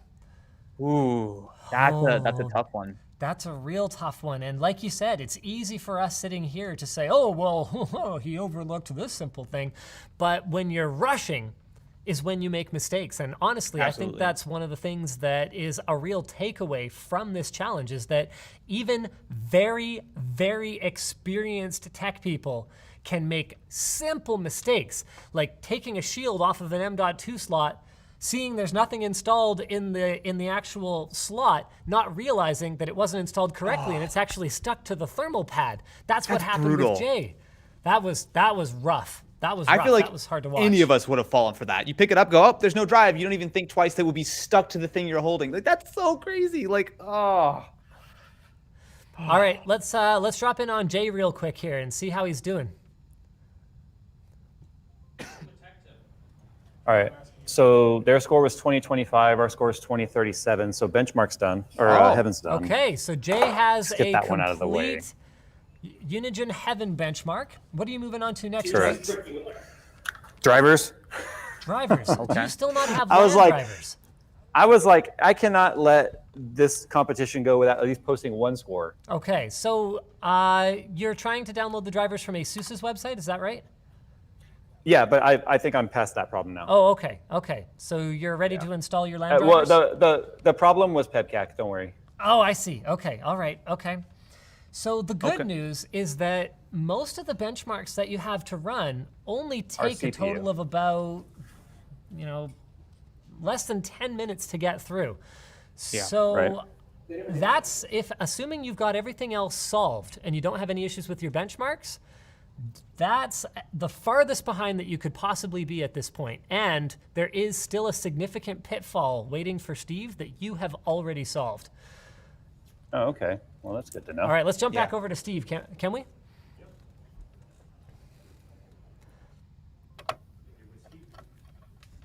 Ooh, that's a tough one. That's a real tough one. And like you said, it's easy for us sitting here to say, oh, well, he overlooked this simple thing. But when you're rushing is when you make mistakes. And honestly, I think that's one of the things that is a real takeaway from this challenge is that even very, very experienced tech people can make simple mistakes, like taking a shield off of an M.2 slot, seeing there's nothing installed in the actual slot, not realizing that it wasn't installed correctly and it's actually stuck to the thermal pad. That's what happened with Jay. That was rough. That was rough. I feel like that was hard to watch. Any of us would have fallen for that. You pick it up, go, there's no drive. You don't even think twice that would be stuck to the thing you're holding. Like, that's so crazy. Like, oh. All right, let's drop in on Jay real quick here and see how he's doing. All right. So their score was 2025. Our score is 2037. So benchmark's done, or Heaven's done. Okay, so Jay has Let's get that one out of the way. complete Unigen Heaven benchmark. What are you moving on to next? Correct. Drivers. Drivers. Do you still not have I was LAN like- drivers? I was like, I cannot let this competition go without at least posting one score. Okay, so you're trying to download the drivers from ASUS's website, is that right? Yeah, but I think I'm past that problem now. Oh, okay, okay. So you're ready to install your LAN Well, drivers? the problem was PEBCAC. Don't worry. Oh, I see. Okay, all right, okay. So the good news is that most of the benchmarks that you have to run only take a total of about, less than 10 minutes to get through. Yeah, So right. that's assuming you've got everything else solved and you don't have any issues with your benchmarks, that's the farthest behind that you could possibly be at this point. And there is still a significant pitfall waiting for Steve that you have already solved. Oh, okay. Well, that's good to know. All right, let's jump back over to Steve. Can we?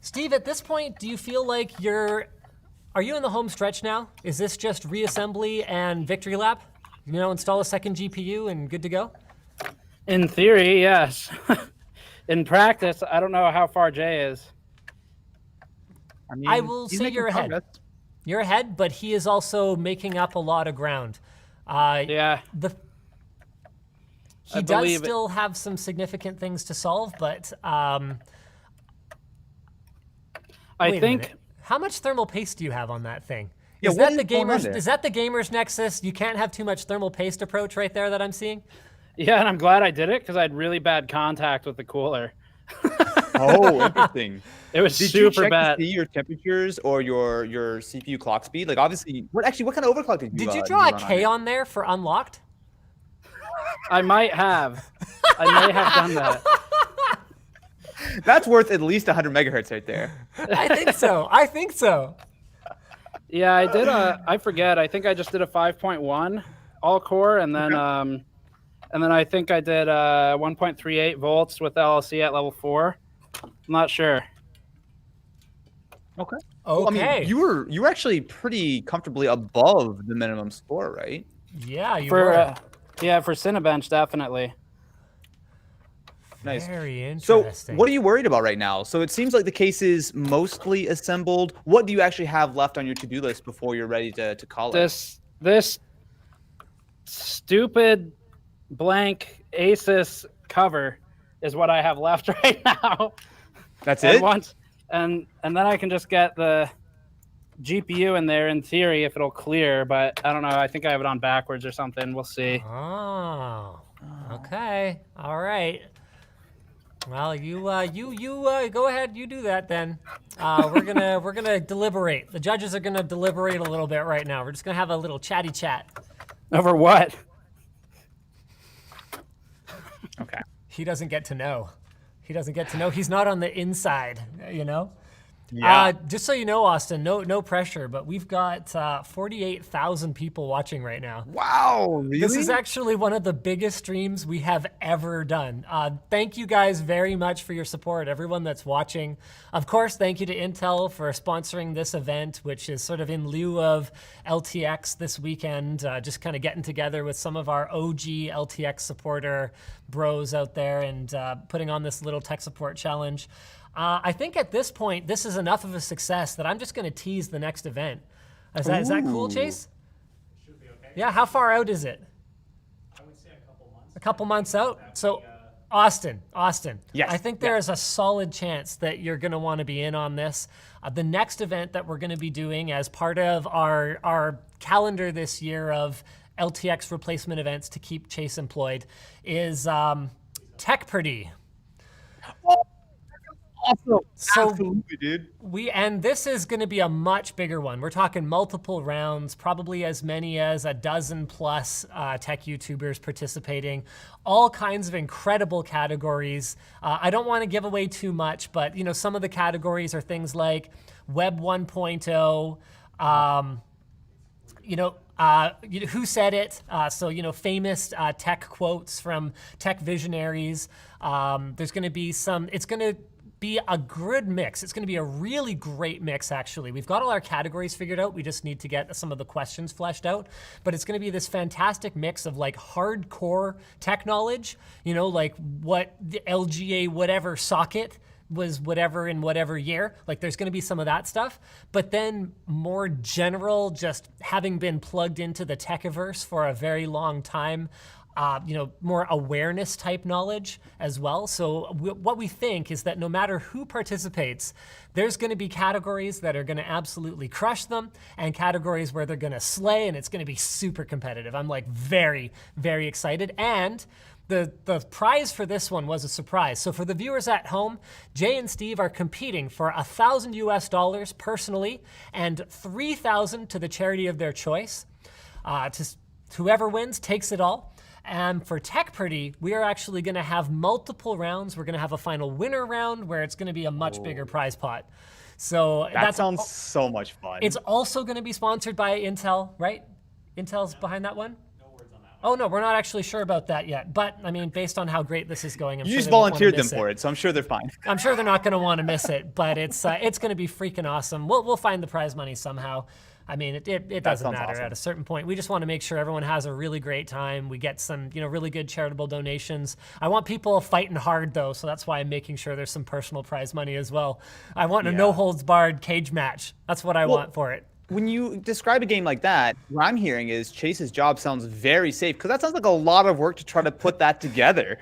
Steve, at this point, do you feel like are you in the home stretch now? Is this just reassembly and victory lap? Install a second GPU and good to go? In theory, yes. In practice, I don't know how far Jay is. I mean, I will he's say making you're ahead. progress. You're ahead, but he is also making up a lot of ground. Yeah. He does still have some significant things to solve, but I wait a think. minute. How much thermal paste do you have on that thing? Yeah, Is what that the is going on gamers? there? Is that the Gamers Nexus? You can't have too much thermal paste approach right there that I'm seeing. Yeah, and I'm glad I did it because I had really bad contact with the cooler. Oh, interesting. It was Did you super check bad. to see your temperatures or your CPU clock speed? Like, obviously, what kind of overclock did you Did you do draw a run K it? on there for unlocked? I might have. I may have done that. That's worth at least 100 megahertz right there. I think so. I think so. Yeah, I did I forget. I think I just did a 5.1 all core, and then I think I did 1.38 volts with LLC at level 4. I'm not sure. Okay. Okay. Well, I mean, you were actually pretty comfortably above the minimum score, right? Yeah, you For were. yeah, for Cinebench, definitely. Nice. Very So, interesting. what are you worried about right now? So, it seems like the case is mostly assembled. What do you actually have left on your to-do list before you're ready to call it? This stupid blank ASUS cover is what I have left right now. That's And it? and then I can just get the GPU in there in theory if it'll clear, but I don't know. I think I have it on backwards or something. We'll see. Oh, okay. All right. Well, you go ahead. You do that then. We're gonna deliberate. The judges are gonna deliberate a little bit right now. We're just gonna have a little chatty chat. Over what? Okay. He doesn't get to know. He doesn't get to know. He's not on the inside, you know? Yeah. Just so you know, Austin, no pressure, but we've got 48,000 people watching right now. Wow. Really? This is actually one of the biggest streams we have ever done. Thank you guys very much for your support, everyone that's watching. Of course, thank you to Intel for sponsoring this event, which is sort of in lieu of LTX this weekend, just kind of getting together with some of our OG LTX supporter bros out there and putting on this little tech support challenge. I think at this point, this is enough of a success that I'm just going to tease the next event. Is that cool, Chase? Should be okay. Yeah, how far out is it? I would say a couple months. A couple months out? So, Austin, Yes, I think there is a solid chance that you're going to want to be in on this. The next event that we're going to be doing as part of our calendar this year of LTX replacement events to keep Chase employed is TechPretty. Awesome. So Absolutely, dude. and this is going to be a much bigger one. We're talking multiple rounds, probably as many as a dozen plus tech YouTubers participating, all kinds of incredible categories. I don't want to give away too much, but some of the categories are things like Web 1.0, who said it? So famous tech quotes from tech visionaries. There's going to be some. It's going to be a good mix. It's going to be a really great mix, actually. We've got all our categories figured out. We just need to get some of the questions fleshed out. But it's going to be this fantastic mix of like hardcore tech knowledge, like what the LGA whatever socket was whatever in whatever year. Like there's going to be some of that stuff. But then more general, just having been plugged into the techiverse for a very long time, more awareness type knowledge as well. So what we think is that no matter who participates, there's going to be categories that are going to absolutely crush them and categories where they're going to slay, and it's going to be super competitive. I'm like very, very excited. And the prize for this one was a surprise. So for the viewers at home, Jay and Steve are competing for $1,000 personally and $3,000 to the charity of their choice. Whoever wins takes it all. And for TechPretty, we are actually going to have multiple rounds. We're going to have a final winner round where it's going to be a much bigger prize pot. So That sounds so much fun. It's also going to be sponsored by Intel, right? Intel's behind that one? No words on that one. Oh, no, we're not actually sure about that yet. But, I mean, based on how great this is going, I'm you sure just they won't wanna volunteered them miss for it, so I'm sure they're fine. I'm sure they're not going to want to miss it, but it's going to be freaking awesome. We'll find the prize money somehow. I mean, it doesn't sounds matter awesome. at a certain point. We just want to make sure everyone has a really great time. We get some, really good charitable donations. I want people fighting hard though, so that's why I'm making sure there's some personal prize money as well. I want a no holds barred cage match. That's what I want for it. When you describe a game like that, what I'm hearing is Chase's job sounds very safe, because that sounds like a lot of work to try to put that together.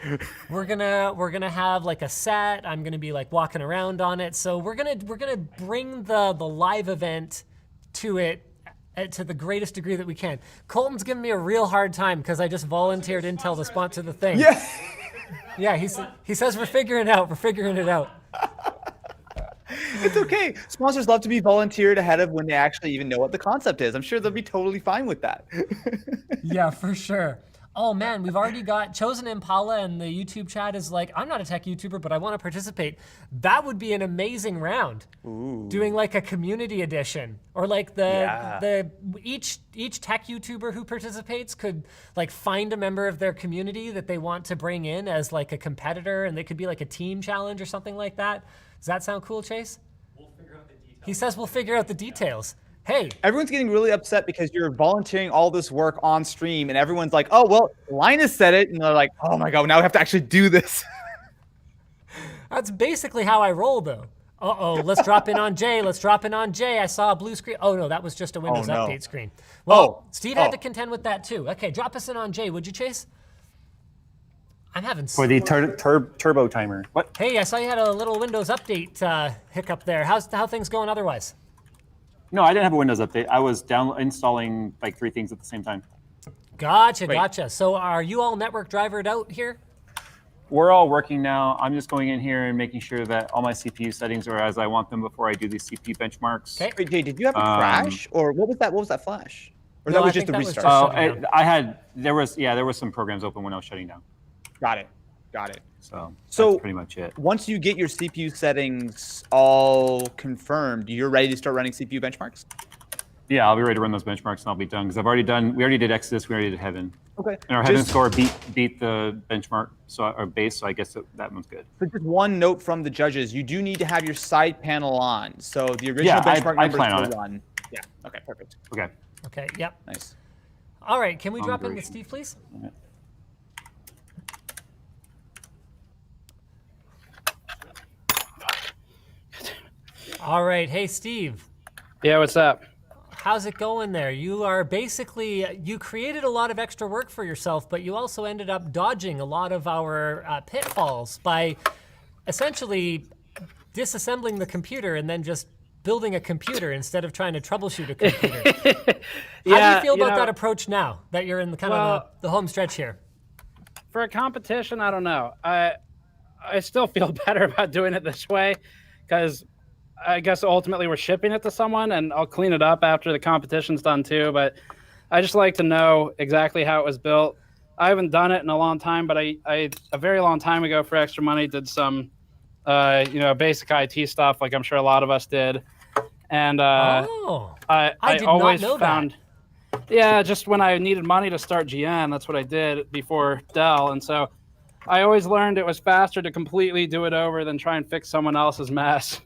We're gonna have like a set. I'm gonna be like walking around on it. So we're gonna bring the live event to it to the greatest degree that we can. Colton's giving me a real hard time because I just volunteered Intel to sponsor the thing. Yeah. Yeah, he says we're figuring it out. We're figuring it out. It's okay. Sponsors love to be volunteered ahead of when they actually even know what the concept is. I'm sure they'll be totally fine with that. Yeah, for sure. Oh man, we've already got Chosen Impala, and the YouTube chat is like, I'm not a tech YouTuber, but I want to participate. That would be an amazing round. Ooh. Doing like a community edition, or like each tech YouTuber who participates could like find a member of their community that they want to bring in as like a competitor, and they could be like a team challenge or something like that. Does that sound cool, Chase? We'll figure out the details. He says we'll figure out the details. Hey, Everyone's getting really upset because you're volunteering all this work on stream, and everyone's like, oh, well, Linus said it. And they're like, oh my God, now we have to actually do this. That's basically how I roll, though. Uh-oh, let's drop in on Jay. Let's drop in on Jay. I saw a blue screen. Oh, no, that was just a Windows no. Update screen. Well, Oh. Steve had to contend with that, too. Okay, drop us in on Jay, would you, Chase? I'm having... For the turbo timer. What? Hey, I saw you had a little Windows Update hiccup there. How things going otherwise? No, I didn't have a Windows update. I was installing like 3 things at the same time. Gotcha. So are you all network drivered out here? We're all working now. I'm just going in here and making sure that all my CPU settings are as I want them before I do these CPU benchmarks. Okay. Wait, Jay, did you have a crash, or what was that? What was that flash? Or No, that I was just think a that was restart? just- Oh, there was some programs open when I was shutting down. Got it. So So- that's pretty much it. Once you get your CPU settings all confirmed, you're ready to start running CPU benchmarks? Yeah, I'll be ready to run those benchmarks and I'll be done because we already did Exodus, we already did Heaven. Okay. And our Heaven score beat the benchmark, so our base, so I guess that one's good. So just one note from the judges: you do need to have your side panel on. So the original Yeah, benchmark I number plan is on still it. one. Yeah. Okay. Perfect. Okay. Okay, yep. Nice. All right, can we drop in version. with Steve, please? All right, hey, Steve. Yeah, what's up? How's it going there? You are basically, you created a lot of extra work for yourself, but you also ended up dodging a lot of our pitfalls by essentially disassembling the computer and then just building a computer instead of trying to troubleshoot a computer. How do you feel about that approach now that you're in the kind of the home stretch here? For a competition, I don't know. I still feel better about doing it this way because I guess ultimately we're shipping it to someone and I'll clean it up after the competition's done too. But I just like to know exactly how it was built. I haven't done it in a long time, but I a very long time ago for extra money did some, basic IT stuff like I'm sure a lot of us did. And I did always not know found, yeah, just when I needed money to start GN, that's what I did before Dell. And so I always learned it was faster to completely do it over than try and fix someone else's mess.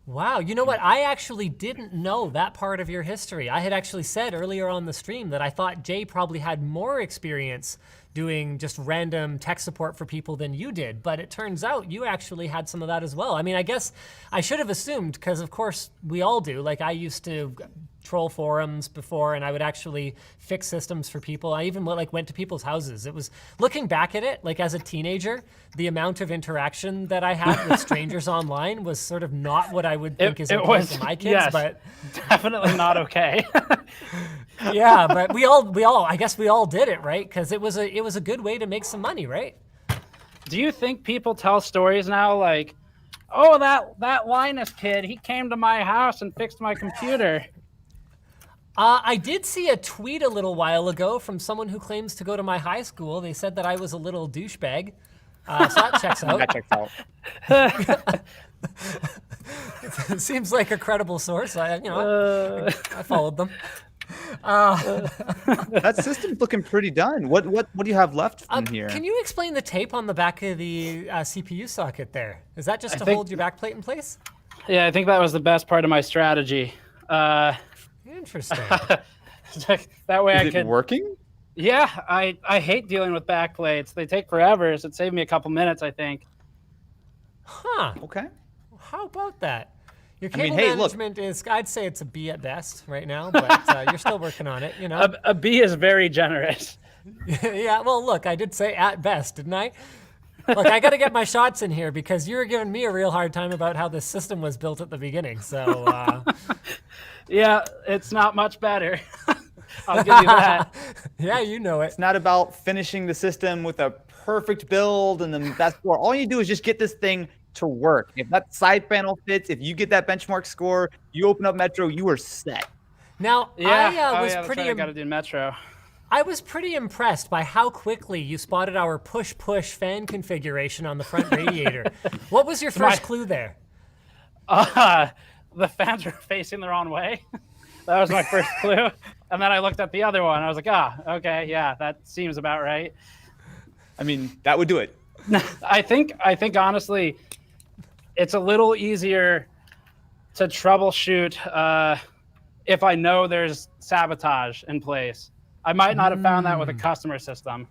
Wow, you know what? I actually didn't know that part of your history. I had actually said earlier on the stream that I thought Jay probably had more experience doing just random tech support for people than you did, but it turns out you actually had some of that as well. I mean, I guess I should have assumed, because of course we all do. Like I used to troll forums before and I would actually fix systems for people. I even went to people's houses. It was, looking back at it, like as a teenager, the amount of interaction that I had with strangers online was sort of not what I would think is okay for my kids, yes, but definitely not okay. yeah, but we all, I guess we all did it, right? Because it was a good way to make some money, right? Do you think people tell stories now like, oh, that Linus kid, he came to my house and fixed my computer? I did see a tweet a little while ago from someone who claims to go to my high school. They said that I was a little douchebag. So that checks out. That checks out. It seems like a credible source. I followed them. That system's looking pretty done. What do you have left from here? Can you explain the tape on the back of the CPU socket there? Is that just to hold your backplate in place? Yeah, I think that was the best part of my strategy. Interesting. That way Is I it could. working? Yeah, I hate dealing with backplates. They take forever. So it saved me a couple minutes, I think. Huh. Okay. How about that? Your I mean, cable hey, look. management is, I'd say it's a B at best right now, but you're still working on it, you know? A B is very generous. Yeah, well, look, I did say at best, didn't I? Look, I got to get my shots in here because you were giving me a real hard time about how this system was built at the beginning, so... Yeah, it's not much better. I'll give you that. Yeah, you know it. It's not about finishing the system with a perfect build and the best score. All you do is just get this thing to work. If that side panel fits, if you get that benchmark score, you open up Metro, you are set. Now, Yeah, I was that's pretty... right, I got to do Metro. I was pretty impressed by how quickly you spotted our push-push fan configuration on the front radiator. What was your first clue there? The fans were facing the wrong way. That was my first clue. And then I looked at the other one. I was like, okay, yeah, that seems about right. I mean, that would do it. I think honestly, it's a little easier to troubleshoot if I know there's sabotage in place. I might not have found that with a customer system.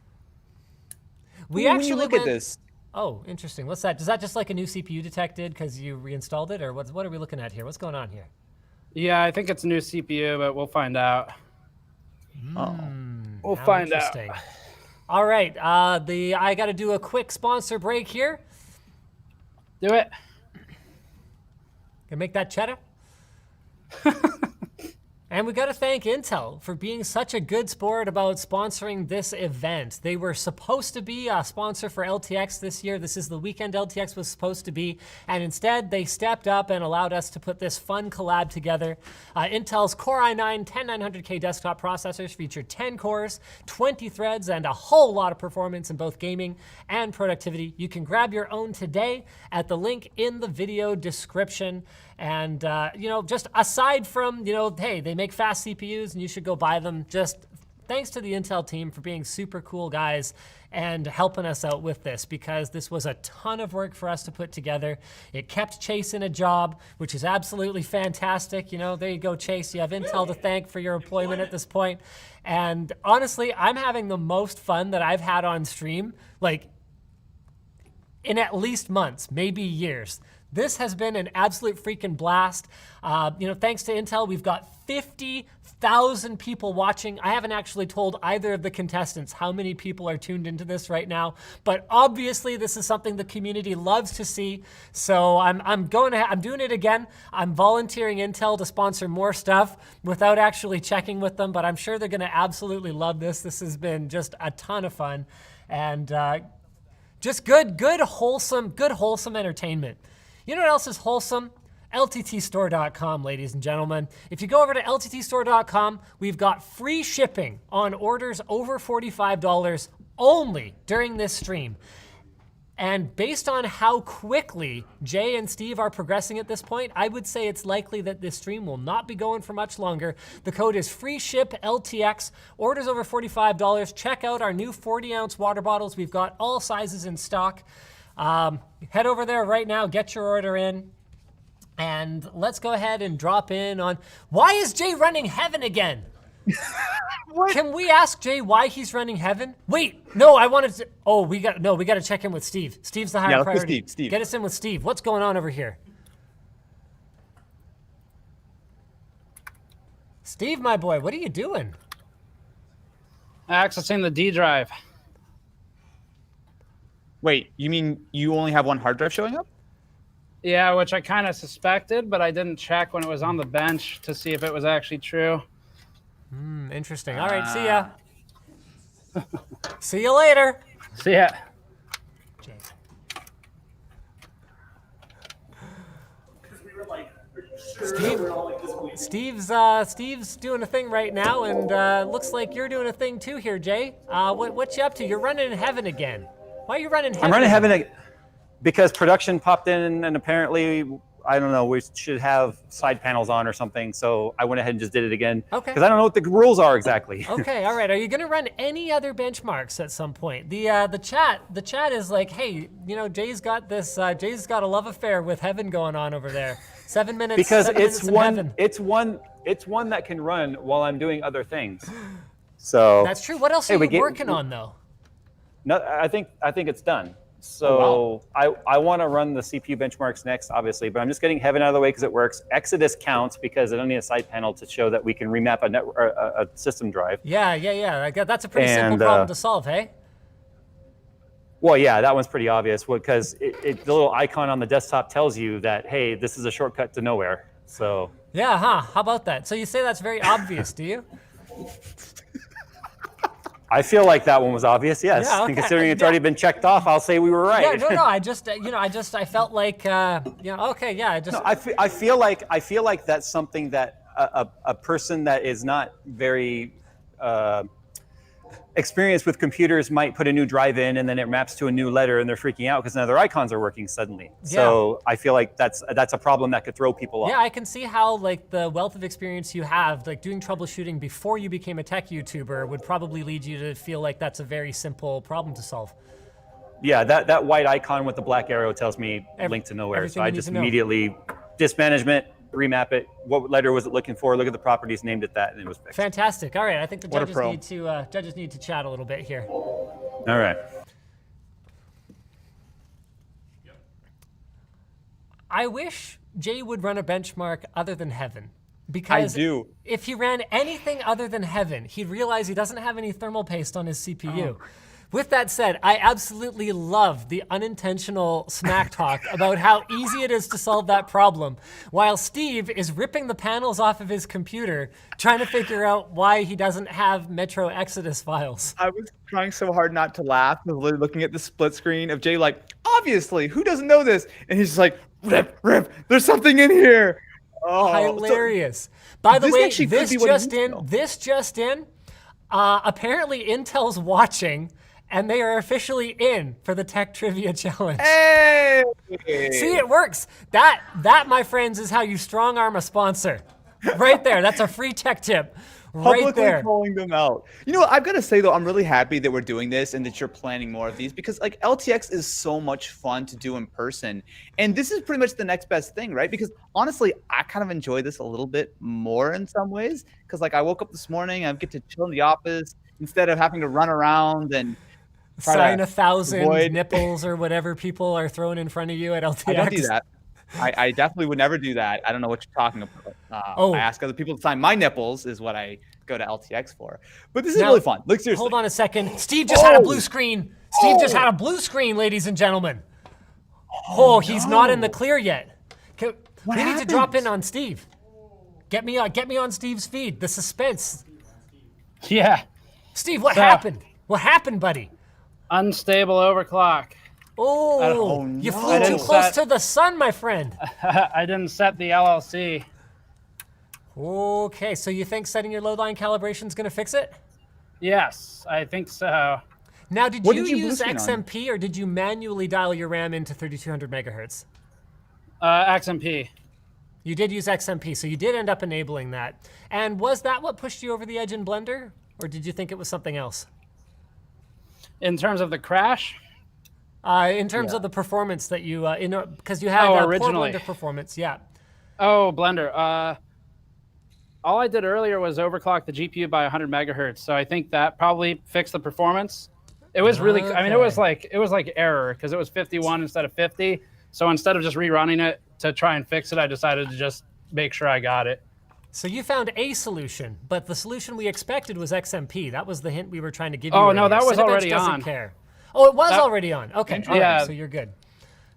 We When actually you look went... at this, Oh, interesting. What's that? Is that just like a new CPU detected because you reinstalled it, or what are we looking at here? What's going on here? Yeah, I think it's a new CPU, but we'll find out. We'll How find out. interesting. All right, I got to do a quick sponsor break here. Do it. Can make that cheddar. And we got to thank Intel for being such a good sport about sponsoring this event. They were supposed to be a sponsor for LTX this year. This is the weekend LTX was supposed to be. And instead, they stepped up and allowed us to put this fun collab together. Intel's Core i9 10900K desktop processors feature 10 cores, 20 threads, and a whole lot of performance in both gaming and productivity. You can grab your own today at the link in the video description. And, you know, just aside from, you know, hey, they make fast CPUs and you should go buy them, just thanks to the Intel team for being super cool guys and helping us out with this, because this was a ton of work for us to put together. It kept Chase in a job, which is absolutely fantastic. You know, there you go, Chase. You have Intel to thank for your employment at this point. And honestly, I'm having the most fun that I've had on stream, like, in at least months, maybe years. This has been an absolute freaking blast. You know, thanks to Intel, we've got 50,000 people watching. I haven't actually told either of the contestants how many people are tuned into this right now, but obviously this is something the community loves to see. So I'm doing it again. I'm volunteering Intel to sponsor more stuff without actually checking with them, but I'm sure they're gonna absolutely love this. This has been just a ton of fun and just good wholesome entertainment. You know what else is wholesome? LTTstore.com, ladies and gentlemen. If you go over to LTTstore.com, we've got free shipping on orders over $45 only during this stream. And based on how quickly Jay and Steve are progressing at this point, I would say it's likely that this stream will not be going for much longer. The code is FREESHIPLTX. Orders over $45. Check out our new 40-ounce water bottles. We've got all sizes in stock. Head over there right now, get your order in, and let's go ahead and drop in on, why is Jay running Heaven again? Can we ask Jay why he's running Heaven? Wait, no, I wanted to, we got to check in with Steve. Steve's the higher priority. Steve. Get us in with Steve. What's going on over here? Steve, my boy, what are you doing? Accessing the D drive. Wait, you mean you only have one hard drive showing up? Yeah, which I kind of suspected, but I didn't check when it was on the bench to see if it was actually true. Interesting. All right, see ya. See you later. See ya. Jay. Steve's doing a thing right now, and looks like you're doing a thing too here, Jay. What you up to? You're running Heaven again. Why are you running Heaven? I'm running Heaven because production popped in, and apparently, I don't know, we should have side panels on or something. So I went ahead and just did it again. Okay. Because I don't know what the rules are exactly. Okay, all right. Are you gonna run any other benchmarks at some point? The chat is like, hey, you know, Jay's got this. Jay's got a love affair with Heaven going on over there. 7 minutes. Because 7 minutes in Heaven. it's one that can run while I'm doing other things. So That's true. What else are you working on though? No, I think it's done. So I want to run the CPU benchmarks next, obviously, but I'm just getting Heaven out of the way because it works. Exodus counts because I don't need a side panel to show that we can remap a system drive. Yeah. That's a pretty simple problem to solve, hey? Well, yeah, that one's pretty obvious because the little icon on the desktop tells you that, hey, this is a shortcut to nowhere. So Yeah, huh? How about that? So you say that's very obvious, do you? I feel like that one was obvious, yes. Yeah, okay. And considering it's already been checked off, I'll say we were right. Yeah, no. I just, I felt like, okay, yeah. I just. No, I feel like that's something that a person that is not very experienced with computers might put a new drive in, and then it maps to a new letter, and they're freaking out because now their icons are working suddenly. Yeah. So I feel like that's a problem that could throw people off. Yeah, I can see how like the wealth of experience you have, like doing troubleshooting before you became a tech YouTuber, would probably lead you to feel like that's a very simple problem to solve. Yeah, that white icon with the black arrow tells me link to nowhere. So I just immediately disk management, remap it. What letter was it looking for? Look at the properties, named it that, and it was fixed. Fantastic. All right, I think the judges need to chat a little bit here. All right. I wish Jay would run a benchmark other than Heaven. Because do. if he ran anything other than Heaven, he'd realize he doesn't have any thermal paste on his CPU. With that said, I absolutely love the unintentional smack talk about how easy it is to solve that problem, while Steve is ripping the panels off of his computer, trying to figure out why he doesn't have Metro Exodus files. I was trying so hard not to laugh. I was literally looking at the split screen of Jay like, obviously, who doesn't know this? And he's just like, rip, there's something in here. Oh, Hilarious. By the this way, actually could this be what it just in, apparently Intel's watching, and they are officially in for the Tech Trivia Challenge. Hey! See, it works. That, my friends, is how you strong arm a sponsor. Right there. That's a free tech tip. Right Publicly there. calling them out. You know what? I've got to say though, I'm really happy that we're doing this and that you're planning more of these, because like LTX is so much fun to do in person, and this is pretty much the next best thing, right? Because honestly, I kind of enjoy this a little bit more in some ways, because like I woke up this morning, I get to chill in the office instead of having to run around and sign 1,000 nipples or whatever people are throwing in front of you at LTX. I don't do that. I definitely would never do that. I don't know what you're talking about. I ask other people to sign my nipples is what I go to LTX for. But this is really fun. Like seriously. Hold on a second. Steve just had a blue screen. Steve just had a blue screen, ladies and gentlemen. He's not in the clear yet. We need to drop in on Steve. Get me on Steve's feed. The suspense. Yeah. Steve, what happened? What happened, buddy? Unstable overclock. You flew too close to the sun, my friend. I didn't set the LLC. Okay, so you think setting your load line calibration is going to fix it? Yes, I think so. Now, did What you did you use blue screen on? XMP or did you manually dial your RAM into 3200 megahertz? XMP. You did use XMP, so you did end up enabling that. And was that what pushed you over the edge in Blender, or did you think it was something else? In terms of the crash? In terms of the performance that you, because you had originally poor Blender performance, yeah. Oh, Blender. All I did earlier was overclock the GPU by 100 megahertz, so I think that probably fixed the performance. It was really, I mean, it was like error because it was 51 instead of 50. So instead of just rerunning it to try and fix it, I decided to just make sure I got it. So you found a solution, but the solution we expected was XMP. That was the hint we were trying to give you. Oh, earlier. no, that was Cinebench already doesn't on. Care. Oh, it was already on. Okay, all Yeah. right, so you're good.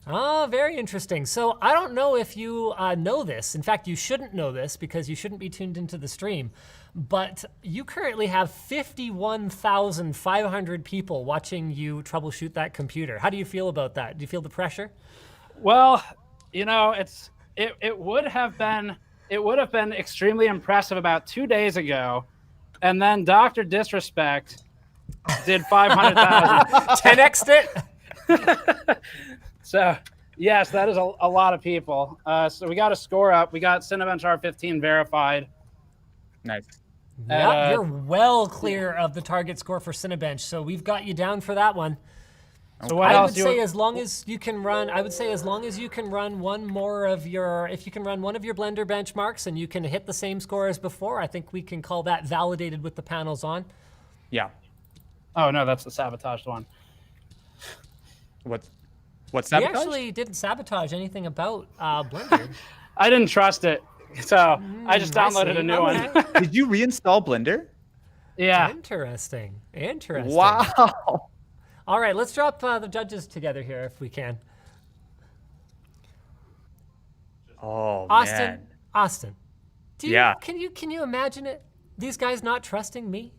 Oh, very interesting. So I don't know if you know this. In fact, you shouldn't know this because you shouldn't be tuned into the stream. But you currently have 51,500 people watching you troubleshoot that computer. How do you feel about that? Do you feel the pressure? Well, you know, it would have been extremely impressive about 2 days ago, and then Dr. Disrespect did 500,000. 10x'd it? So, yes, that is a lot of people. So we got a score up. We got Cinebench R15 verified. Nice. Yeah, you're well clear of the target score for Cinebench, so we've got you down for that one. So what I else? would say as long as you can run, one more of your, if you can run one of your Blender benchmarks and you can hit the same score as before, I think we can call that validated with the panels on. Yeah. Oh no, that's the sabotaged one. What's sabotage? We actually didn't sabotage anything about Blender. I didn't trust it, so I just downloaded a new Okay. one. Did you reinstall Blender? Yeah. Interesting. Interesting. Wow. All right, let's drop the judges together here if we can. Oh Austin, Austin, Yeah. Can you imagine it? These guys not trusting me?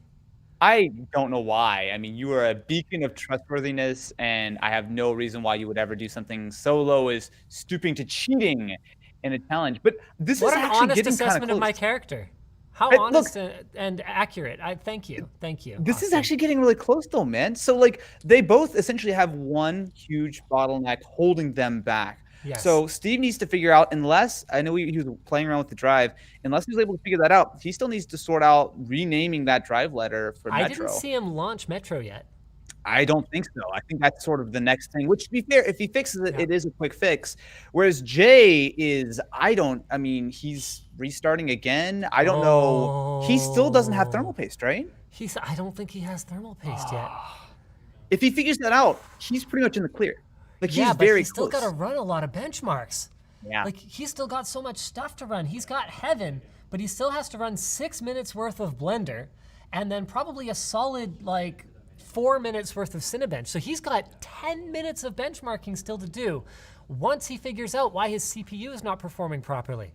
I don't know why. I mean, you are a beacon of trustworthiness, and I have no reason why you would ever do something so low as stooping to cheating in a challenge. But this What is an actually honest getting kind of assessment close. of my character. How Hey, honest and accurate. Thank you. Thank you. This is Austin. actually getting really close, though, man. So, like, they both essentially have one huge bottleneck holding them back. Yes. So Steve needs to figure out, unless I know he was playing around with the drive, unless he was able to figure that out, he still needs to sort out renaming that drive letter for Metro. I didn't see him launch Metro yet. I don't think so. I think that's sort of the next thing, which to be fair, if he fixes it, it is a quick fix. Whereas Jay is, I mean, he's restarting again. I don't know. He still doesn't have thermal paste, right? I don't think he has thermal paste yet. If he figures that out, he's pretty much in the clear. Like, Yeah, he's but very he's still close. got to run a lot of benchmarks. Yeah. Like, he's still got so much stuff to run. He's got Heaven, but he still has to run 6 minutes worth of Blender, and then probably a solid, like, 4 minutes worth of Cinebench. So he's got 10 minutes of benchmarking still to do once he figures out why his CPU is not performing properly.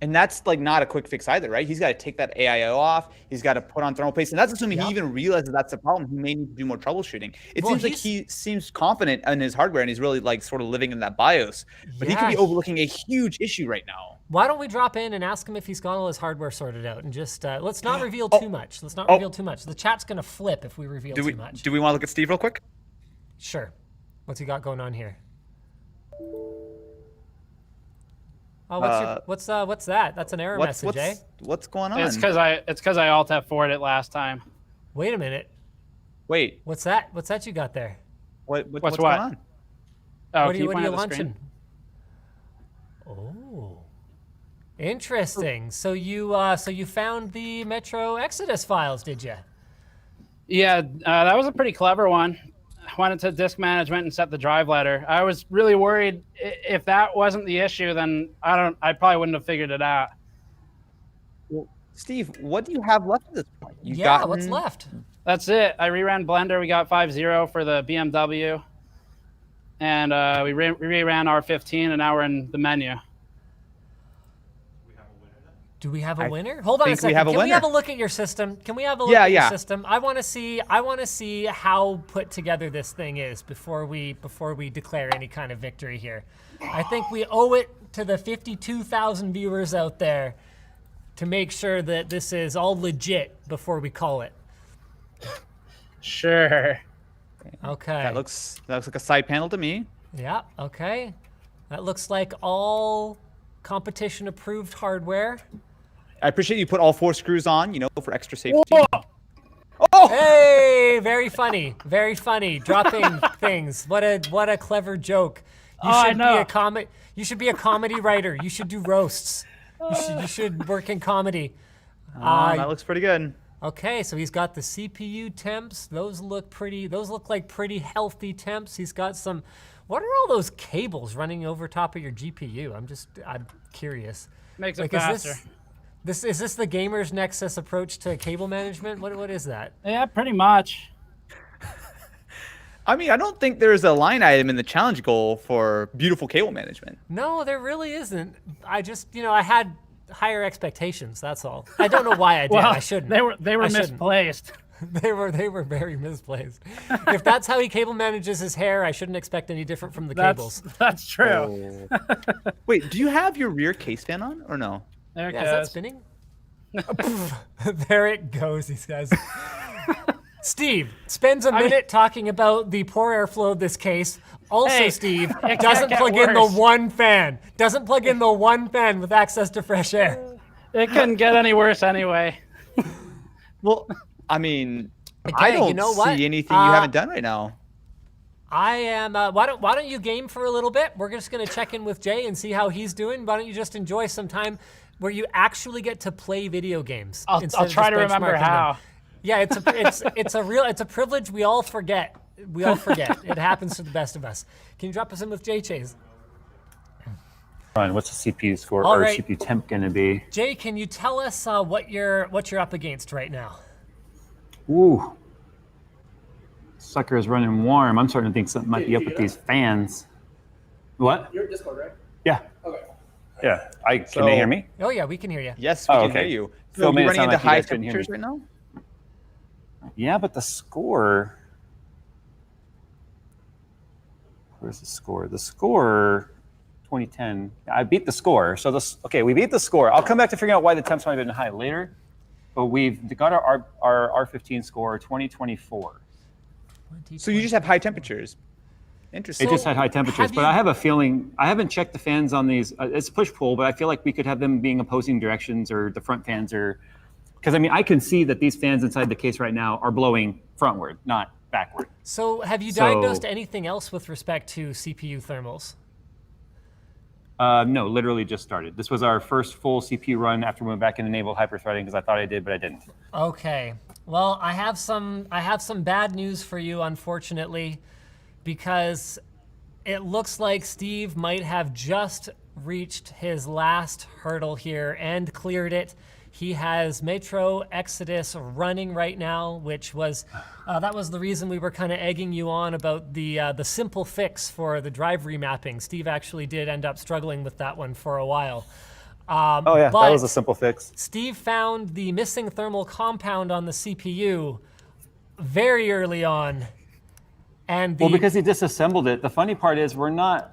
And that's like not a quick fix either, right? He's got to take that AIO off. He's got to put on thermal paste. And that's assuming he even realizes that's the problem. He may need to do more troubleshooting. It seems like he seems confident in his hardware and he's really like sort of living in that BIOS. But he could be overlooking a huge issue right now. Why don't we drop in and ask him if he's got all his hardware sorted out and just, let's not reveal too much. Let's not reveal too much. The chat's going to flip if we reveal too much. Do we want to look at Steve real quick? Sure. What's he got going on here? Oh, what's that? That's an error message, eh? What's going on? It's because I Alt F4'd it last time. Wait a minute. Wait. What's that? What's that you got there? What's going on? Oh, what are you the launching? Oh, interesting. So you found the Metro Exodus files, did you? Yeah, that was a pretty clever one. I went into disk management and set the drive letter. I was really worried if that wasn't the issue, then I probably wouldn't have figured it out. Well, Steve, what do you have left at this point? What's left? That's it. I reran Blender. We got 5.0 for the BMW. And we reran R15, and now we're in the menu. Do we have a winner? Hold on a second. Can we have a look at your system? Can we have a look at your system? I want to see how put together this thing is before we declare any kind of victory here. I think we owe it to the 52,000 viewers out there to make sure that this is all legit before we call it. Sure. Okay. That looks like a side panel to me. Yeah, okay. That looks like all competition approved hardware. I appreciate you put all 4 screws on, for extra safety. Whoa. Oh! Hey, very funny. Very funny. Dropping things. What a clever joke. You should be a comedy writer. You should do roasts. You should work in comedy. That looks pretty good. Okay, so he's got the CPU temps. Those look like pretty healthy temps. He's got some. What are all those cables running over top of your GPU? I'm curious. Makes it faster. Is this the Gamers Nexus approach to cable management? What is that? Yeah, pretty much. I mean, I don't think there's a line item in the challenge goal for beautiful cable management. No, there really isn't. I just, I had higher expectations. That's all. I don't know why I did. Well, I shouldn't. They were misplaced. They were very misplaced. If that's how he cable manages his hair, I shouldn't expect any different from the cables. That's true. Oh. Wait, do you have your rear case fan on or no? There it goes. Is that spinning? There it goes, these guys. Steve spends a minute talking about the poor airflow of this case. Also, Steve doesn't plug in the one fan. Doesn't plug in the one fan with access to fresh air. It couldn't get any worse anyway. Well, I mean, okay, I don't see anything you haven't done right now. I am. Why don't you game for a little bit? We're just gonna check in with Jay and see how he's doing. Why don't you just enjoy some time where you actually get to play video games? I'll try to remember how. Yeah, it's a privilege we all forget. We all forget. It happens to the best of us. Can you drop us in with Jay Chase? What's the CPU score All or right. CPU temp gonna be? Jay, can you tell us what you're up against right now? Ooh. Sucker is running warm. I'm starting to think something might be up with these fans. What? You're at Discord, right? Yeah. Okay. Yeah. Can they hear me? Oh yeah, we can hear you. Yes, we can hear you. So made you're it running sound into like you high guys couldn't hear me. temperatures right now? Yeah, but the score. Where's the score? The score, 2010. I beat the score. So we beat the score. I'll come back to figuring out why the temps might have been high later. But we've got our R15 score 2024. So you just have high temperatures. Interesting. It just had high temperatures, but I have a feeling, I haven't checked the fans on these. It's push-pull, but I feel like we could have them being opposing directions, or the front fans are, because I mean, I can see that these fans inside the case right now are blowing frontward, not backward. So have you diagnosed anything else with respect to CPU thermals? No, literally just started. This was our first full CPU run after we went back and enabled hyper-threading, because I thought I did, but I didn't. Okay. Well, I have some bad news for you, unfortunately, because it looks like Steve might have just reached his last hurdle here and cleared it. He has Metro Exodus running right now, which was, that was the reason we were kind of egging you on about the simple fix for the drive remapping. Steve actually did end up struggling with that one for a while. Oh yeah, that was a simple fix. Steve found the missing thermal compound on the CPU very early on. And Well, because he disassembled it. The funny part is we're not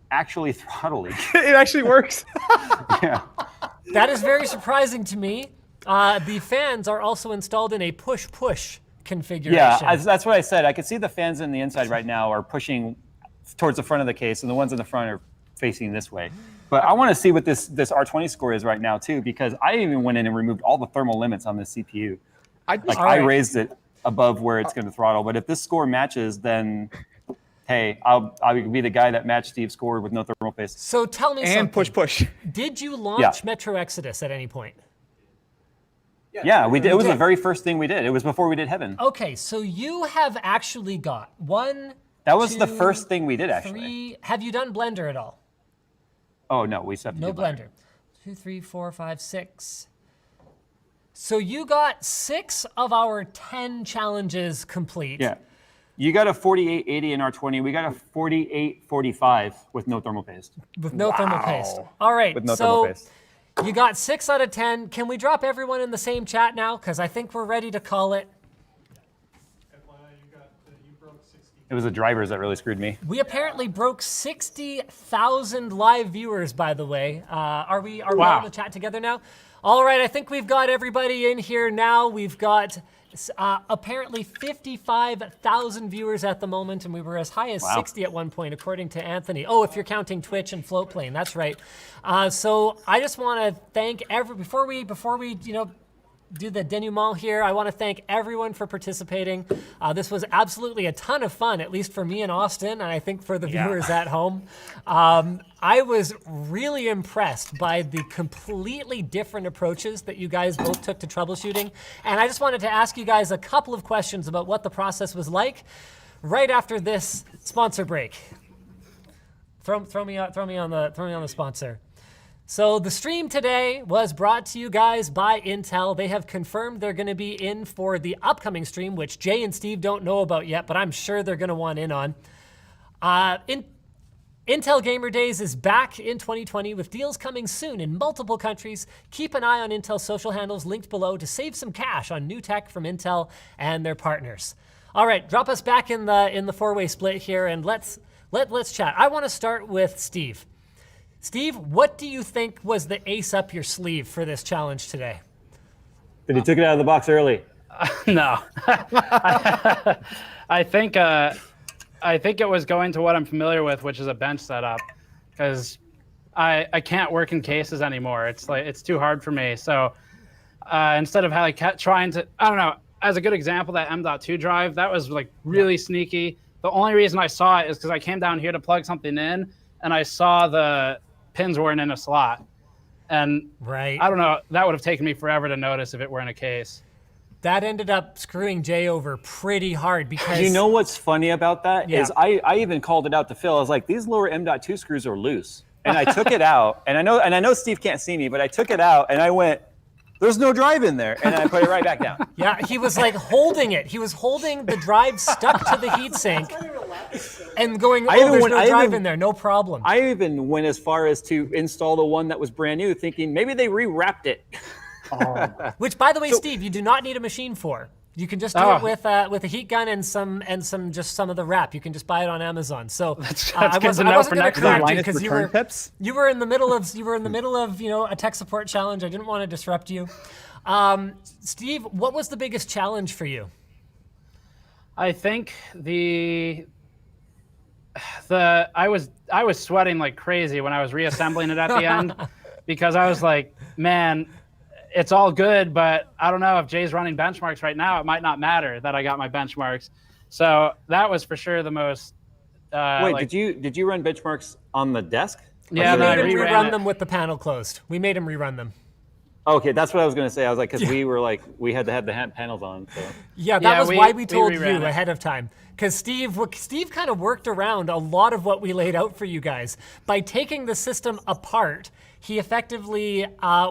actually throttling. It actually works. Yeah. that is very surprising to me. The fans are also installed in a push-push configuration. Yeah, that's what I said. I could see the fans in the inside right now are pushing towards the front of the case, and the ones in the front are facing this way. But I want to see what this R20 score is right now too, because I even went in and removed all the thermal limits on this CPU. I raised it above where it's going to throttle. But if this score matches, then hey, I'll be the guy that matched Steve's score with no thermal paste. So tell me something. And push. Did you launch Metro Exodus at any point? Yeah, we did. It was the very first thing we did. It was before we did Heaven. Okay, so you have actually got one. That was the two, first thing we did, actually. 3. Have you done Blender at all? Oh no, we still have to No do Blender. 2, 3, 4, 5, 6. So you got 6 of our 10 challenges complete. Yeah. You got a 4880 in R20. We got a 4845 with no thermal paste. With no thermal paste. All right. With no so thermal paste. you got 6 out of 10. Can we drop everyone in the same chat now? Because I think we're ready to call it. You broke 60. It was the drivers that really screwed me. We apparently broke 60,000 live viewers, by the way. Are we all in the chat together now? All right, I think we've got everybody in here now. We've got apparently 55,000 viewers at the moment, and we were as high as 60 at one point, according to Anthony. Oh, if you're counting Twitch and Floatplane, that's right. So I just want to thank before we do the denouement here, I want to thank everyone for participating. This was absolutely a ton of fun, at least for me and Austin, and I think for the viewers at home. I was really impressed by the completely different approaches that you guys both took to troubleshooting. And I just wanted to ask you guys a couple of questions about what the process was like right after this sponsor break. Throw me on the sponsor. So the stream today was brought to you guys by Intel. They have confirmed they're going to be in for the upcoming stream, which Jay and Steve don't know about yet, but I'm sure they're going to want in on. Intel Gamer Days is back in 2020 with deals coming soon in multiple countries. Keep an eye on Intel's social handles linked below to save some cash on new tech from Intel and their partners. All right, drop us back in the four-way split here, and let's chat. I want to start with Steve. Steve, what do you think was the ace up your sleeve for this challenge today? That he took it out of the box early. No. I think it was going to what I'm familiar with, which is a bench setup, because I can't work in cases anymore. It's too hard for me. So instead of trying to, I don't know, as a good example, that M.2 drive, that was like really sneaky. The only reason I saw it is because I came down here to plug something in, and I saw the pins weren't in a slot. And I don't know, that would have taken me forever to notice if it were in a case. That ended up screwing Jay over pretty hard because... You know what's funny about that? Is I even called it out to Phil. I was like, these lower M.2 screws are loose. And I took it out, and I know Steve can't see me, but I took it out and I went, there's no drive in there. And I put it right back down. Yeah, he was like holding it. He was holding the drive stuck to the heatsink and going, there's no drive in there, no problem. I even went as far as to install the one that was brand new, thinking maybe they rewrapped it. Which, by the way, Steve, you do not need a machine for. You can just do it with a heat gun and some of the wrap. You can just buy it on Amazon. So I wasn't going to correct you because you were in the middle of a tech support challenge. I didn't want to disrupt you. Steve, what was the biggest challenge for you? I think I was sweating like crazy when I was reassembling it at the end because I was like, man, it's all good, but I don't know if Jay's running benchmarks right now. It might not matter that I got my benchmarks. So that was for sure the most. Wait, did you run benchmarks on the desk? Yeah, we made him rerun them with the panel closed. We made him rerun them. Okay, that's what I was going to say. I was like, because we were like, we had to have the panels on. So. Yeah, that was why we told you reran it ahead of time. Because Steve kind of worked around a lot of what we laid out for you guys. By taking the system apart, he effectively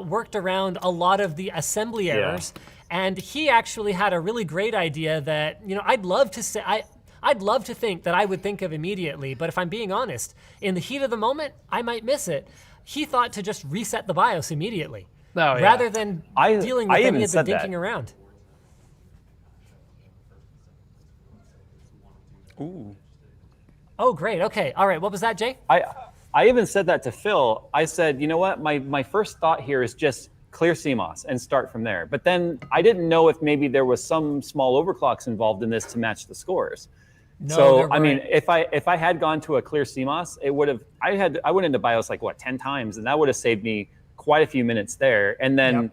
worked around a lot of the assembly errors. And he actually had a really great idea that, you know, I'd love to think that I would think of immediately, but if I'm being honest, in the heat of the moment, I might miss it. He thought to just reset the BIOS immediately. Oh, yeah. Rather than dealing with any of the dinking around. Ooh. Oh, great. Okay. All right. What was that, Jay? I even said that to Phil. I said, you know what? My first thought here is just clear CMOS and start from there. But then I didn't know if maybe there was some small overclocks involved in this to match the scores. No, so I mean, if I had gone to a clear CMOS, it would have. I went into BIOS like what 10 times, and that would have saved me quite a few minutes there. And then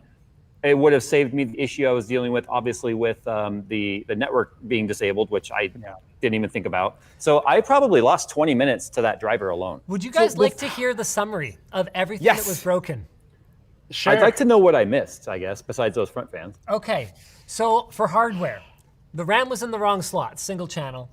it would have saved me the issue I was dealing with, obviously, with the network being disabled, which I didn't even think about. So I probably lost 20 minutes to that driver alone. Would you guys like to hear the summary of everything that was broken? Sure. I'd like to know what I missed, I guess, besides those front fans. Okay. So for hardware, the RAM was in the wrong slot, single channel.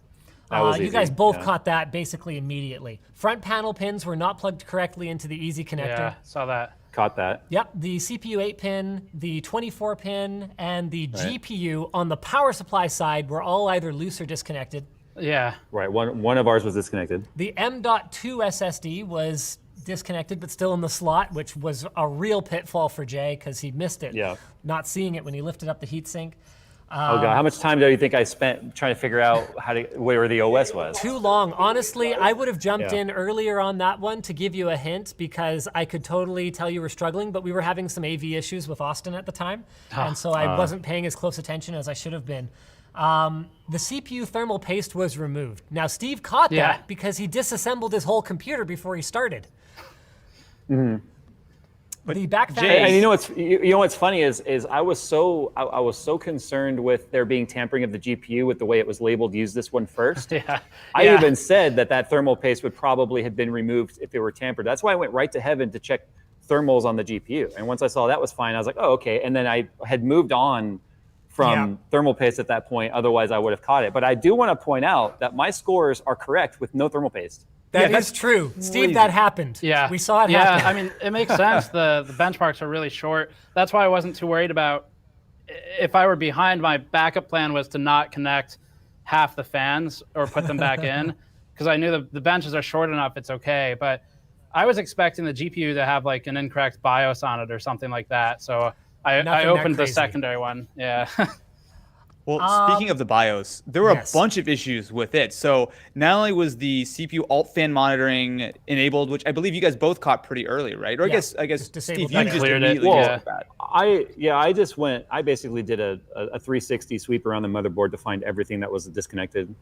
You guys both caught that basically immediately. Front panel pins were not plugged correctly into the easy connector. Yeah, saw that. Caught that. Yep, the CPU 8-pin, the 24-pin, and the GPU on the power supply side were all either loose or disconnected. Yeah. Right, one of ours was disconnected. The M.2 SSD was disconnected, but still in the slot, which was a real pitfall for Jay because he missed it. Yeah. Not seeing it when he lifted up the heatsink. Oh God, how much time do you think I spent trying to figure out where the OS was? Too long. Honestly, I would have jumped in earlier on that one to give you a hint because I could totally tell you were struggling, but we were having some AV issues with Austin at the time, and so I wasn't paying as close attention as I should have been. The CPU thermal paste was removed. Now, Steve caught that because he disassembled his whole computer before he started. But the back and you know what's funny is I was so concerned with there being tampering of the GPU with the way it was labeled. Use this one first. I even said that thermal paste would probably have been removed if it were tampered. That's why I went right to heaven to check thermals on the GPU. And once I saw that was fine, I was like, oh okay. And then I had moved on from thermal paste at that point. Otherwise, I would have caught it. But I do want to point out that my scores are correct with no thermal paste. That is true. Steve, that happened. Yeah. We saw it happen. Yeah, I mean, it makes sense. The benchmarks are really short. That's why I wasn't too worried about if I were behind. My backup plan was to not connect half the fans or put them back in because I knew the benches are short enough, it's okay. But I was expecting the GPU to have like an incorrect BIOS on it or something like that. So I opened the secondary one. Yeah. Well, speaking of the BIOS, there were a bunch of issues with it. So not only was the CPU alt fan monitoring enabled, which I believe you guys both caught pretty early, right? Or I guess Steve, you just cleared it. I basically did a 360 sweep around the motherboard to find everything that was disconnected.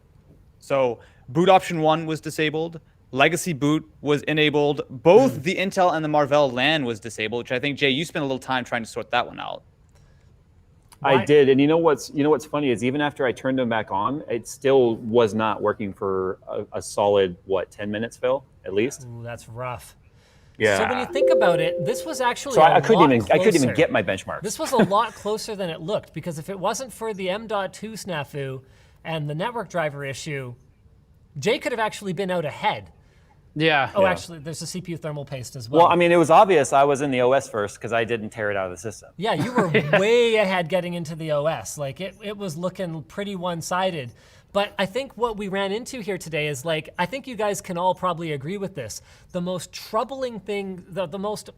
So boot option 1 was disabled. Legacy boot was enabled. Both the Intel and the Marvell LAN was disabled, which I think, Jay, you spent a little time trying to sort that one out. I did, and you know what's funny is even after I turned them back on, it still was not working for a solid 10 minutes, Phil, at least. Ooh, that's rough. Yeah. So when you think about it, this was actually I couldn't even get my benchmarks. This was a lot closer than it looked because if it wasn't for the M.2 snafu and the network driver issue, Jay could have actually been out ahead. Yeah. Oh, actually, there's a CPU thermal paste as well. Well, I mean, it was obvious I was in the OS first because I didn't tear it out of the system. Yeah, you were way ahead getting into the OS. Like, it was looking pretty one-sided. But I think what we ran into here today is, like, I think you guys can all probably agree with this. The most troubling thing, the most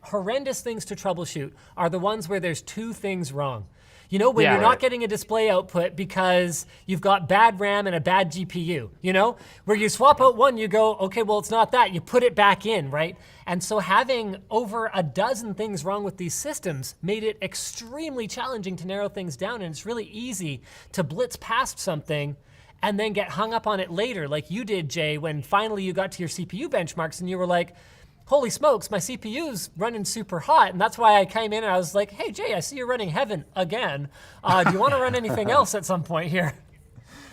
horrendous things to troubleshoot are the ones where there's two things wrong. You know, when you're not getting a display output because you've got bad RAM and a bad GPU, you know? Where you swap out one, you go, okay, well, it's not that. You put it back in, right? And so having over a dozen things wrong with these systems made it extremely challenging to narrow things down, and it's really easy to blitz past something and then get hung up on it later, like you did, Jay, when finally you got to your CPU benchmarks and you were like, holy smokes, my CPU's running super hot. And that's why I came in and I was like, hey, Jay, I see you're running Heaven again. Do you want to run anything else at some point here?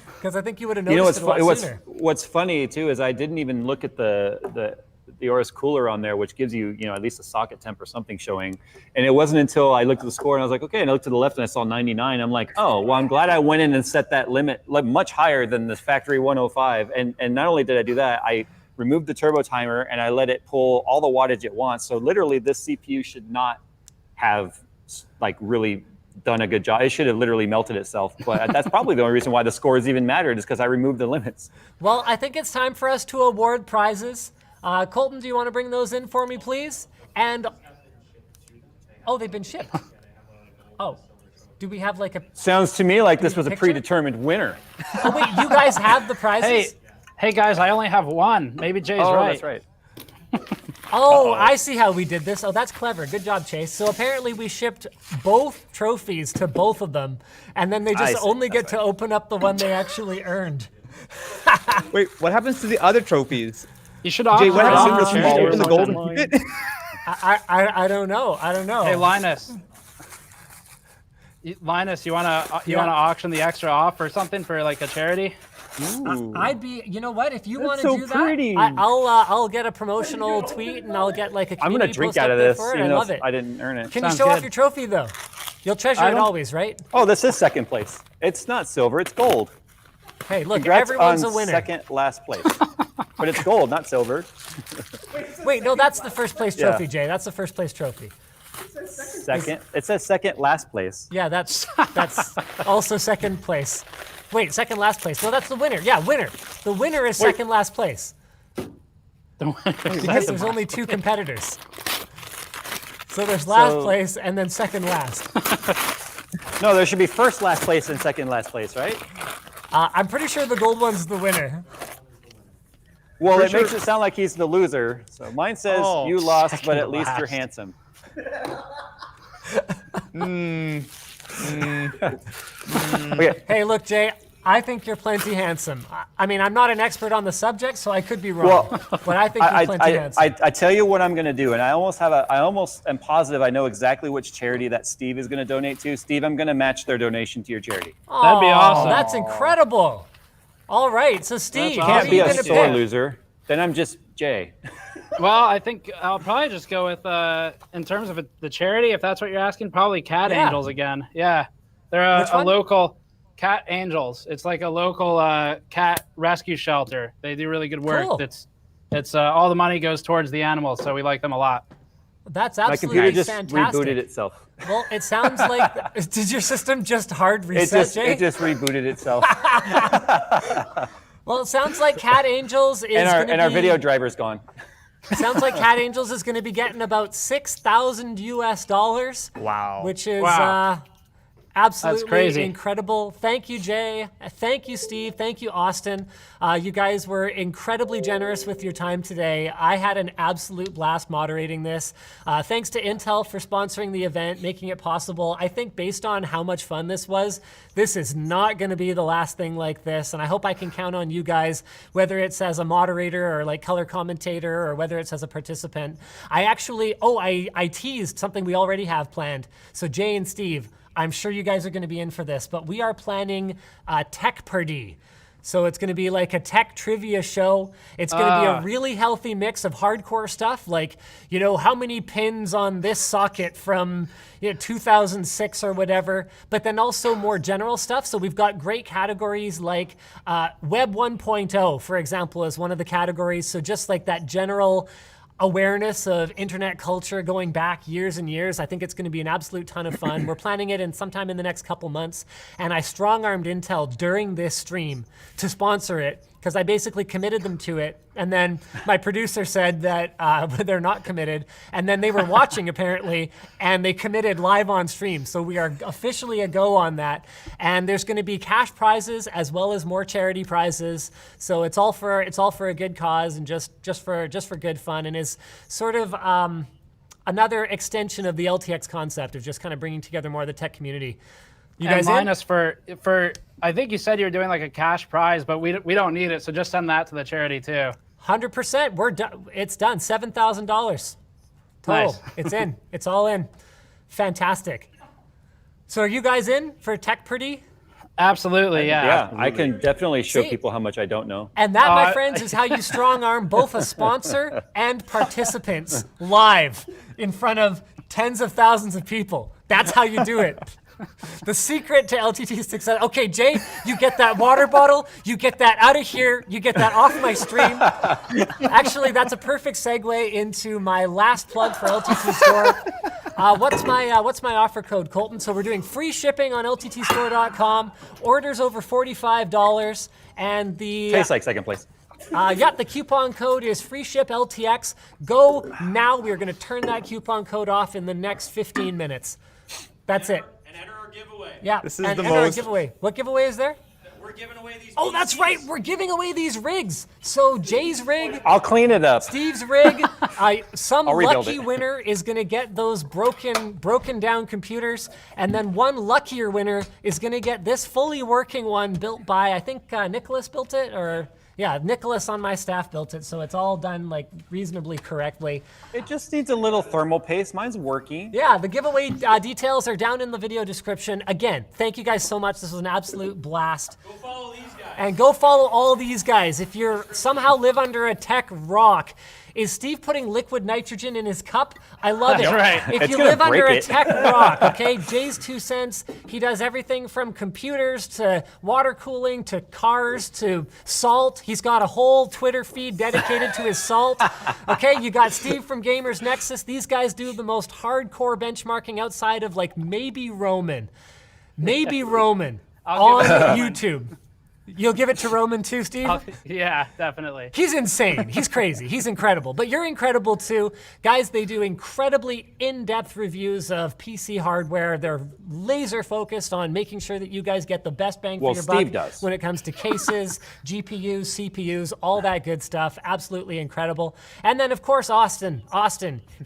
Because I think you would have noticed it a lot sooner. What's funny, too, is I didn't even look at the the Aorus cooler on there, which gives you, at least a socket temp or something showing. And it wasn't until I looked at the score and I was like, okay, and I looked to the left and I saw 99. I'm like, oh, well, I'm glad I went in and set that limit much higher than the factory 105. And not only did I do that, I removed the turbo timer and I let it pull all the wattage it wants. So literally this CPU should not have like really done a good job. It should have literally melted itself. But that's probably the only reason why the scores even mattered, is because I removed the limits. Well, I think it's time for us to award prizes. Colton, do you want to bring those in for me, please? And oh, they've been shipped. Oh, do we have like a? Sounds to me like this was a picture? predetermined winner. Oh wait, you guys have the prizes? Hey guys, I only have one. Maybe Jay's right. That's right. Oh, I see how we did this. Oh, that's clever. Good job, Chase. So apparently we shipped both trophies to both of them, and then they just only get to open up the one they actually earned. Wait, what happens to the other trophies? You should Jay, what happens to the auction smaller it and the or gold something. and keep it? I don't know. I don't know. Hey, Linus. Linus, you wanna auction the extra off or something for like a charity? Ooh. I'd be, you know what? If you want to so do pretty. that, I'll get a promotional tweet and I'll get like a I'm community gonna drink post out up of there this, for it. even I though love it. I didn't earn it. Can you Sounds show off good. your trophy though? You'll treasure I it don't- always, right? Oh, this is second place. It's not silver, it's gold. Hey, look, Congrats everyone's on a winner. second last place. But it's gold, not silver. Wait, no, that's the first place Yeah. trophy, Jay. That's the first place trophy. Second. It says second last place. Yeah, that's also second place. Wait, second last place. No, that's the winner. Yeah, winner. The winner is second last place. Because there's only two competitors. So there's last place and then second last. No, there should be first last place and second last place, right? I'm pretty sure the gold one's the winner. Well, it makes it sound like he's the loser. So mine says Oh, you lost, but second at least you're last. handsome. Okay. Hey, look, Jay, I think you're plenty handsome. I mean, I'm not an expert on the subject, so I could be wrong. Well, but I think you're plenty handsome. I tell you what I'm going to do, and I almost am positive I know exactly which charity that Steve is going to donate to. Steve, I'm going to match their donation to your charity. That'd be Aw, awesome. That's incredible. All right, so Steve, That's what Can't are be you a going to sore pick? loser. Then I'm just Jay. Well, I think I'll probably just go with, in terms of the charity, if that's what you're asking, probably Cat Yeah. Angels again. Yeah. They're Which a one? local Cat Angels. It's like a local cat rescue shelter. They do really good work. Cool. It's all the money goes towards the animals, so we like them a lot. That's My absolutely computer just fantastic. rebooted itself. Well, it sounds like, did your system just hard reset, Jay? It just rebooted itself. Well, it sounds like Cat Angels is and our video driver's gone. Sounds like Cat Angels is going to be getting about $6,000 US, Wow. which is Wow. absolutely crazy. incredible. Thank you, Jay. Thank you, Steve. Thank you, Austin. You guys were incredibly generous with your time today. I had an absolute blast moderating this. Thanks to Intel for sponsoring the event, making it possible. I think based on how much fun this was, this is not going to be the last thing like this. And I hope I can count on you guys, whether it's as a moderator or like color commentator or whether it's as a participant. I teased something we already have planned. So Jay and Steve, I'm sure you guys are going to be in for this, but we are planning Tech Party. So it's going to be like a tech trivia show. It's going to be a really healthy mix of hardcore stuff, like, how many pins on this socket from 2006 or whatever, but then also more general stuff. So we've got great categories like Web 1.0, for example, is one of the categories. So just like that general awareness of internet culture going back years and years. I think it's going to be an absolute ton of fun. We're planning it sometime in the next couple months, and I strong-armed Intel during this stream to sponsor it because I basically committed them to it, and then my producer said that they're not committed, and then they were watching apparently, and they committed live on stream. So we are officially a go on that, and there's going to be cash prizes as well as more charity prizes. So it's all for a good cause and just for good fun, and is sort of another extension of the LTX concept of just kind of bringing together more of the tech community. You And guys in? Linus, for I think you said you were doing like a cash prize, but we don't need it, so just send that to the charity too. 100%. We're done. It's done. $7,000 total. Nice. It's in. It's all in. Fantastic. So are you guys in for Tech Pretty? Absolutely, yeah. Yeah, I can definitely show See? people how much I don't know. And that, my friends, is how you strong arm both a sponsor and participants live in front of tens of thousands of people. That's how you do it. The secret to LTT's success. Okay, Jay, you get that water bottle. You get that out of here. You get that off my stream. Actually, that's a perfect segue into my last plug for LTT Store. What's my offer code, Colton? So we're doing free shipping on lttstore.com. Orders over $45, and the Tastes like second place. yeah, the coupon code is FreeShipLTX. Go now. We are going to turn that coupon code off in the next 15 minutes. That's it. And enter our giveaway. Yeah, This is and the enter our most- giveaway. What giveaway is there? We're giving away these. Oh, that's right. We're giving away these rigs. So Jay's rig, I'll clean it up. Steve's rig. Some I'll rebuild lucky it. winner is going to get those broken down computers, and then one luckier winner is going to get this fully working one built by, I think Nicholas built it, or yeah, Nicholas on my staff built it, so it's all done like reasonably correctly. It just needs a little thermal paste. Mine's working. Yeah, the giveaway details are down in the video description. Again, thank you guys so much. This was an absolute blast. Go follow these guys. And go follow all these guys. If you're somehow live under a tech rock, is Steve putting liquid nitrogen in his cup? I love it. That's right. If It's you gonna live under a break it. tech rock, okay, Jayztwocents, he does everything from computers to water cooling to cars to salt. He's got a whole Twitter feed dedicated to his salt. Okay, you got Steve from Gamers Nexus. These guys do the most hardcore benchmarking outside of like maybe Roman on give it to Roman. YouTube. You'll give it to Roman too, Steve? Yeah, definitely. He's insane. He's crazy. He's incredible. But you're incredible too. Guys, they do incredibly in-depth reviews of PC hardware. They're laser focused on making sure that you guys get the best bang for Well, your Steve buck does. when it comes to cases, GPUs, CPUs, all that good stuff. Absolutely incredible. And then, of course, Austin,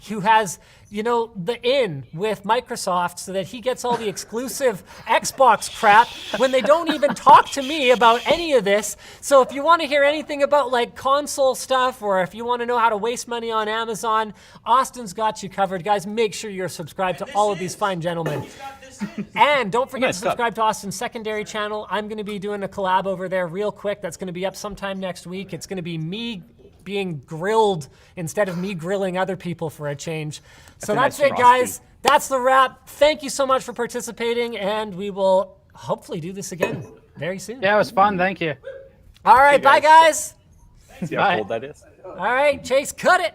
who has, you know, the in with Microsoft so that he gets all the exclusive Xbox crap when they don't even talk to me about any of this. So if you want to hear anything about like console stuff, or if you want to know how to waste money on Amazon, Austin's got you covered. Guys, make sure you're subscribed to all of these fine gentlemen. And don't forget Nice to stuff. subscribe to Austin's secondary channel. I'm going to be doing a collab over there real quick. That's going to be up sometime next week. It's going to be me being grilled instead of me grilling other people for a change. So a that's nice it, guys. That's the wrap. Thank you so much for participating, and we will hopefully do this again very soon. Yeah, it was fun. Thank you. All right, bye, guys. See how Bye. cold that is? All right, Chase, cut it.